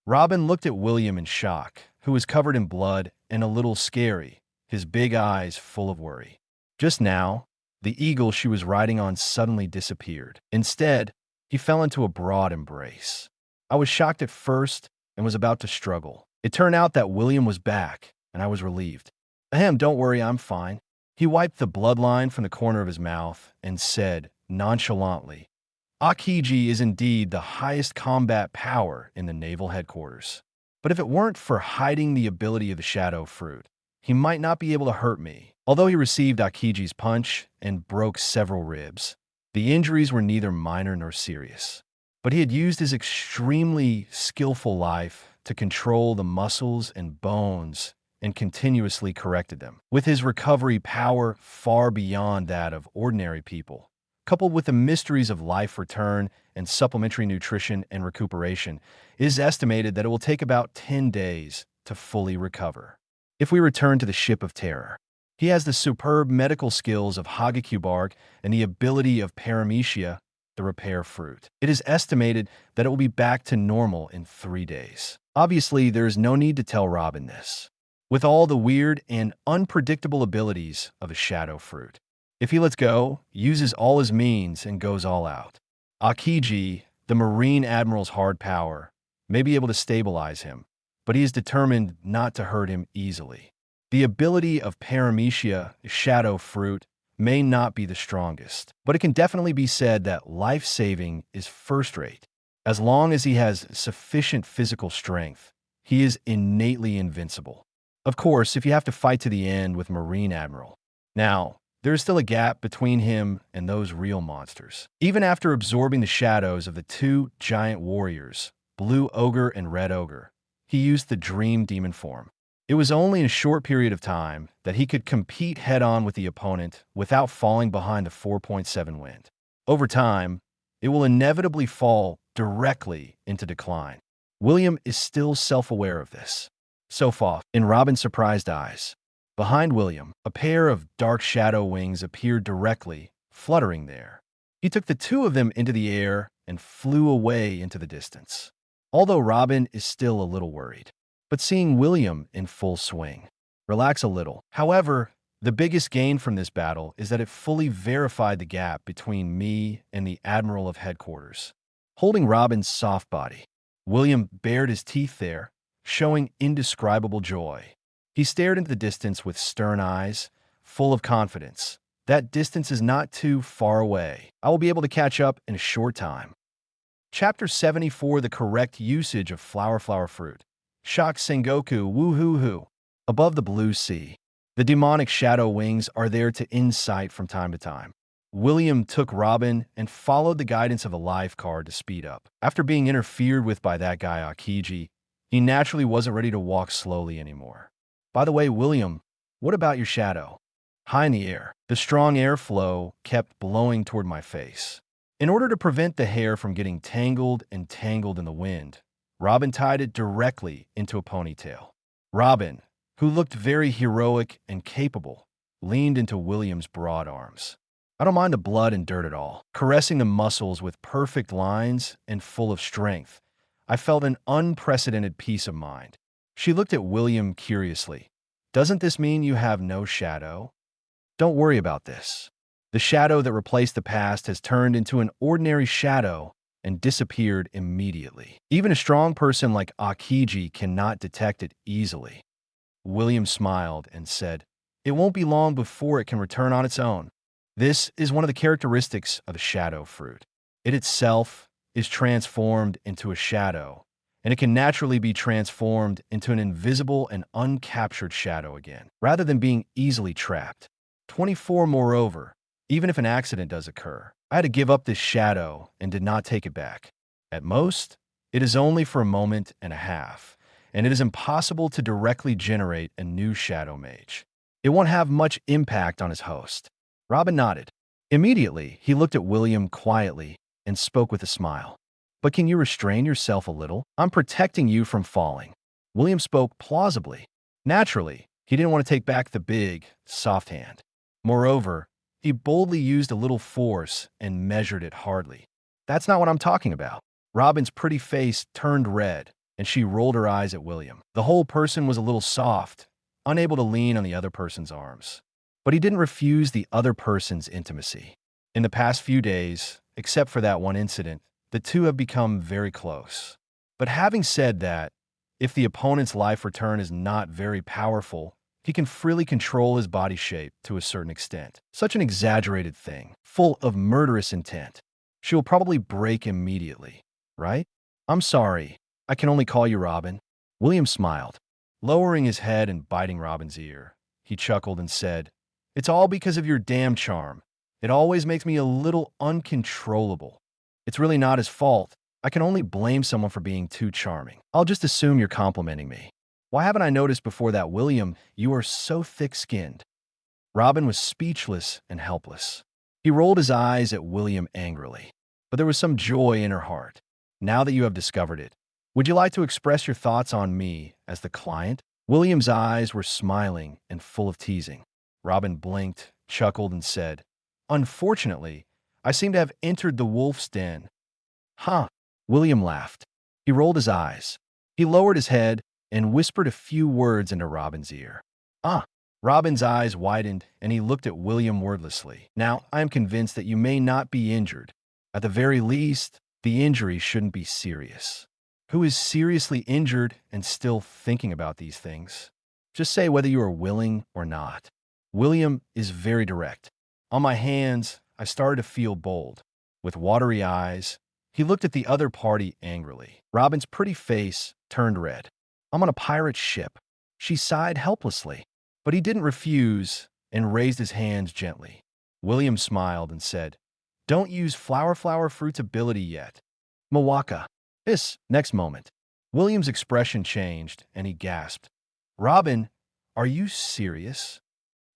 Robin looked at William in shock, who was covered in blood and a little scary, his big eyes full of worry. Just now, the eagle she was riding on suddenly disappeared. Instead, he fell into a broad embrace. I was shocked at first and was about to struggle. It turned out that William was back, and I was relieved. Ahem, don't worry, I'm fine. He wiped the bloodline from the corner of his mouth and said, nonchalantly, Akiji is indeed the highest combat power in the naval headquarters. But if it weren't for hiding the ability of the shadow fruit, he might not be able to hurt me. Although he received Akiji's punch and broke several ribs, the injuries were neither minor nor serious. But he had used his extremely skillful life to control the muscles and bones and continuously corrected them. With his recovery power far beyond that of ordinary people, coupled with the mysteries of life return and supplementary nutrition and recuperation, it is estimated that it will take about 10 days to fully recover. If we return to the Ship of Terror, he has the superb medical skills of Hagekyu bark and the ability of Paramecia, the repair fruit. It is estimated that it will be back to normal in 3 days. Obviously, there is no need to tell Robin this. With all the weird and unpredictable abilities of a shadow fruit, if he lets go, uses all his means, and goes all out, Akiji, the Marine Admiral's hard power, may be able to stabilize him, but he is determined not to hurt him easily. The ability of Paramecia, shadow fruit, may not be the strongest, but it can definitely be said that life-saving is first-rate. As long as he has sufficient physical strength, he is innately invincible. Of course, if you have to fight to the end with Marine Admiral. Now, there is still a gap between him and those real monsters. Even after absorbing the shadows of the two giant warriors, Blue Ogre and Red Ogre, he used the Dream Demon form. It was only in a short period of time that he could compete head-on with the opponent without falling behind the 4.7 wind. Over time, it will inevitably fall directly into decline. William is still self-aware of this. So far, in Robin's surprised eyes, behind William, a pair of dark shadow wings appeared directly, fluttering there. He took the two of them into the air and flew away into the distance. Although Robin is still a little worried, but seeing William in full swing, relax a little. However, the biggest gain from this battle is that it fully verified the gap between me and the Admiral of Headquarters. Holding Robin's soft body, William bared his teeth there, showing indescribable joy. He stared into the distance with stern eyes, full of confidence. That distance is not too far away. I will be able to catch up in a short time. Chapter 74, The Correct Usage of Flower Fruit. Shock Sengoku Woo-hoo-hoo. Above the blue sea, the demonic shadow wings are there to incite from time to time. William took Robin and followed the guidance of a life card to speed up. After being interfered with by that guy Akiji, he naturally wasn't ready to walk slowly anymore. By the way, William, what about your shadow? High in the air, the strong airflow kept blowing toward my face. In order to prevent the hair from getting tangled and tangled in the wind, Robin tied it directly into a ponytail. Robin, who looked very heroic and capable, leaned into William's broad arms. I don't mind the blood and dirt at all. Caressing the muscles with perfect lines and full of strength, I felt an unprecedented peace of mind. She looked at William curiously. Doesn't this mean you have no shadow? Don't worry about this. The shadow that replaced the past has turned into an ordinary shadow and disappeared immediately. Even a strong person like Akiji cannot detect it easily. William smiled and said, It won't be long before it can return on its own. This is one of the characteristics of the shadow fruit. It itself is transformed into a shadow, and it can naturally be transformed into an invisible and uncaptured shadow again, rather than being easily trapped. 24 Moreover, even if an accident does occur, I had to give up this shadow and did not take it back. At most, it is only for a moment and a half, and it is impossible to directly generate a new shadow mage. It won't have much impact on his host. Robin nodded. Immediately, he looked at William quietly and spoke with a smile. But can you restrain yourself a little? I'm protecting you from falling. William spoke plausibly. Naturally, he didn't want to take back the big, soft hand. Moreover, he boldly used a little force and measured it hardly. That's not what I'm talking about. Robin's pretty face turned red, and she rolled her eyes at William. The whole person was a little soft, unable to lean on the other person's arms. But he didn't refuse the other person's intimacy. In the past few days, except for that one incident, the two have become very close. But having said that, if the opponent's life return is not very powerful, he can freely control his body shape to a certain extent. Such an exaggerated thing, full of murderous intent. She will probably break immediately, right? I'm sorry. I can only call you Robin. William smiled, lowering his head and biting Robin's ear. He chuckled and said, "It's all because of your damn charm. It always makes me a little uncontrollable. It's really not his fault. I can only blame someone for being too charming. I'll just assume you're complimenting me. Why haven't I noticed before that, William? You are so thick-skinned." Robin was speechless and helpless. He rolled his eyes at William angrily, but there was some joy in her heart. "Now that you have discovered it, would you like to express your thoughts on me as the client?" William's eyes were smiling and full of teasing. Robin blinked, chuckled, and said, "Unfortunately, I seem to have entered the wolf's den." "Huh." William laughed. He rolled his eyes. He lowered his head and whispered a few words into Robin's ear. "Ah." Robin's eyes widened, and he looked at William wordlessly. "Now, I am convinced that you may not be injured. At the very least, the injury shouldn't be serious. Who is seriously injured and still thinking about these things? Just say whether you are willing or not." William is very direct. On my hands, I started to feel bold. With watery eyes, he looked at the other party angrily. Robin's pretty face turned red. "I'm on a pirate ship." She sighed helplessly, but he didn't refuse and raised his hands gently. William smiled and said, "Don't use flower fruit's ability yet. Mawaka." Next moment, William's expression changed and he gasped, "Robin, are you serious?"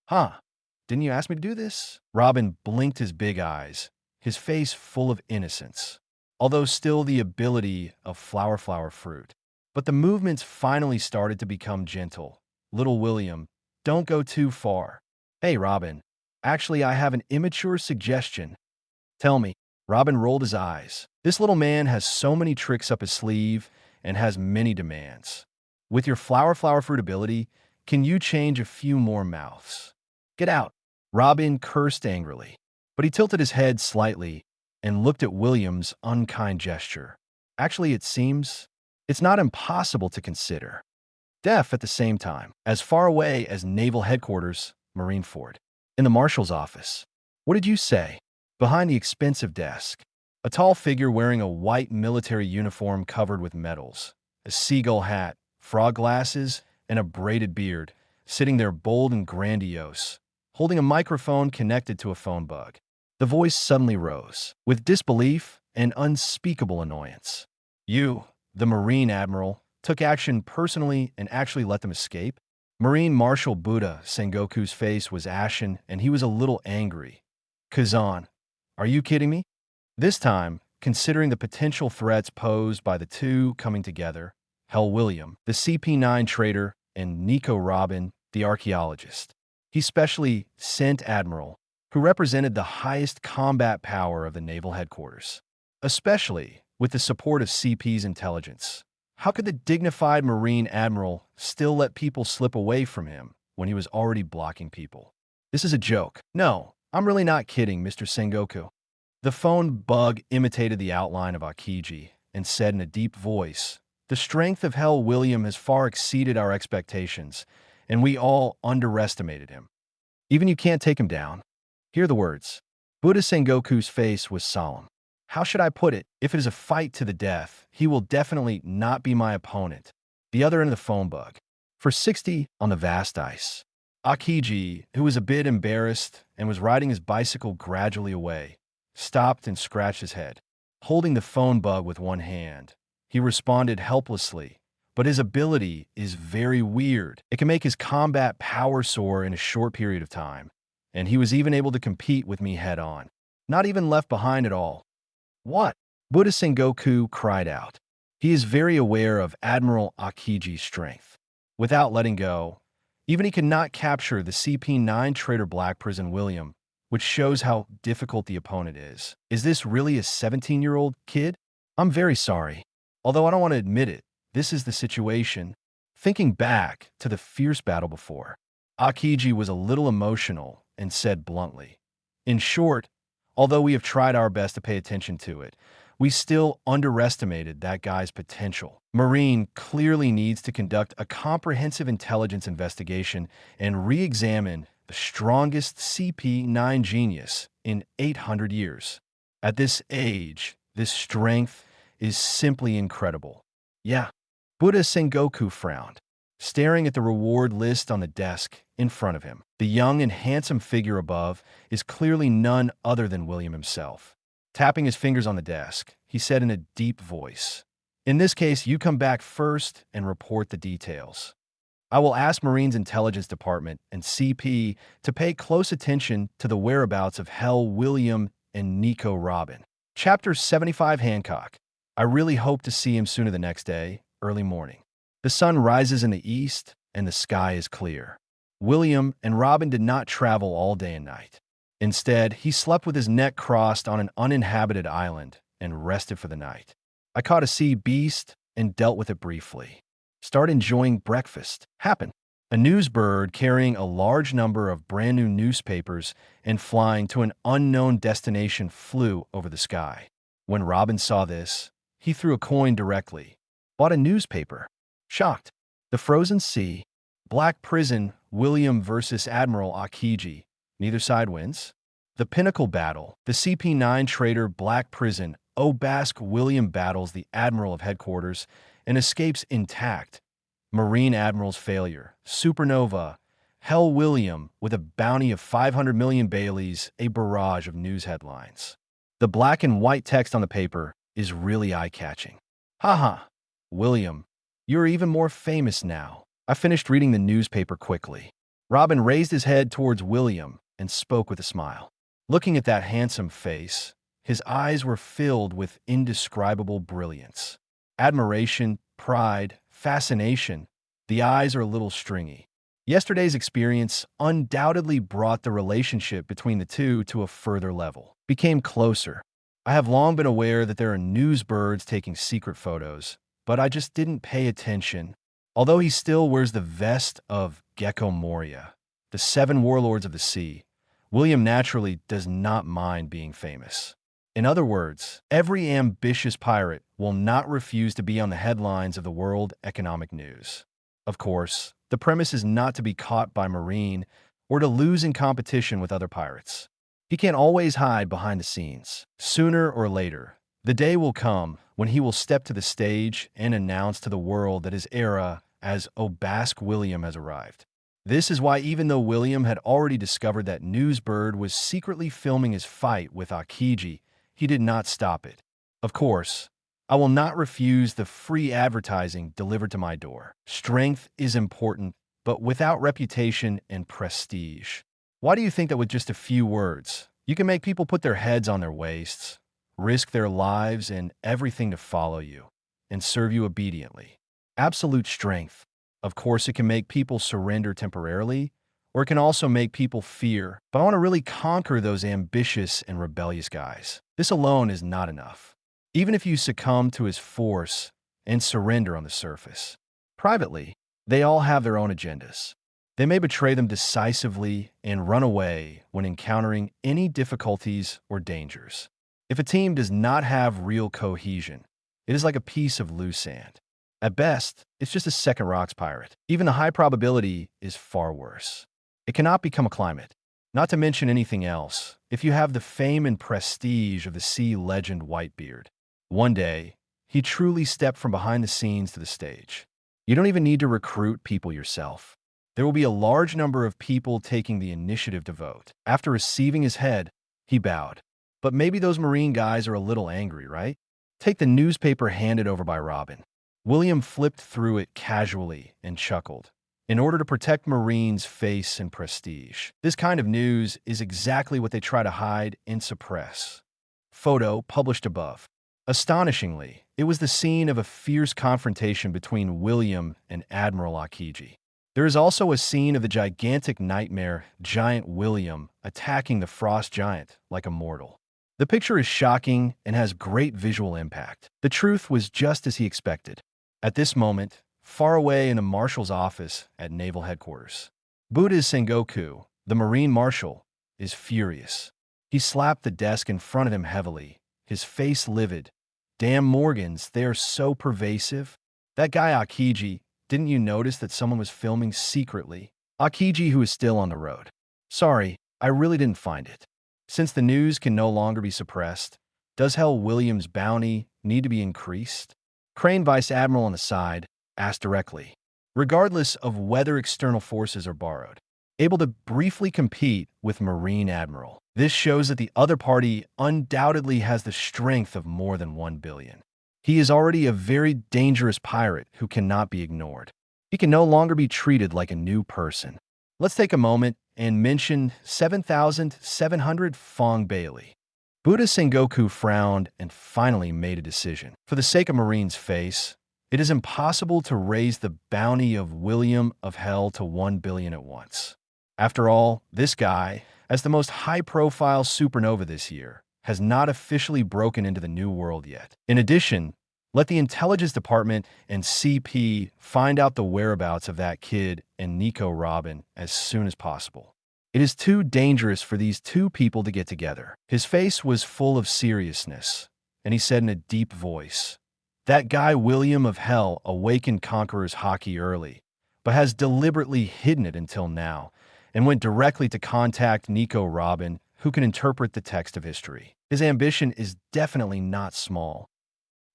"Huh? Didn't you ask me to do this?" Robin blinked his big eyes, his face full of innocence, although still the ability of flower fruit. But the movements finally started to become gentle. "Little William, don't go too far." "Hey, Robin, actually I have an immature suggestion." "Tell me." Robin rolled his eyes. "This little man has so many tricks up his sleeve and has many demands. With your flower fruit ability, can you change a few more mouths?" "Get out." Robin cursed angrily, but he tilted his head slightly and looked at William's unkind gesture. "Actually, it seems it's not impossible to consider." At the same time, as far away as Naval Headquarters, Marineford. In the Marshal's office. "What did you say?" Behind the expensive desk, a tall figure wearing a white military uniform covered with medals, a seagull hat, frog glasses, and a braided beard, sitting there bold and grandiose, holding a microphone connected to a phone bug. The voice suddenly rose, with disbelief and unspeakable annoyance. "You, the Marine Admiral, took action personally and actually let them escape?" Marine Marshal Buddha Sengoku's face was ashen and he was a little angry. "Kazan, are you kidding me?" This time, considering the potential threats posed by the two coming together, Hell William, the CP9 traitor, and Nico Robin, the archaeologist. He specially sent Admiral, who represented the highest combat power of the Naval Headquarters, especially with the support of CP's intelligence. How could the dignified Marine Admiral still let people slip away from him when he was already blocking people? "This is a joke." "No, I'm really not kidding, Mr. Sengoku." The phone bug imitated the outline of Akiji and said in a deep voice, "The strength of Hell William has far exceeded our expectations, and we all underestimated him. Even you can't take him down." Hear the words. Buddha Sengoku's face was solemn. "How should I put it? If it is a fight to the death, he will definitely not be my opponent." The other end of the phone bug. For 60 on the vast ice. Akiji, who was a bit embarrassed and was riding his bicycle gradually away, stopped and scratched his head. Holding the phone bug with one hand, he responded helplessly, "But his ability is very weird. It can make his combat power soar in a short period of time, and he was even able to compete with me head-on. Not even left behind at all." "What?" Buddha Sengoku cried out. He is very aware of Admiral Akiji's strength. Without letting go, even he could not capture the CP9 traitor Black Prison William, which shows how difficult the opponent is. Is this really a 17-year-old kid? I'm very sorry. Although I don't want to admit it, this is the situation. Thinking back to the fierce battle before, Akiji was a little emotional and said bluntly, "In short, although we have tried our best to pay attention to it, we still underestimated that guy's potential. Marine clearly needs to conduct a comprehensive intelligence investigation and re-examine the strongest CP9 genius in 800 years. At this age, this strength is simply incredible." Yeah. Buddha Sengoku frowned, staring at the reward list on the desk in front of him. The young and handsome figure above is clearly none other than William himself. Tapping his fingers on the desk, he said in a deep voice, "In this case, you come back first and report the details. I will ask Marine's Intelligence Department and CP to pay close attention to the whereabouts of Hell William and Nico Robin." Chapter 75 Hancock. I really hope to see him sooner the next day, early morning. The sun rises in the east and the sky is clear. William and Robin did not travel all day and night. Instead, he slept with his neck crossed on an uninhabited island and rested for the night. I caught a sea beast and dealt with it briefly. Start enjoying breakfast. Happened. A news bird carrying a large number of brand new newspapers and flying to an unknown destination flew over the sky. When Robin saw this, he threw a coin directly. Bought a newspaper. Shocked. The Frozen Sea. Black Prison, William versus Admiral Akiji. Neither side wins. The Pinnacle Battle. The CP9 trader Black Prison, Obask William battles the Admiral of Headquarters and escapes intact. Marine Admiral's failure. Supernova. Hell William with a bounty of 500 million Baileys, a barrage of news headlines. The black and white text on the paper is really eye-catching. Haha. William, you're even more famous now. I finished reading the newspaper quickly. Robin raised his head towards William and spoke with a smile. Looking at that handsome face, his eyes were filled with indescribable brilliance. Admiration, pride, fascination. The eyes are a little stringy. Yesterday's experience undoubtedly brought the relationship between the two to a further level. Became closer. I have long been aware that there are newsbirds taking secret photos, but I just didn't pay attention. Although he still wears the vest of Gekko Moria, the 7 warlords of the sea, William naturally does not mind being famous. In other words, every ambitious pirate will not refuse to be on the headlines of the World Economic News. Of course, the premise is not to be caught by Marine or to lose in competition with other pirates. He can't always hide behind the scenes. Sooner or later, the day will come when he will step to the stage and announce to the world that his era as Obask William has arrived. This is why even though William had already discovered that Newsbird was secretly filming his fight with Akiji, he did not stop it. Of course, I will not refuse the free advertising delivered to my door. Strength is important, but without reputation and prestige. Why do you think that with just a few words, you can make people put their heads on their waists, risk their lives and everything to follow you, and serve you obediently? Absolute strength. Of course, it can make people surrender temporarily, or it can also make people fear. But I want to really conquer those ambitious and rebellious guys. This alone is not enough. Even if you succumb to his force and surrender on the surface. Privately, they all have their own agendas. They may betray them decisively and run away when encountering any difficulties or dangers. If a team does not have real cohesion, it is like a piece of loose sand. At best, it's just a second rocks pirate. Even the high probability is far worse. It cannot become a climate. Not to mention anything else, if you have the fame and prestige of the sea legend Whitebeard. One day, he truly stepped from behind the scenes to the stage. You don't even need to recruit people yourself. There will be a large number of people taking the initiative to vote. After receiving his head, he bowed. But maybe those Marine guys are a little angry, right? Take the newspaper handed over by Robin. William flipped through it casually and chuckled. In order to protect Marine's face and prestige. This kind of news is exactly what they try to hide and suppress. Photo published above. Astonishingly, it was the scene of a fierce confrontation between William and Admiral Akiji. There is also a scene of the gigantic nightmare Giant William attacking the Frost Giant like a mortal. The picture is shocking and has great visual impact. The truth was just as he expected. At this moment, far away in the marshal's office at Naval Headquarters, Buddha Sengoku, the Marine Marshal, is furious. He slapped the desk in front of him heavily, his face livid. Damn Morgans, they are so pervasive. That guy Akiji, didn't you notice that someone was filming secretly? Akiji, who is still on the road. Sorry, I really didn't find it. Since the news can no longer be suppressed, does Hell William's bounty need to be increased? Crane Vice Admiral on the side asked directly, regardless of whether external forces are borrowed, able to briefly compete with Marine Admiral. This shows that the other party undoubtedly has the strength of more than 1 billion. He is already a very dangerous pirate who cannot be ignored. He can no longer be treated like a new person. Let's take a moment and mention 7,700 Fong Bailey. Buddha Sengoku frowned and finally made a decision. For the sake of Marine's face, it is impossible to raise the bounty of William of Hell to 1 billion at once. After all, this guy, as the most high-profile supernova this year, has not officially broken into the New World yet. In addition, let the Intelligence Department and CP find out the whereabouts of that kid and Nico Robin as soon as possible. It is too dangerous for these two people to get together. His face was full of seriousness, and he said in a deep voice, "That guy William of Hell awakened Conqueror's hockey early, but has deliberately hidden it until now, and went directly to contact Nico Robin, who can interpret the text of history. His ambition is definitely not small.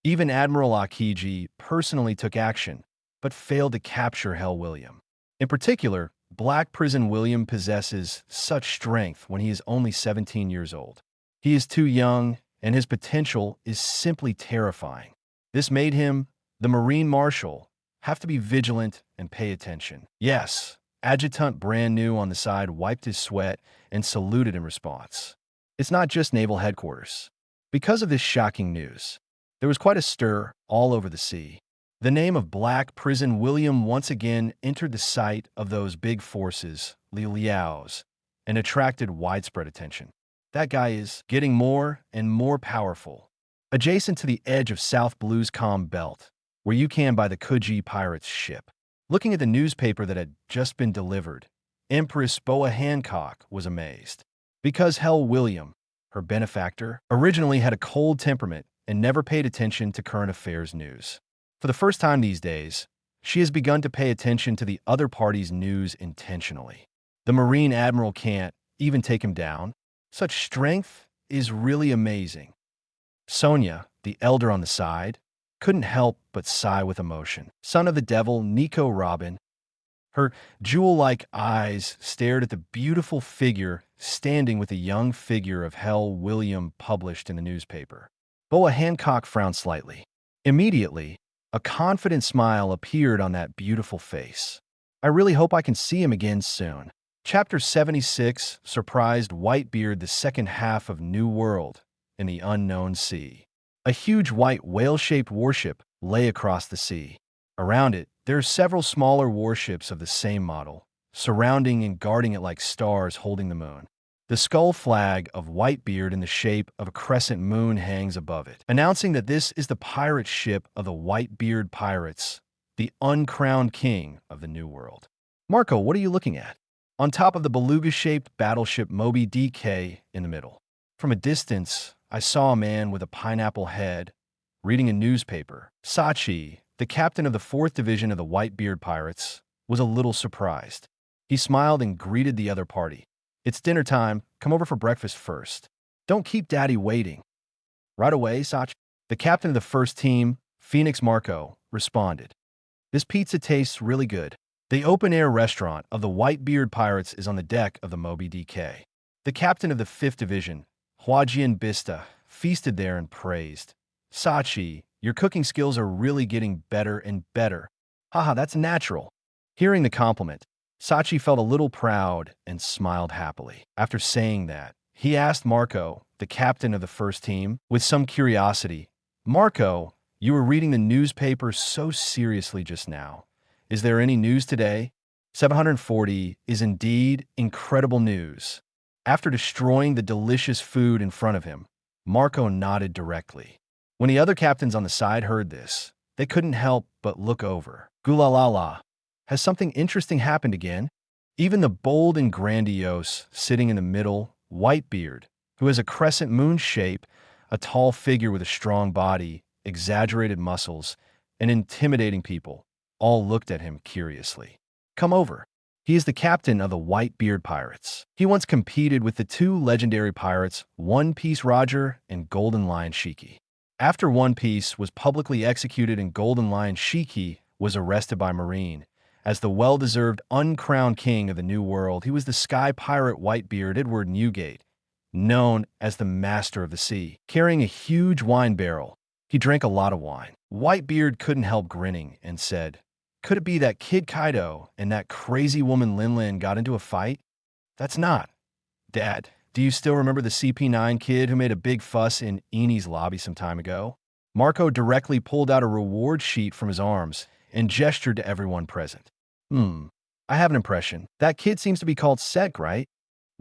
Even Admiral Akiji personally took action, but failed to capture Hell William. In particular, Black Prison William possesses such strength when he is only 17 years old. He is too young, and his potential is simply terrifying. This made him, the Marine Marshal, have to be vigilant and pay attention." Yes, Adjutant Brand New on the side wiped his sweat and saluted in response. It's not just Naval Headquarters. Because of this shocking news, there was quite a stir all over the sea. The name of Black Prison William once again entered the sight of those big forces, Li Liao's, and attracted widespread attention. That guy is getting more and more powerful. Adjacent to the edge of South Blue's Calm Belt, where you can buy the Kuji Pirates ship. Looking at the newspaper that had just been delivered, Empress Boa Hancock was amazed. Because Hell William, her benefactor, originally had a cold temperament and never paid attention to current affairs news. For the first time these days, she has begun to pay attention to the other party's news intentionally. The Marine Admiral can't even take him down. Such strength is really amazing. Sonia, the elder on the side, couldn't help but sigh with emotion. Son of the devil, Nico Robin. Her jewel-like eyes stared at the beautiful figure standing with the young figure of Hell William published in the newspaper. Boa Hancock frowned slightly. Immediately, a confident smile appeared on that beautiful face. I really hope I can see him again soon. Chapter 76 surprised Whitebeard the second half of New World in the Unknown Sea. A huge white whale-shaped warship lay across the sea. Around it, there are several smaller warships of the same model, surrounding and guarding it like stars holding the moon. The skull flag of Whitebeard in the shape of a crescent moon hangs above it, announcing that this is the pirate ship of the Whitebeard Pirates, the uncrowned king of the New World. Marco, what are you looking at? On top of the beluga-shaped battleship Moby DK in the middle. From a distance, I saw a man with a pineapple head, reading a newspaper. Sachi, the captain of the 4th Division of the Whitebeard Pirates, was a little surprised. He smiled and greeted the other party. "It's dinner time. Come over for breakfast first. Don't keep Daddy waiting." "Right away, Sachi." The captain of the first team, Phoenix Marco, responded. "This pizza tastes really good." The open-air restaurant of the Whitebeard Pirates is on the deck of the Moby DK. The captain of the 5th Division, Huajian Bista, feasted there and praised. "Sachi, your cooking skills are really getting better and better." "Haha, that's natural." Hearing the compliment, Sachi felt a little proud and smiled happily. After saying that, he asked Marco, the captain of the first team, with some curiosity, "Marco, you were reading the newspaper so seriously just now. Is there any news today?" 740 is indeed incredible news. After destroying the delicious food in front of him, Marco nodded directly. When the other captains on the side heard this, They couldn't help but look over. Gulalala. Has something interesting happened again? Even the bold and grandiose, sitting in the middle, Whitebeard, who has a crescent moon shape, a tall figure with a strong body, exaggerated muscles, and intimidating people, all looked at him curiously. Come over. He is the captain of the Whitebeard Pirates. He once competed with the two legendary pirates, One Piece Roger and Golden Lion Shiki. After One Piece was publicly executed and Golden Lion Shiki was arrested by Marine, as the well-deserved uncrowned king of the New World, he was the sky pirate Whitebeard Edward Newgate, known as the Master of the Sea, carrying a huge wine barrel. He drank a lot of wine. Whitebeard couldn't help grinning and said, "Could it be that Kid Kaido and that crazy woman Lin got into a fight?" "That's not. Dad, do you still remember the CP9 kid who made a big fuss in Eni's lobby some time ago?" Marco directly pulled out a reward sheet from his arms and gestured to everyone present. I have an impression. That kid seems to be called Sek, right?"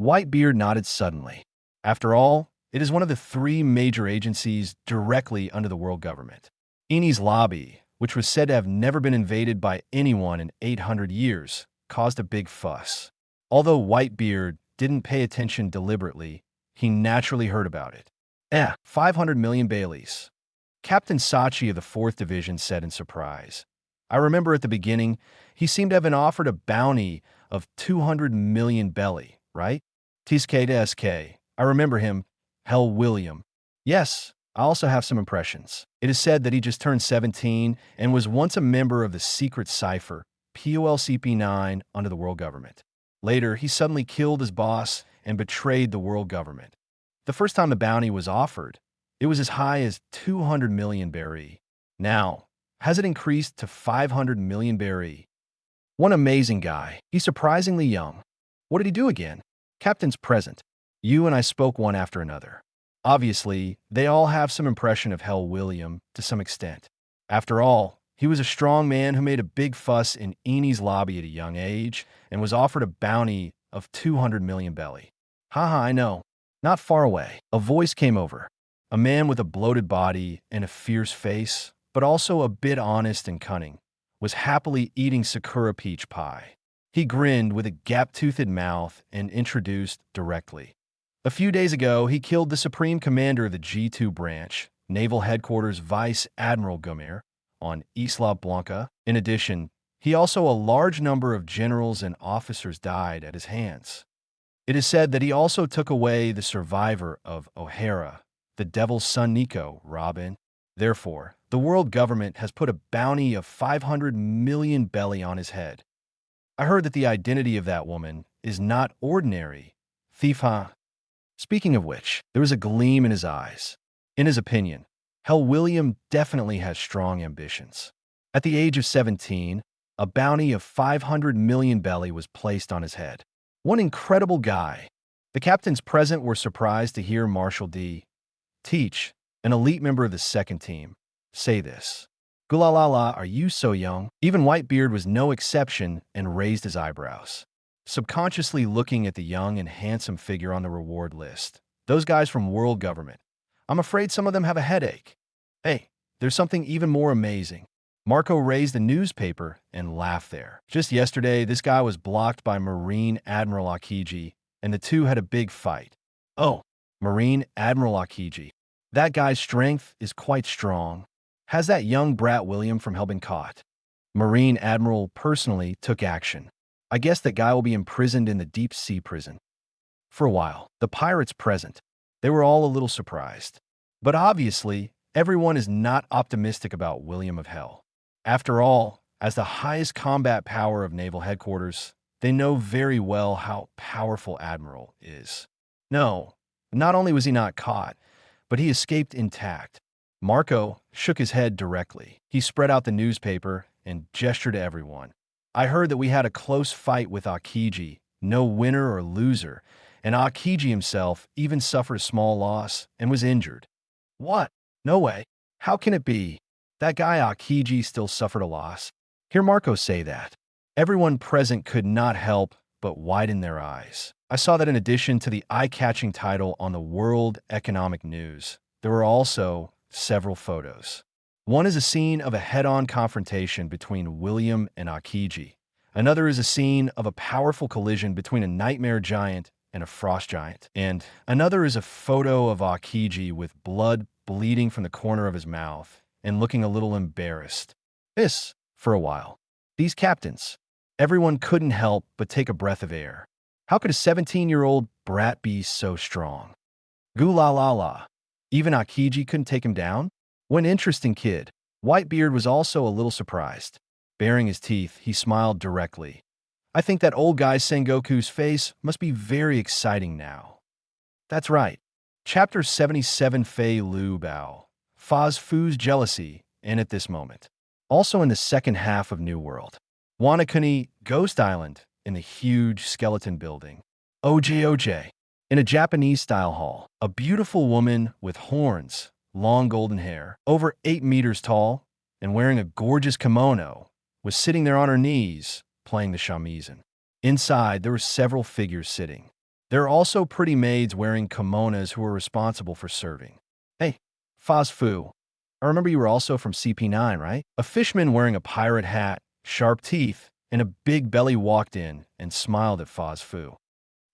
Whitebeard nodded suddenly. After all, it is one of the three major agencies directly under the world government. Eni's lobby, which was said to have never been invaded by anyone in 800 years, caused a big fuss. Although Whitebeard didn't pay attention deliberately, he naturally heard about it. 500 million Baileys. Captain Sachi of the 4th Division said in surprise. I remember at the beginning, he seemed to have been offered a bounty of 200 million belly, right? TSK to SK. I remember him, Hell William. Yes, I also have some impressions. It is said that he just turned 17 and was once a member of the secret cipher, POLCP9, under the world government. Later, he suddenly killed his boss and betrayed the world government. The first time the bounty was offered, it was as high as 200 million berry. Now, has it increased to 500 million berry? One amazing guy. He's surprisingly young. What did he do again? Captain's present. You and I spoke one after another. Obviously, they all have some impression of Hell William to some extent. After all, he was a strong man who made a big fuss in Eni's lobby at a young age and was offered a bounty of 200 million belly. Haha, I know. Not far away, a voice came over. A man with a bloated body and a fierce face, but also a bit honest and cunning, was happily eating Sakura peach pie. He grinned with a gap-toothed mouth and introduced directly. A few days ago, he killed the Supreme Commander of the G2 branch, Naval Headquarters Vice Admiral Gomer, on Isla Blanca. In addition, a large number of generals and officers died at his hands. It is said that he also took away the survivor of O'Hara, the Devil's Son Nico, Robin. Therefore, the world government has put a bounty of 500 million belly on his head. I heard that the identity of that woman is not ordinary. Thief, huh? Speaking of which, there was a gleam in his eyes. In his opinion, Hell William definitely has strong ambitions. At the age of 17, a bounty of 500 million belly was placed on his head. One incredible guy. The captains present were surprised to hear Marshal D. Teach, an elite member of the second team, say this. Gulalala, are you so young? Even Whitebeard was no exception and raised his eyebrows, subconsciously looking at the young and handsome figure on the reward list. Those guys from world government. I'm afraid some of them have a headache. Hey, there's something even more amazing. Marco raised a newspaper and laughed there. Just yesterday, this guy was blocked by Marine Admiral Akiji, and the two had a big fight. Oh, Marine Admiral Akiji. That guy's strength is quite strong. Has that young brat William from Hell been caught? Marine Admiral personally took action. I guess that guy will be imprisoned in the deep sea prison. For a while, the pirates present, they were all a little surprised. But obviously, everyone is not optimistic about William of Hell. After all, as the highest combat power of naval headquarters, they know very well how powerful Admiral is. No, not only was he not caught, but he escaped intact. Marco shook his head directly. He spread out the newspaper and gestured to everyone. I heard that we had a close fight with Akiji, no winner or loser, and Akiji himself even suffered a small loss and was injured. What? No way. How can it be? That guy Akiji still suffered a loss. Hear Marco say that. Everyone present could not help but widen their eyes. I saw that in addition to the eye-catching title on the World Economic News, there were also several photos. One is a scene of a head-on confrontation between William and Akiji. Another is a scene of a powerful collision between a nightmare giant and a frost giant. And another is a photo of Akiji with blood bleeding from the corner of his mouth and looking a little embarrassed. This, for a while. These captains. Everyone couldn't help but take a breath of air. How could a 17-year-old brat be so strong? Goo la la la. Even Akiji couldn't take him down? What an interesting kid. Whitebeard was also a little surprised. Baring his teeth, he smiled directly. I think that old guy Sengoku's face must be very exciting now. That's right. Chapter 77 Fei Lu Bao. Faz Fu's jealousy, and at this moment. Also in the second half of New World. Wanakuni, Ghost Island, in the huge skeleton building. OJ. In a Japanese-style hall, a beautiful woman with horns, long golden hair, over 8 meters tall, and wearing a gorgeous kimono, was sitting there on her knees, playing the shamisen. Inside, there were several figures sitting. There are also pretty maids wearing kimonos who were responsible for serving. Hey, Faz Fu, I remember you were also from CP9, right? A fishman wearing a pirate hat, sharp teeth, and a big belly walked in and smiled at Faz Fu.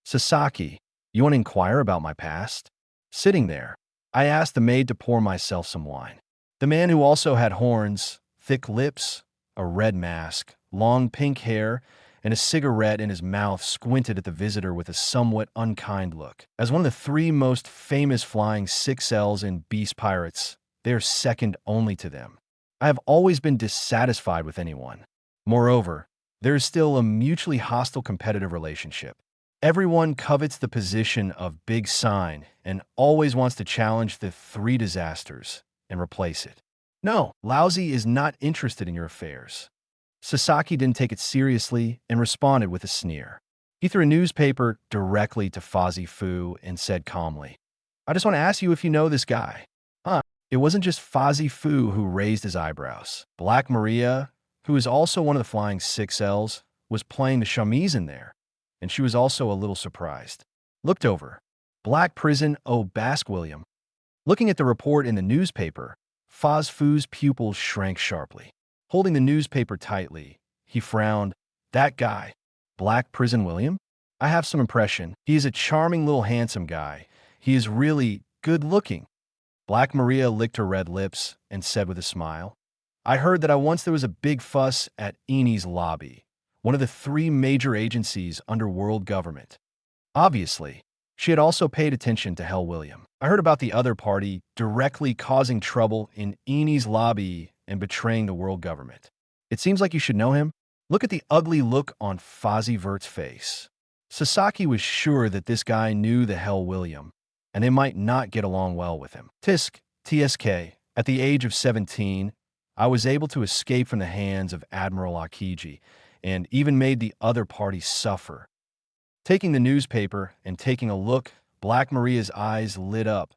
Sasaki, you want to inquire about my past? Sitting there, I asked the maid to pour myself some wine. The man, who also had horns, thick lips, a red mask, long pink hair, and a cigarette in his mouth, squinted at the visitor with a somewhat unkind look. As one of the 3 most famous flying 6Ls in Beast Pirates, they are second only to them. I have always been dissatisfied with anyone. Moreover, there is still a mutually hostile competitive relationship. Everyone covets the position of Big Sign and always wants to challenge the 3 disasters and replace it. No, Lousy is not interested in your affairs. Sasaki didn't take it seriously and responded with a sneer. He threw a newspaper directly to Fazzy Fu and said calmly, I just want to ask you if you know this guy. Huh? It wasn't just Fazzy Fu who raised his eyebrows. Black Maria, who is also one of the flying 6Ls, was playing the shamisen there, and she was also a little surprised. Looked over. Black Prison Obask William. Looking at the report in the newspaper, Faz Fu's pupils shrank sharply. Holding the newspaper tightly, he frowned. That guy, Black Prison William? I have some impression. He is a charming little handsome guy. He is really good-looking. Black Maria licked her red lips and said with a smile, I heard that once there was a big fuss at Eni's lobby, one of the 3 major agencies under world government. Obviously, she had also paid attention to Hell William. I heard about the other party directly causing trouble in Eni's lobby and betraying the world government. It seems like you should know him. Look at the ugly look on Fozzie Vert's face. Sasaki was sure that this guy knew the Hell William, and they might not get along well with him. TSK, at the age of 17, I was able to escape from the hands of Admiral Akiji, and even made the other party suffer. Taking the newspaper and taking a look, Black Maria's eyes lit up.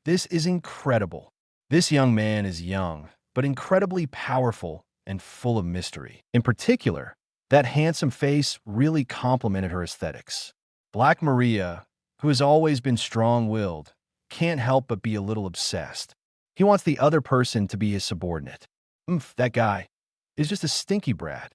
This is incredible. This young man is young, but incredibly powerful and full of mystery. In particular, that handsome face really complemented her aesthetics. Black Maria, who has always been strong-willed, can't help but be a little obsessed. He wants the other person to be his subordinate. That guy is just a stinky brat.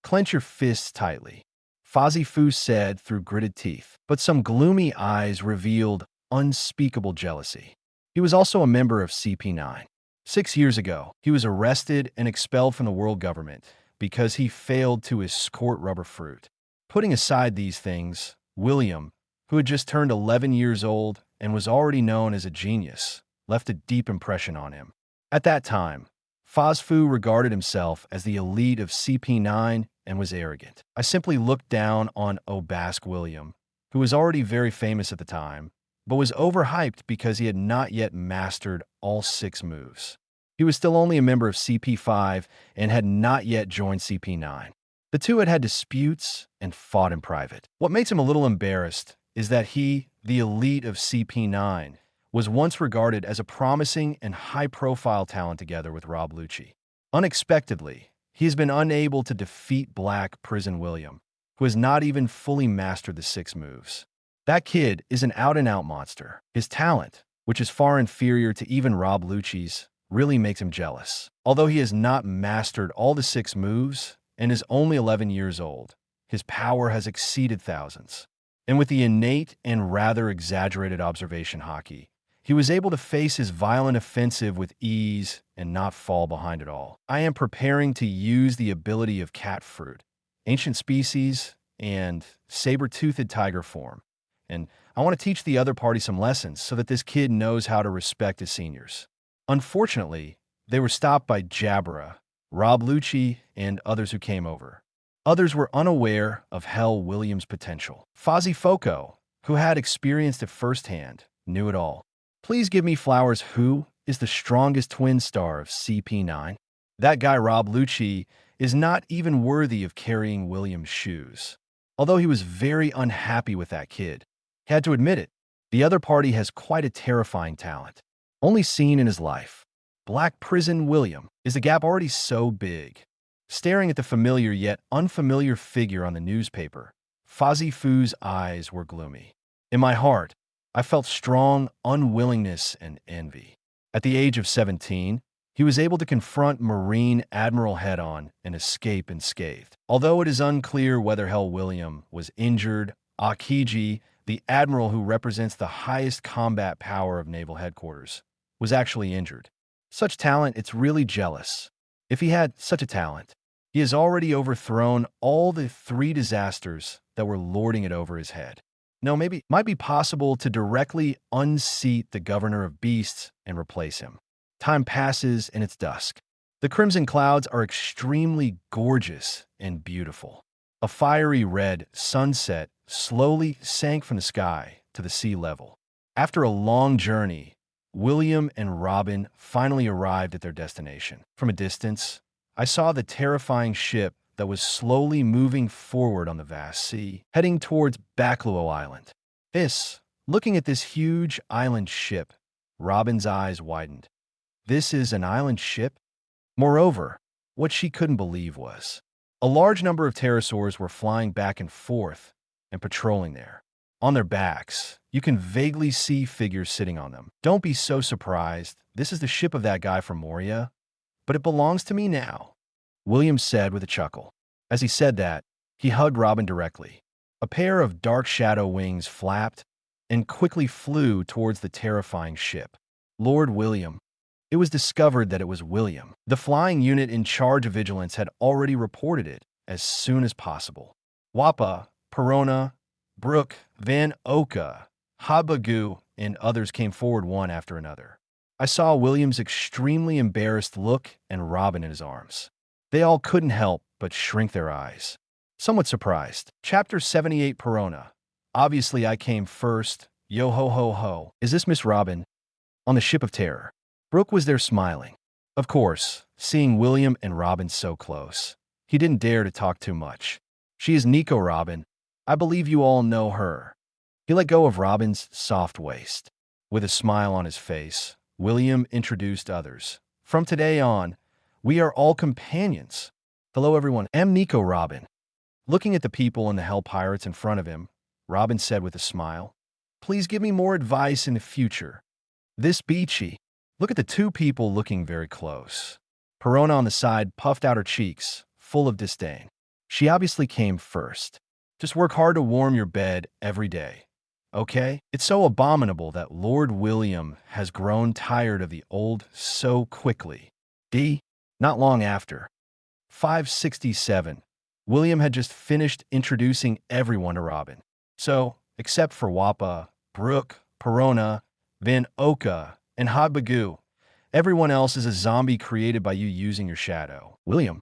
Clench your fists tightly, Fozzie Fu said through gritted teeth, but some gloomy eyes revealed unspeakable jealousy. He was also a member of CP9. 6 years ago, he was arrested and expelled from the world government because he failed to escort rubber fruit. Putting aside these things, William, who had just turned 11 years old and was already known as a genius, left a deep impression on him. At that time, Faz Fu regarded himself as the elite of CP9 and was arrogant. I simply looked down on Obask William, who was already very famous at the time, but was overhyped because he had not yet mastered all 6 moves. He was still only a member of CP5 and had not yet joined CP9. The two had disputes and fought in private. What makes him a little embarrassed is that he, the elite of CP9, was once regarded as a promising and high-profile talent together with Rob Lucci. Unexpectedly, he has been unable to defeat Black Prison William, who has not even fully mastered the 6 moves. That kid is an out-and-out monster. His talent, which is far inferior to even Rob Lucci's, really makes him jealous. Although he has not mastered all the 6 moves and is only 11 years old, his power has exceeded thousands. And with the innate and rather exaggerated observation haki, he was able to face his violent offensive with ease and not fall behind at all. I am preparing to use the ability of cat fruit, ancient species, and saber-toothed tiger form. And I want to teach the other party some lessons so that this kid knows how to respect his seniors. Unfortunately, they were stopped by Jabra, Rob Lucci, and others who came over. Others were unaware of Hell William's potential. Fozzie Foco, who had experienced it firsthand, knew it all. Please give me flowers. Who is the strongest twin star of CP9? That guy Rob Lucci is not even worthy of carrying William's shoes. Although he was very unhappy with that kid, he had to admit it. The other party has quite a terrifying talent, only seen in his life. Black Prison William. Is the gap already so big? Staring at the familiar yet unfamiliar figure on the newspaper, Fozzie Foo's eyes were gloomy. In my heart, I felt strong unwillingness and envy. At the age of 17, he was able to confront Marine Admiral head-on and escape unscathed. Although it is unclear whether Hell William was injured, Akiji, the admiral who represents the highest combat power of naval headquarters, was actually injured. Such talent, it's really jealous. If he had such a talent, he has already overthrown all the 3 disasters that were lording it over his head. No, maybe it might be possible to directly unseat the governor of beasts and replace him. Time passes and it's dusk. The crimson clouds are extremely gorgeous and beautiful. A fiery red sunset slowly sank from the sky to the sea level. After a long journey, William and Robin finally arrived at their destination. From a distance, I saw the terrifying ship that was slowly moving forward on the vast sea, heading towards Bakluo Island. Looking at this huge island ship, Robin's eyes widened. This is an island ship? Moreover, what she couldn't believe was a large number of pterosaurs were flying back and forth and patrolling there. On their backs, you can vaguely see figures sitting on them. Don't be so surprised. This is the ship of that guy from Moria, but it belongs to me now, William said with a chuckle. As he said that, he hugged Robin directly. A pair of dark shadow wings flapped and quickly flew towards the terrifying ship. Lord William. It was discovered that it was William. The flying unit in charge of vigilance had already reported it as soon as possible. Wappa, Perona, Brooke, Van Oka, Habagu, and others came forward one after another. I saw William's extremely embarrassed look and Robin in his arms. They all couldn't help but shrink their eyes. Somewhat surprised. Chapter 78 Perona. Obviously I came first. Yo ho ho ho. Is this Miss Robin? On the ship of terror. Brooke was there smiling. Of course, seeing William and Robin so close, he didn't dare to talk too much. She is Nico Robin. I believe you all know her. He let go of Robin's soft waist. With a smile on his face, William introduced others. From today on, we are all companions. Hello everyone, I'm Nico Robin. Looking at the people and the Hell Pirates in front of him, Robin said with a smile, please give me more advice in the future. This beachy. Look at the 2 people looking very close. Perona on the side puffed out her cheeks, full of disdain. She obviously came first. Just work hard to warm your bed every day. Okay? It's so abominable that Lord William has grown tired of the old so quickly. Not long after. 567. William had just finished introducing everyone to Robin. So, except for Wappa, Brooke, Perona, Van Oka, and Habagu, everyone else is a zombie created by you using your shadow. William.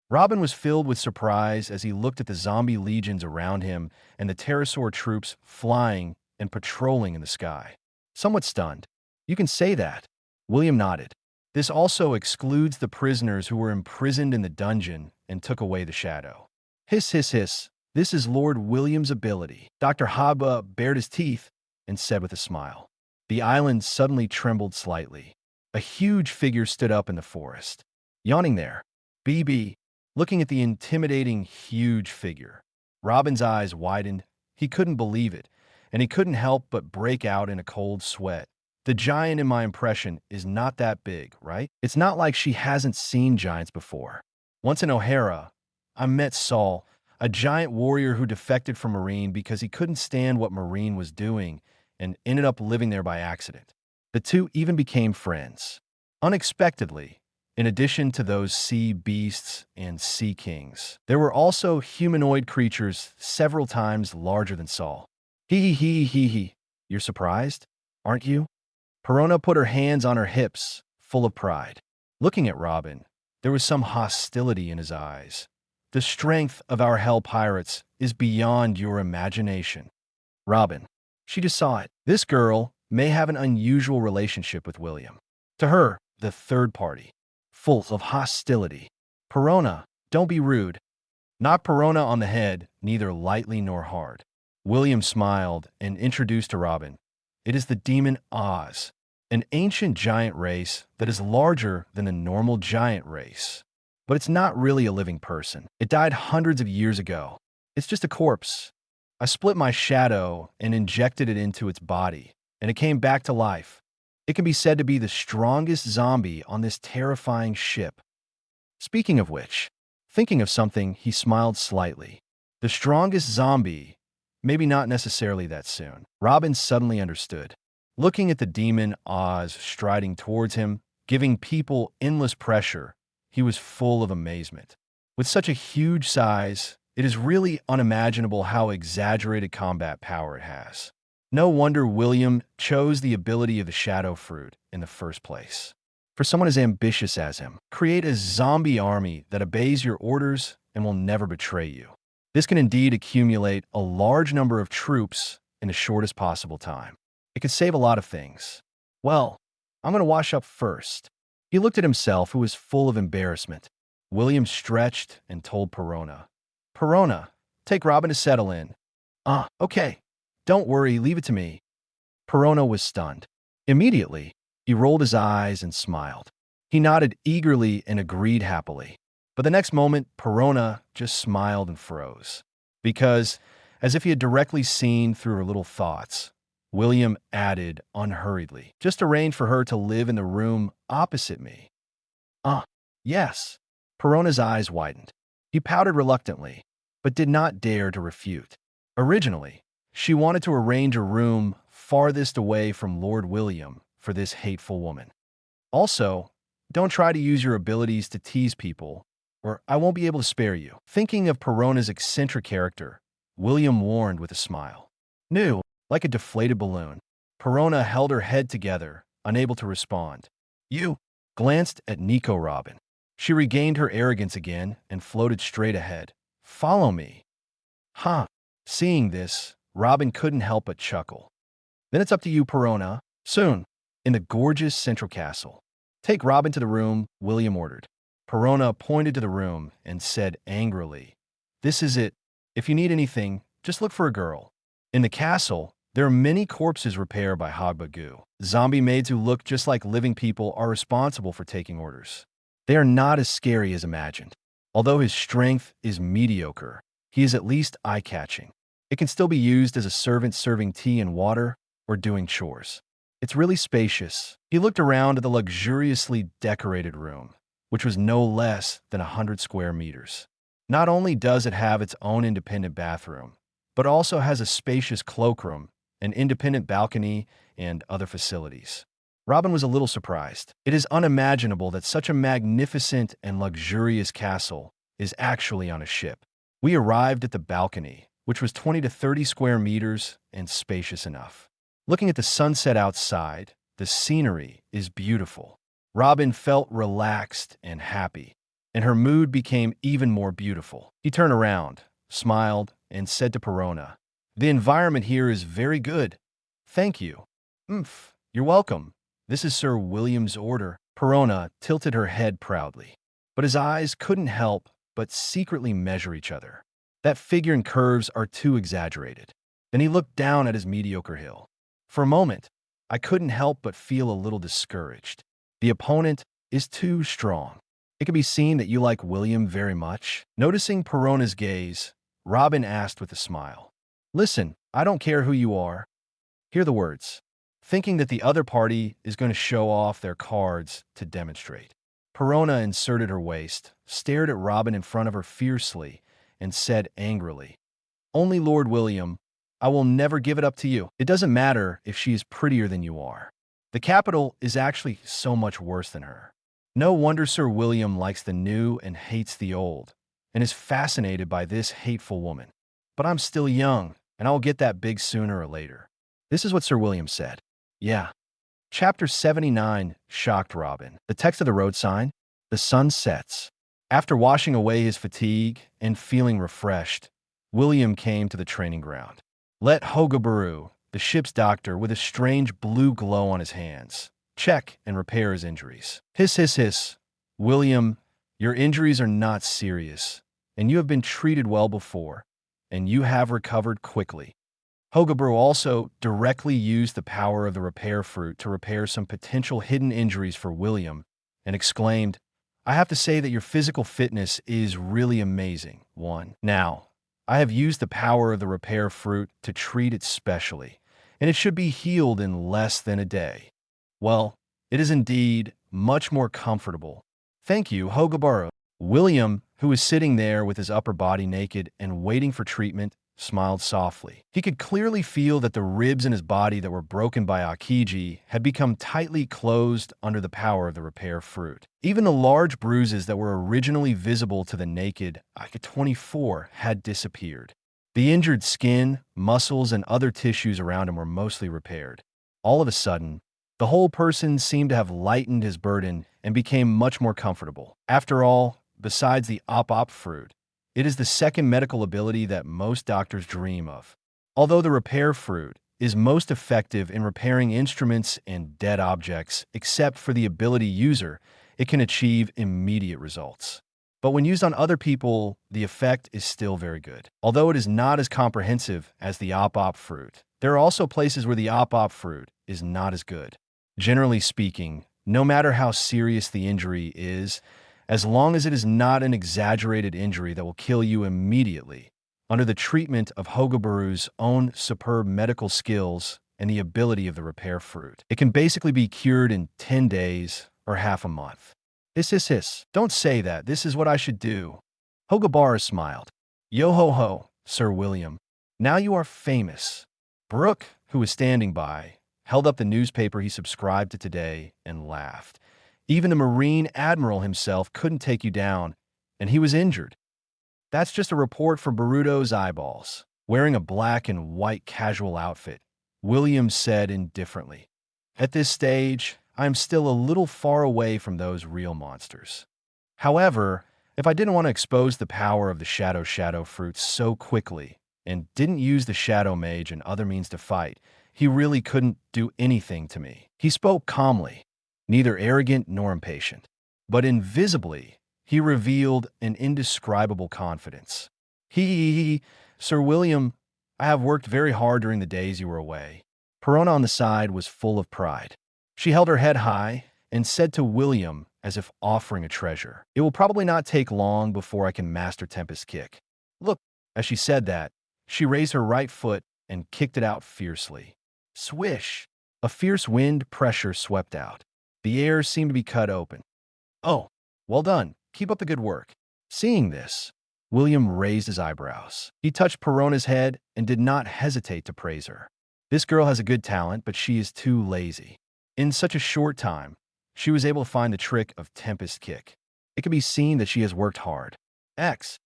Robin was filled with surprise as he looked at the zombie legions around him and the pterosaur troops flying and patrolling in the sky. Somewhat stunned. You can say that. William nodded. This also excludes the prisoners who were imprisoned in the dungeon and took away the shadow. Hiss, hiss, hiss. This is Lord William's ability. Dr. Haba bared his teeth and said with a smile. The island suddenly trembled slightly. A huge figure stood up in the forest. Yawning there. BB. Looking at the intimidating, huge figure. Robin's eyes widened. He couldn't believe it, and he couldn't help but break out in a cold sweat The giant in my impression is not that big, right? It's not like she hasn't seen giants before. Once in O'Hara, I met Saul, a giant warrior who defected from Marine because he couldn't stand what Marine was doing and ended up living there by accident. The two even became friends. Unexpectedly, in addition to those sea beasts and sea kings, there were also humanoid creatures several times larger than Saul. Hee hee hee hee hee. You're surprised, aren't you? Perona put her hands on her hips, full of pride. Looking at Robin, there was some hostility in his eyes. The strength of our hell pirates is beyond your imagination. Robin, she just saw it. This girl may have an unusual relationship with William. To her, the third party, full of hostility. Perona, don't be rude. Not Perona on the head, neither lightly nor hard. William smiled and introduced to Robin. It is the demon Oz, an ancient giant race that is larger than the normal giant race. But it's not really a living person. It died hundreds of years ago. It's just a corpse. I split my shadow and injected it into its body, and it came back to life. It can be said to be the strongest zombie on this terrifying ship. Speaking of which, thinking of something, he smiled slightly. The strongest zombie, maybe not necessarily that soon. Robin suddenly understood. Looking at the demon Oz striding towards him, giving people endless pressure, he was full of amazement. With such a huge size, it is really unimaginable how exaggerated combat power it has. No wonder William chose the ability of the Shadow Fruit in the first place. For someone as ambitious as him, create a zombie army that obeys your orders and will never betray you. This can indeed accumulate a large number of troops in the shortest possible time. It could save a lot of things. Well, I'm going to wash up first. He looked at himself, who was full of embarrassment. William stretched and told Perona. Perona, take Robin to settle in. Okay. Don't worry, leave it to me. Perona was stunned. Immediately, he rolled his eyes and smiled. He nodded eagerly and agreed happily. But the next moment, Perona just smiled and froze. Because, as if he had directly seen through her little thoughts, William added unhurriedly, just arrange for her to live in the room opposite me. Yes. Perona's eyes widened. He pouted reluctantly, but did not dare to refute. Originally, she wanted to arrange a room farthest away from Lord William for this hateful woman. Also, don't try to use your abilities to tease people, or I won't be able to spare you. Thinking of Perona's eccentric character, William warned with a smile. New, like a deflated balloon, Perona held her head together, unable to respond. You glanced at Nico Robin. She regained her arrogance again and floated straight ahead. Follow me. Seeing this, Robin couldn't help but chuckle. Then it's up to you, Perona. Soon, in the gorgeous central castle. Take Robin to the room, William ordered. Perona pointed to the room and said angrily, This is it. If you need anything, just look for a girl. In the castle, there are many corpses repaired by Hagbagu. Zombie maids who look just like living people are responsible for taking orders. They are not as scary as imagined. Although his strength is mediocre, he is at least eye-catching. It can still be used as a servant serving tea and water or doing chores. It's really spacious. He looked around at the luxuriously decorated room, which was no less than 100 square meters. Not only does it have its own independent bathroom, but also has a spacious cloakroom, an independent balcony, and other facilities. Robin was a little surprised. It is unimaginable that such a magnificent and luxurious castle is actually on a ship. We arrived at the balcony, which was 20 to 30 square meters and spacious enough. Looking at the sunset outside, the scenery is beautiful. Robin felt relaxed and happy, and her mood became even more beautiful. He turned around, smiled, and said to Perona, The environment here is very good. Thank you. You're welcome. This is Sir William's order. Perona tilted her head proudly, but his eyes couldn't help but secretly measure each other. That figure and curves are too exaggerated. Then he looked down at his mediocre hill. For a moment, I couldn't help but feel a little discouraged. The opponent is too strong. It can be seen that you like William very much. Noticing Perona's gaze, Robin asked with a smile. Listen, I don't care who you are. Hear the words. thinking that the other party is going to show off their cards to demonstrate. Perona inserted her waist, stared at Robin in front of her fiercely, and said angrily, "Only Lord William. I will never give it up to you. It doesn't matter if she is prettier than you are. The capital is actually so much worse than her. No wonder Sir William likes the new and hates the old, and is fascinated by this hateful woman. But I'm still young, and I will get that big sooner or later." This is what Sir William said. Yeah. Chapter 79 shocked Robin. The text of the road sign: the sun sets. After washing away his fatigue and feeling refreshed, William came to the training ground. Let Hogabaru, the ship's doctor with a strange blue glow on his hands, check and repair his injuries. Hiss, hiss, hiss. William, your injuries are not serious, and you have been treated well before, and you have recovered quickly. Hogabaru also directly used the power of the repair fruit to repair some potential hidden injuries for William, and exclaimed, "I have to say that your physical fitness is really amazing, one. Now, I have used the power of the repair fruit to treat it specially, and it should be healed in less than a day. Well, it is indeed much more comfortable. Thank you, Hogabaru." William, who was sitting there with his upper body naked and waiting for treatment, smiled softly. He could clearly feel that the ribs in his body that were broken by Akiji had become tightly closed under the power of the repair fruit. Even the large bruises that were originally visible to the naked Ika-24 had disappeared. The injured skin, muscles, and other tissues around him were mostly repaired. All of a sudden, the whole person seemed to have lightened his burden and became much more comfortable. After all, besides the op fruit, it is the second medical ability that most doctors dream of. Although the repair fruit is most effective in repairing instruments and dead objects, except for the ability user, it can achieve immediate results. But when used on other people, the effect is still very good. Although it is not as comprehensive as the op fruit, there are also places where the op fruit is not as good. Generally speaking, no matter how serious the injury is, as long as it is not an exaggerated injury that will kill you immediately, under the treatment of Hogabaru's own superb medical skills and the ability of the repair fruit, it can basically be cured in 10 days or half a month. Hiss, hiss, hiss. Don't say that. This is what I should do. Hogabaru smiled. Yo ho ho, Sir William. Now you are famous. Brooke, who was standing by, held up the newspaper he subscribed to today and laughed. Even the Marine Admiral himself couldn't take you down, and he was injured. That's just a report for Boruto's eyeballs. Wearing a black and white casual outfit, William said indifferently, "At this stage, I am still a little far away from those real monsters. However, if I didn't want to expose the power of the shadow fruit so quickly, and didn't use the Shadow Mage and other means to fight, he really couldn't do anything to me." He spoke calmly, neither arrogant nor impatient, but invisibly, he revealed an indescribable confidence. Sir William, I have worked very hard during the days you were away." Perona on the side was full of pride. She held her head high and said to William as if offering a treasure, "It will probably not take long before I can master Tempest Kick." Look, as she said that, she raised her right foot and kicked it out fiercely. Swish! A fierce wind pressure swept out. The air seemed to be cut open. "Oh, well done. Keep up the good work." Seeing this, William raised his eyebrows. He touched Perona's head and did not hesitate to praise her. This girl has a good talent, but she is too lazy. In such a short time, she was able to find the trick of Tempest Kick. It can be seen that she has worked hard. At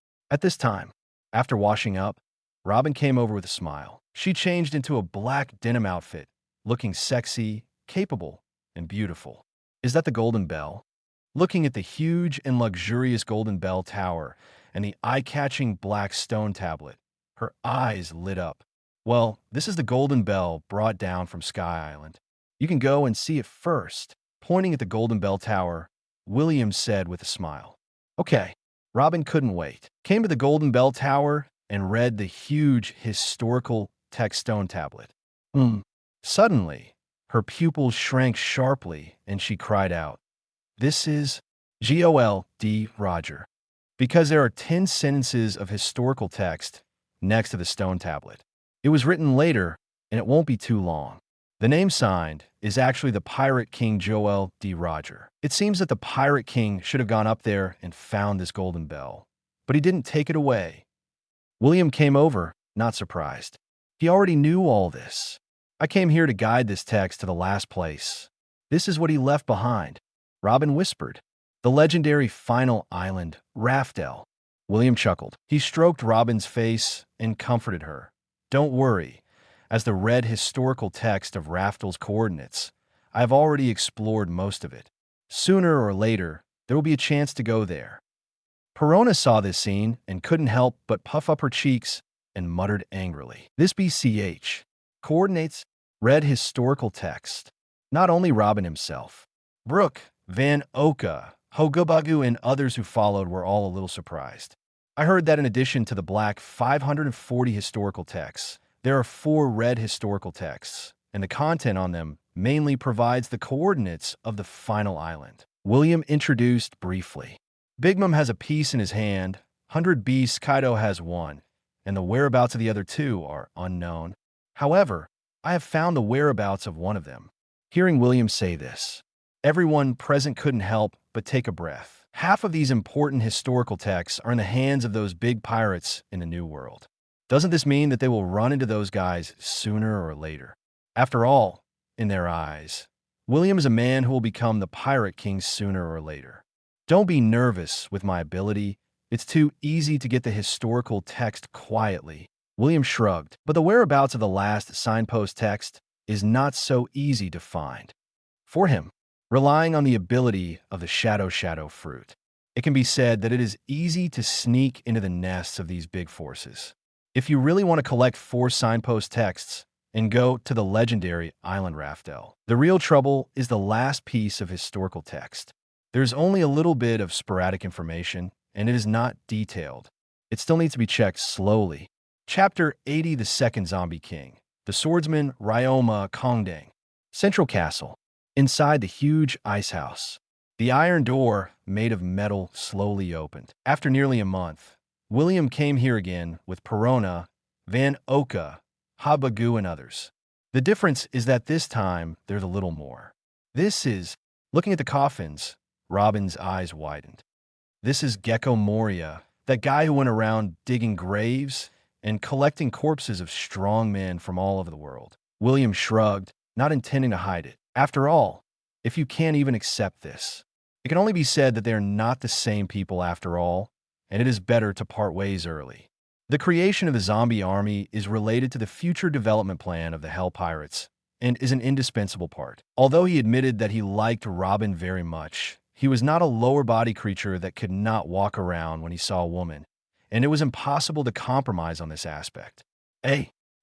this time, after washing up, Robin came over with a smile. She changed into a black denim outfit, looking sexy, capable, and beautiful. Is that the Golden Bell? Looking at the huge and luxurious Golden Bell Tower and the eye-catching black stone tablet, her eyes lit up. Well, this is the Golden Bell brought down from Sky Island. You can go and see it first. Pointing at the Golden Bell Tower, William said with a smile. Okay. Robin couldn't wait. Came to the Golden Bell Tower and read the huge historical text stone tablet. Suddenly, her pupils shrank sharply and she cried out, "This is Gold Roger." Because there are 10 sentences of historical text next to the stone tablet. It was written later, and it won't be too long. The name signed is actually the Pirate King Joel D. Roger. It seems that the Pirate King should have gone up there and found this golden bell, but he didn't take it away. William came over, not surprised. He already knew all this. I came here to guide this text to the last place. This is what he left behind. Robin whispered. The legendary final island, Raftel. William chuckled. He stroked Robin's face and comforted her. Don't worry. As the read historical text of Raftel's coordinates, I have already explored most of it. Sooner or later, there will be a chance to go there. Perona saw this scene and couldn't help but puff up her cheeks and muttered angrily. This BCH. Coordinates, read historical text. Not only Robin himself. Brooke, Van Oka, Hogobagu, and others who followed were all a little surprised. I heard that in addition to the black 540 historical texts, there are 4 red historical texts, and the content on them mainly provides the coordinates of the final island. William introduced briefly. Big Mom has a piece in his hand, 100 Beasts Kaido has one, and the whereabouts of the other 2 are unknown. However, I have found the whereabouts of one of them. Hearing William say this, everyone present couldn't help but take a breath. Half of these important historical texts are in the hands of those big pirates in the New World. Doesn't this mean that they will run into those guys sooner or later? After all, in their eyes, William is a man who will become the Pirate King sooner or later. Don't be nervous with my ability. It's too easy to get the historical text quietly. William shrugged, but the whereabouts of the last signpost text is not so easy to find. For him, relying on the ability of the Shadow fruit, it can be said that it is easy to sneak into the nests of these big forces. If you really want to collect 4 signpost texts and go to the legendary Island Raftel, the real trouble is the last piece of historical text. There's only a little bit of sporadic information, and it is not detailed. It still needs to be checked slowly. Chapter 80, The Second Zombie King. The Swordsman Ryoma Kongdang. Central Castle. Inside the huge ice house. The iron door, made of metal, slowly opened. After nearly a month, William came here again with Perona, Van Oka, Habagu, and others. The difference is that this time there's a little more. This is, looking at the coffins, Robin's eyes widened. This is Gekko Moria, that guy who went around digging graves and collecting corpses of strong men from all over the world. William shrugged, not intending to hide it. After all, if you can't even accept this, it can only be said that they are not the same people after all, and it is better to part ways early. The creation of the zombie army is related to the future development plan of the Hell Pirates and is an indispensable part. Although he admitted that he liked Robin very much, he was not a lower body creature that could not walk around when he saw a woman, and it was impossible to compromise on this aspect.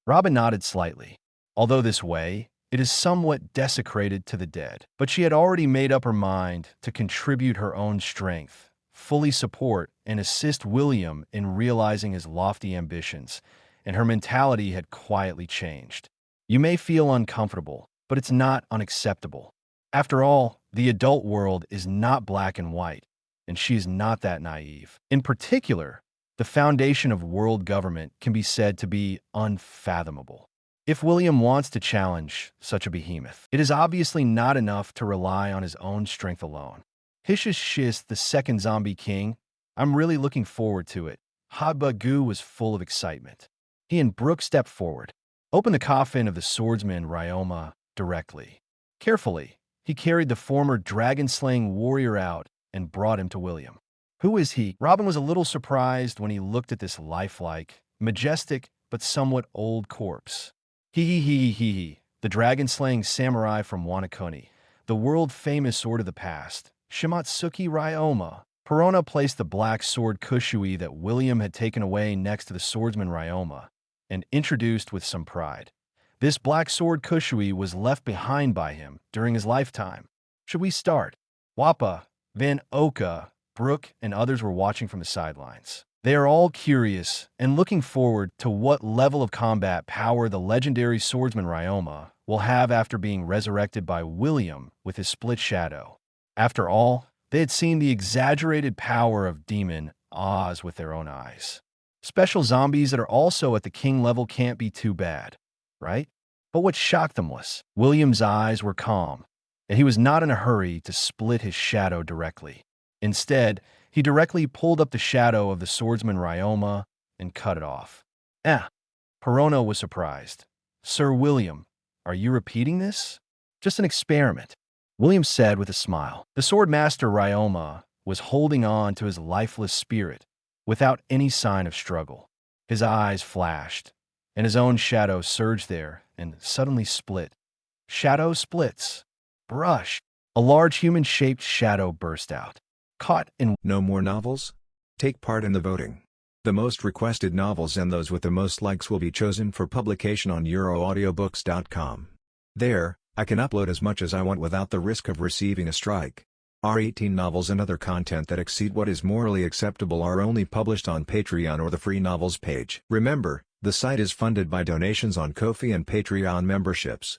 Robin nodded slightly. Although this way, it is somewhat desecrated to the dead. But she had already made up her mind to contribute her own strength, fully support and assist William in realizing his lofty ambitions, and her mentality had quietly changed. You may feel uncomfortable, but it's not unacceptable. After all, the adult world is not black and white, and she is not that naive. In particular, the foundation of world government can be said to be unfathomable. If William wants to challenge such a behemoth, it is obviously not enough to rely on his own strength alone. Shis, the second zombie king, I'm really looking forward to it. Habagu was full of excitement. He and Brooke stepped forward, opened the coffin of the swordsman Ryoma directly. Carefully, he carried the former dragon-slaying warrior out and brought him to William. Who is he? Robin was a little surprised when he looked at this lifelike, majestic, but somewhat old corpse. The dragon-slaying samurai from Wanakuni, the world-famous sword of the past, Shimatsuki Ryoma. Perona placed the black sword Kushui that William had taken away next to the swordsman Ryoma, and introduced with some pride. This black sword Kushui was left behind by him during his lifetime. Should we start? Wappa, Van Oka, Brooke, and others were watching from the sidelines. They are all curious and looking forward to what level of combat power the legendary swordsman Ryoma will have after being resurrected by William with his split shadow. After all, they had seen the exaggerated power of Demon Oz with their own eyes. Special zombies that are also at the king level can't be too bad, right? But what shocked them was William's eyes were calm, and he was not in a hurry to split his shadow directly. Instead, he directly pulled up the shadow of the swordsman Ryoma and cut it off. Hirono was surprised. "Sir William, are you repeating this?" "Just an experiment," William said with a smile. The swordmaster Ryoma was holding on to his lifeless spirit without any sign of struggle. His eyes flashed, and his own shadow surged there and suddenly split. Shadow splits. Brush. A large human-shaped shadow burst out. Caught in... No more novels? Take part in the voting. The most requested novels and those with the most likes will be chosen for publication on euroaudiobooks.com. There, I can upload as much as I want without the risk of receiving a strike. Our 18 novels and other content that exceed what is morally acceptable are only published on Patreon or the free novels page. Remember, the site is funded by donations on Ko-fi and Patreon memberships.